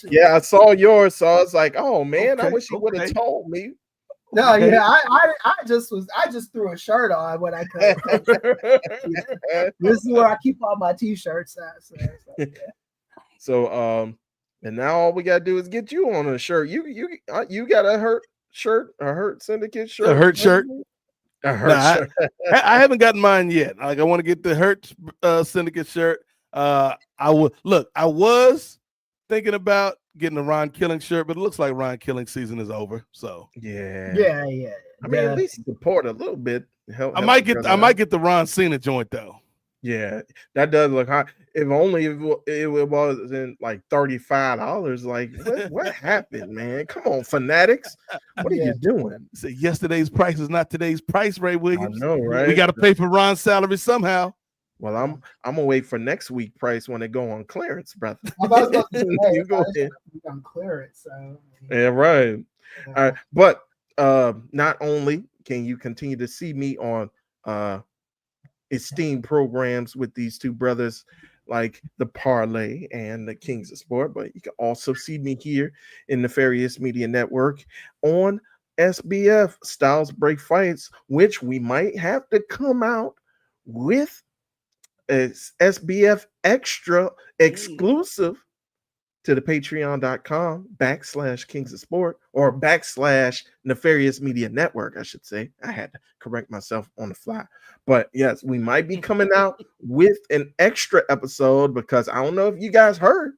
Yeah, I saw yours, so I was like, "Oh man, I wish you would have told me." No, yeah, I just threw a shirt on when I could. This is where I keep all my t-shirts at. So, and now all we gotta do is get you on a shirt. You got a Hurt shirt, a Hurt Syndicate shirt, a Hurt shirt. A Hurt shirt. I haven't gotten mine yet. Like, I want to get the Hurt Syndicate shirt. I was thinking about getting a Ron Killing shirt, but it looks like Ron Killing season is over. So yeah. I mean, at least support a little bit. I might get the Ron Cena joint though. Yeah, that does look hot. If only it was in like $35. Like, what happened, man? Come on, fanatics. What are you doing? So yesterday's price is not today's price, Ray Williams. I know, right? We got to pay for Ron's salary somehow. Well, I'm gonna wait for next week price when they go on clearance, brother. You go ahead. On clearance, so yeah, right. Yeah. All right, but not only can you continue to see me on esteemed programs with these two brothers, like the Parley and the Kings of Sport, but you can also see me here in Nefarious Media Network on SBF Styles Break Fights, which we might have to come out with as SBF Extra exclusive to the patreon.com/Kings of Sport or /Nefarious Media Network, I should say. I had to correct myself on the fly. But yes, we might be coming out with an extra episode because I don't know if you guys heard,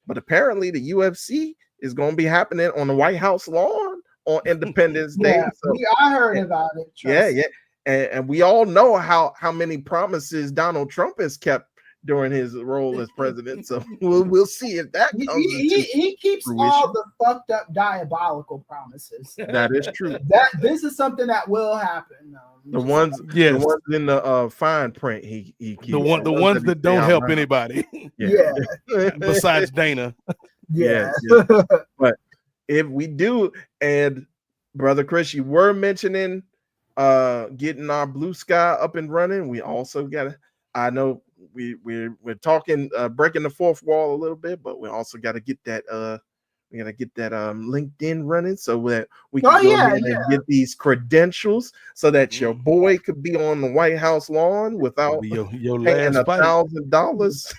but apparently the UFC is going to be happening on the White House lawn on Independence Day. So, I heard about it. Yeah. And we all know how many promises Donald Trump has kept during his role as president. So we'll see if that comes. He keeps fruition. All the fucked up diabolical promises. That is true. This is something that will happen. The ones in the fine print. He keeps the ones that don't help anybody. Yeah. Besides Dana. Yeah. But if we do, and Brother Chris, you were mentioning getting our Blue Sky up and running. We also got I know we're talking breaking the fourth wall a little bit, but we also got to get that LinkedIn running so that we can and get these credentials so that your boy could be on the White House lawn without your paying $1,000.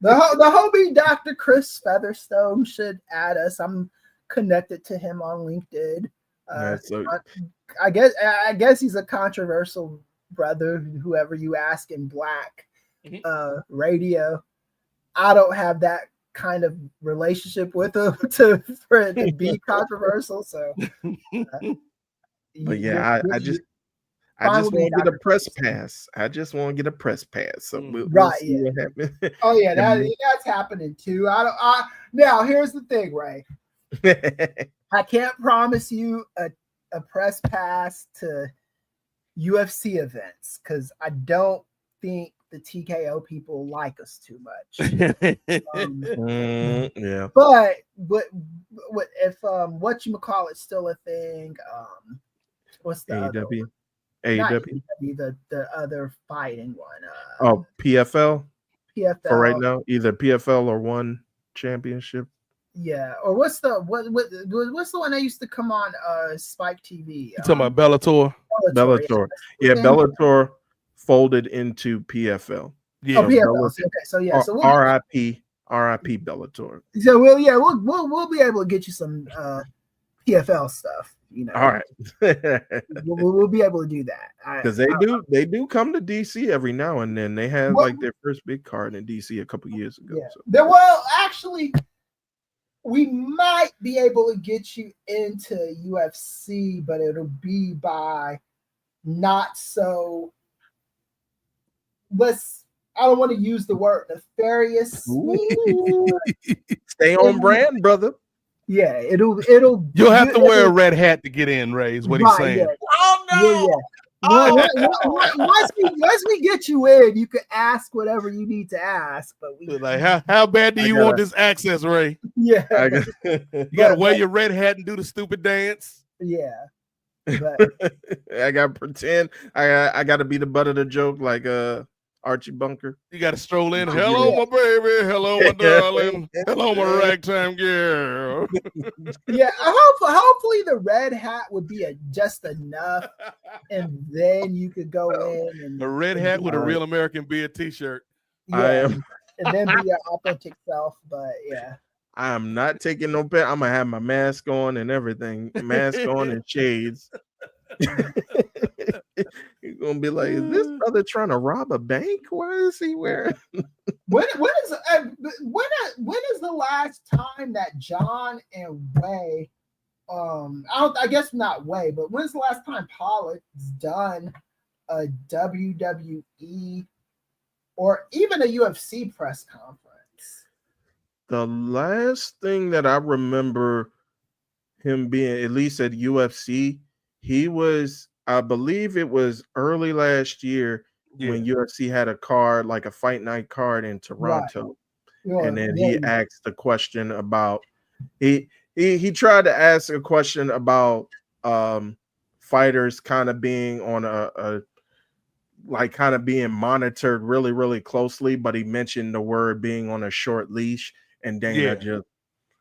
The homie Dr. Chris Featherstone should add us. I'm connected to him on LinkedIn. So I guess he's a controversial brother. Whoever you ask in Black radio, I don't have that kind of relationship with him for it to be controversial. So, but yeah, I just want to get a press pass. I just want to get a press pass. So we'll see what happens. Oh yeah, that's happening too. Now here's the thing, Ray. I can't promise you a press pass to UFC events because I don't think the TKO people like us too much. Yeah. But if whatchamacallit's still a thing, what's the AEW? The other fighting one. PFL? PFL. For right now, either PFL or One Championship. Yeah, or what's the one that used to come on Spike TV? You talking about Bellator? Bellator. Yeah, Bellator folded into PFL. Yeah. PFL. Okay, so yeah, so RIP Bellator. So we'll be able to get you some PFL stuff. All right. we'll be able to do that because they do come to DC every now and then. They had like their first big card in DC a couple years ago. Yeah. So. Actually, we might be able to get you into UFC, but it'll be by not so. I don't want to use the word nefarious. Stay on brand, brotber. Yeah, it'll. You'll have to wear a red hat to get in, Ray. Is what he's saying. Yeah. Oh no! Yeah. Once we get you in, you can ask whatever you need to ask. But how bad do you want this access, Ray? Yeah, you gotta wear your red hat and do the stupid dance. Yeah, but I gotta pretend. I gotta be the butt of the joke, like Archie Bunker. You got to stroll in. Hello, my baby. Hello, my darling. Hello, my ragtime girl. Yeah, hopefully the red hat would be just enough, and then you could go in and a red hat with a Real American Beer T-shirt. Yeah, and then be your authentic self. But yeah, I am not taking no bet. I'm gonna have my mask on and everything, mask on and shades. You're gonna be like, is this brother trying to rob a bank? What is he wearing? When is the last time that John and Way, I guess not Way, but when's the last time Pollock's done a WWE or even a UFC press conference? The last thing that I remember him being, at least at UFC, he was, I believe it was early last year when UFC had a card, like a fight night card in Toronto. Right. And then he asked the question about, he tried to ask a question about fighters kind of being on a like kind of being monitored really, really closely, but he mentioned the word being on a short leash, and Dana just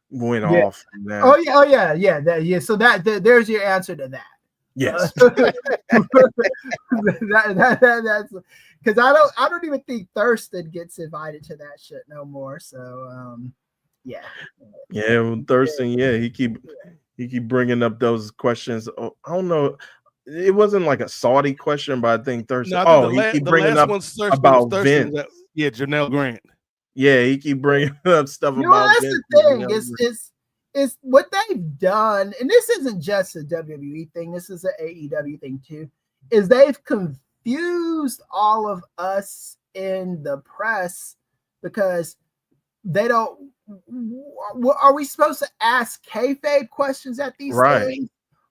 went off. Oh yeah. So there's your answer to that. Yes. That's because I don't even think Thurston gets invited to that shit no more. So yeah. Thurston, he keep bringing up those questions. Oh, I don't know. It wasn't like a Saudi question, but I think Thurston. He keep bringing up about Vince. Janelle Grant. Yeah, he keep bringing up stuff about that's Vince. The thing is what they've done, and this isn't just a WWE thing, this is an AEW thing too, is they've confused all of us in the press because they don't. Are we supposed to ask kayfabe questions at these things?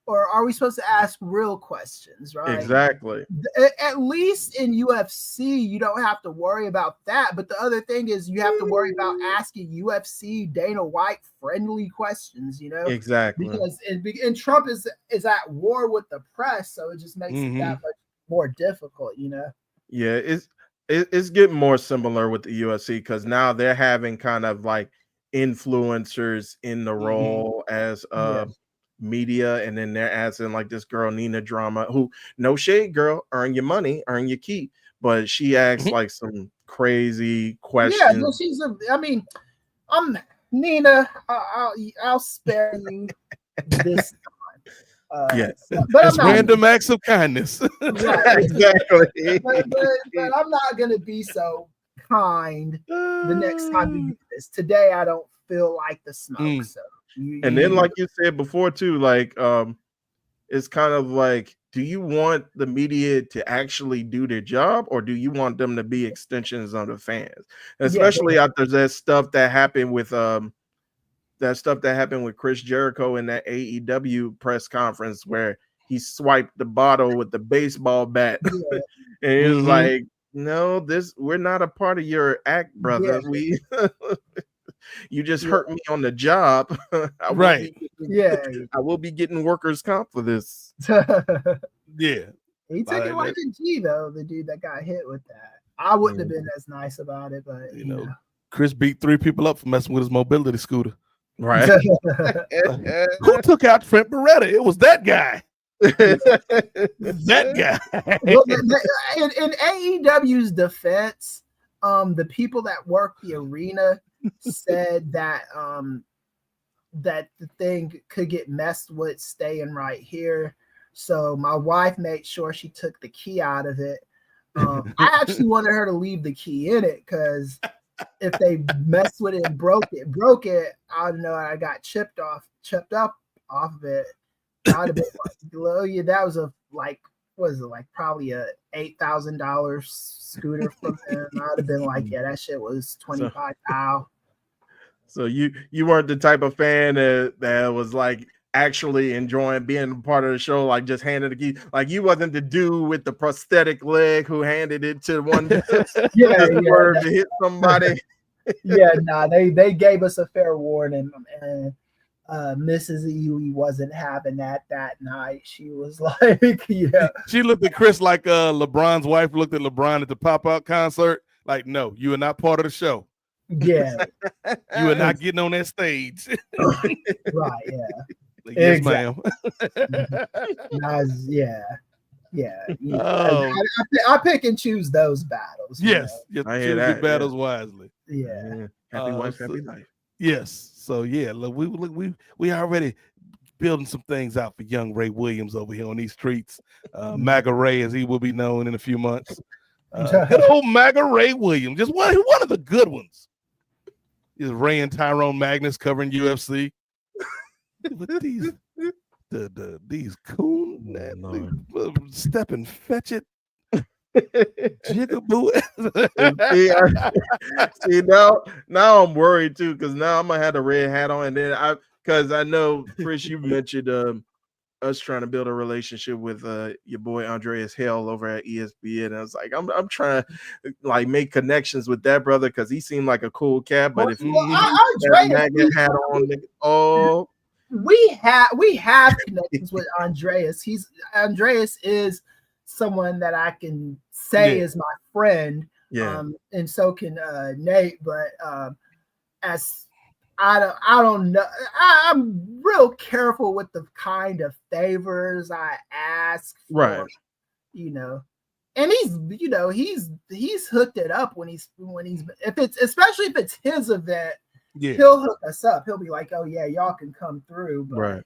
Or are we supposed to ask real questions, right? Exactly. At least in UFC, you don't have to worry about that. But the other thing is you have to worry about asking UFC Dana White friendly questions, Exactly. Because and Trump is at war with the press, so it just makes it that much more difficult, Yeah, it's getting more similar with the UFC because now they're having kind of like influencers in the role as media, and then they're asking like this girl Nina Drama, who, no shade, girl, earn your money, earn your keep, but she asks like some crazy questions. I'm Nina. I'll spare you this time. Yes. But It's random acts of kindness. Right. Exactly. but I'm not gonna be so kind the next time we do this. Today I don't feel like the smoke. So And then, like you said before, too, like it's kind of like, do you want the media to actually do their job, or do you want them to be extensions of the fans? Especially after that stuff that happened with Chris Jericho in that AEW press conference where he swiped the bottle with the baseball bat. And he was like, no, we're not a part of your act, brother. We you just hurt me on the job. I will be getting workers' comp for this. Yeah. He took it like a G, though, the dude that got hit with that. I wouldn't have been as nice about it, but you know. Chris beat 3 people up for messing with his mobility scooter. Right. Who took out Trent Beretta? It was that guy. That guy. Well, in AEW's defense, the people that work the arena said that that the thing could get messed with staying right here. So my wife made sure she took the key out of it. I actually wanted her to leave the key in it because if they messed with it and broke it, I don't know. I got chipped up off of it. I'd have been like, that was probably a $8,000 scooter from him. I'd have been like, yeah, that shit was $25,000. So you weren't the type of fan that was like actually enjoying being a part of the show, like just handing the key. Like you wasn't the dude with the prosthetic leg who handed it to one to hit somebody. They gave us a fair warning, and Mrs. Ely wasn't having that night. She was like, She looked at Chris like LeBron's wife looked at LeBron at the pop-out concert. Like, no, you are not part of the show. Yeah. You are not getting on that stage. Right, yeah. Like, yes, ma'am. I pick and choose those battles. Yes, I hear that. Battles wisely. Yeah. Happy wife, happy life. Yes. So yeah, look, we already building some things out for young Ray Williams over here on these streets. MAGA Ray, as he will be known in a few months. Hello, MAGA Ray Williams, just one of the good ones. Is Ray and Tyrone Magnus covering UFC? With these coon step and fetch it. Jigaboo. See, now I'm worried too, because now I'm gonna have the red hat on, and then because I know, Chris, you mentioned us trying to build a relationship with your boy Andreas Hale over at ESPN. And I was like, I'm trying to like make connections with that brother because he seemed like a cool cat. But if he hat on, we have connections with Andreas. Andreas is someone that I can say is my friend. Yeah. And so can Nate, but as I don't know. I'm real careful with the kind of favors I ask for, right. And he's hooked it up when he's especially if it's his event, he'll hook us up. He'll be like, oh yeah, y'all can come through. But, right.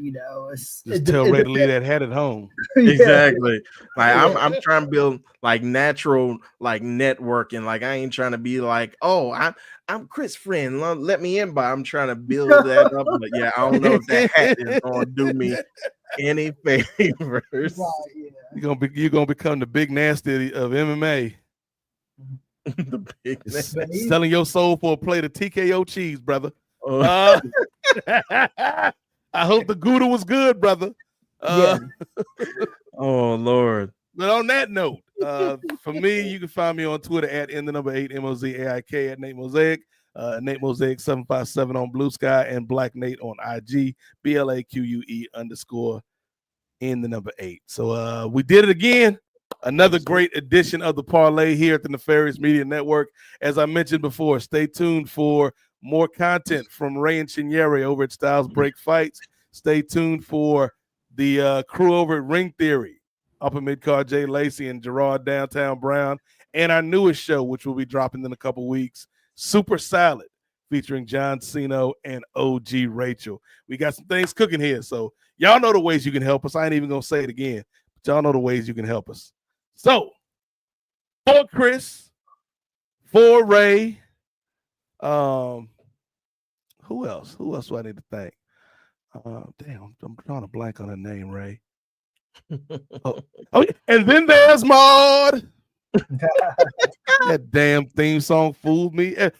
Just tell Ray to leave that hat at home. Exactly. Like I'm trying to build like natural like networking. Like I ain't trying to be like, oh, I'm Chris' friend. Let me in, but I'm trying to build that up. But yeah, I don't know if that hat is gonna do me any favors. Right, yeah. You're gonna become the big nasty of MMA. The big nasty. Selling your soul for a plate of TKO cheese, brother. I hope the Gouda was good, brother. Oh Lord. But on that note, for me, you can find me on Twitter at @8 MOZAIK at Nate Mosaic, Nate Mosaic 757 on Blue Sky, and Black Nate on IG, BLAQUE_8. So we did it again. Another great edition of the Parlay here at the Nefarious Media Network. As I mentioned before, stay tuned for more content from Ray and Chinyere over at Styles Break Fights. Stay tuned for the crew over at Ring Theory, Upper Midcard Jay Lacey and Gerard Downtown Brown, and our newest show, which will be dropping in a couple weeks, Super Salad, featuring John Cena and OG Rachel. We got some things cooking here, so y'all know the ways you can help us. I ain't even gonna say it again, but y'all know the ways you can help us. So, for Chris, for Ray, who else? Who else do I need to thank? Damn, I'm drawing a blank on her name, Ray. Oh, and then there's Maud. That damn theme song fooled me. And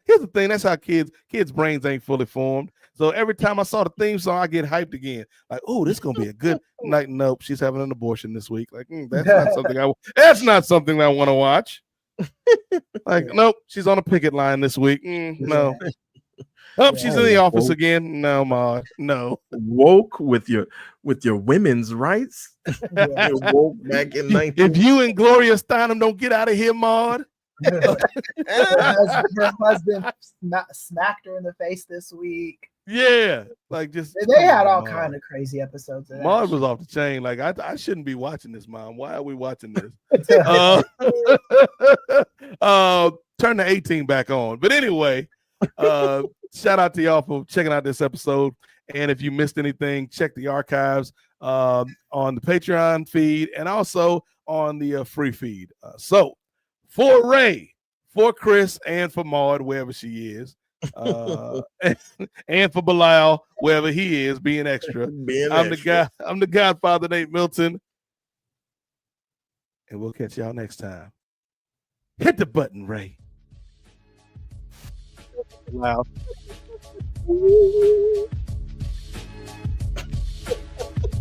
here's the thing: that's how kids' brains ain't fully formed. So every time I saw the theme song, I get hyped again. Like, oh, this is gonna be a good night. Nope, she's having an abortion this week. Like, that's not something I want to watch. Like, nope, she's on a picket line this week. No. Oh, she's in the office again. No, Ma. No. Woke with your women's rights. You're woke back in 19. If you and Gloria Steinem don't get out of here, Maud. Her husband smacked her in the face this week. Yeah, like just they had all kind of crazy episodes. Of Maud was off the chain. Like I shouldn't be watching this, Mom. Why are we watching this? Turn the 18 back on. But anyway, shout out to y'all for checking out this episode. And if you missed anything, check the archives on the Patreon feed and also on the free feed. So for Ray, for Chris, and for Maud, wherever she is, and for Bilal, wherever he is, being extra. I'm the Godfather, Nate Milton. And we'll catch y'all next time. Hit the button, Ray. Wow.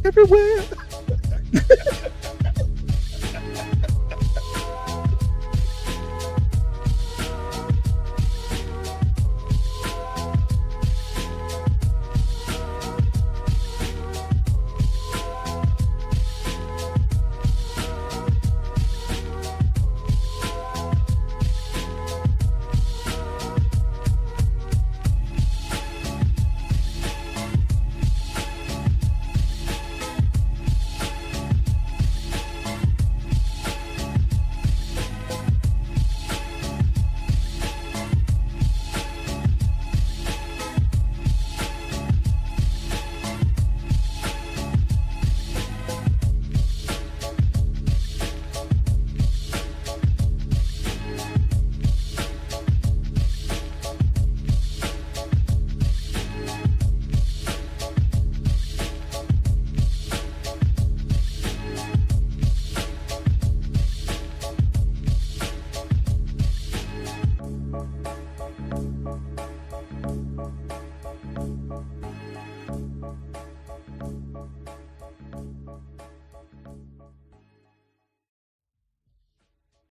Everywhere.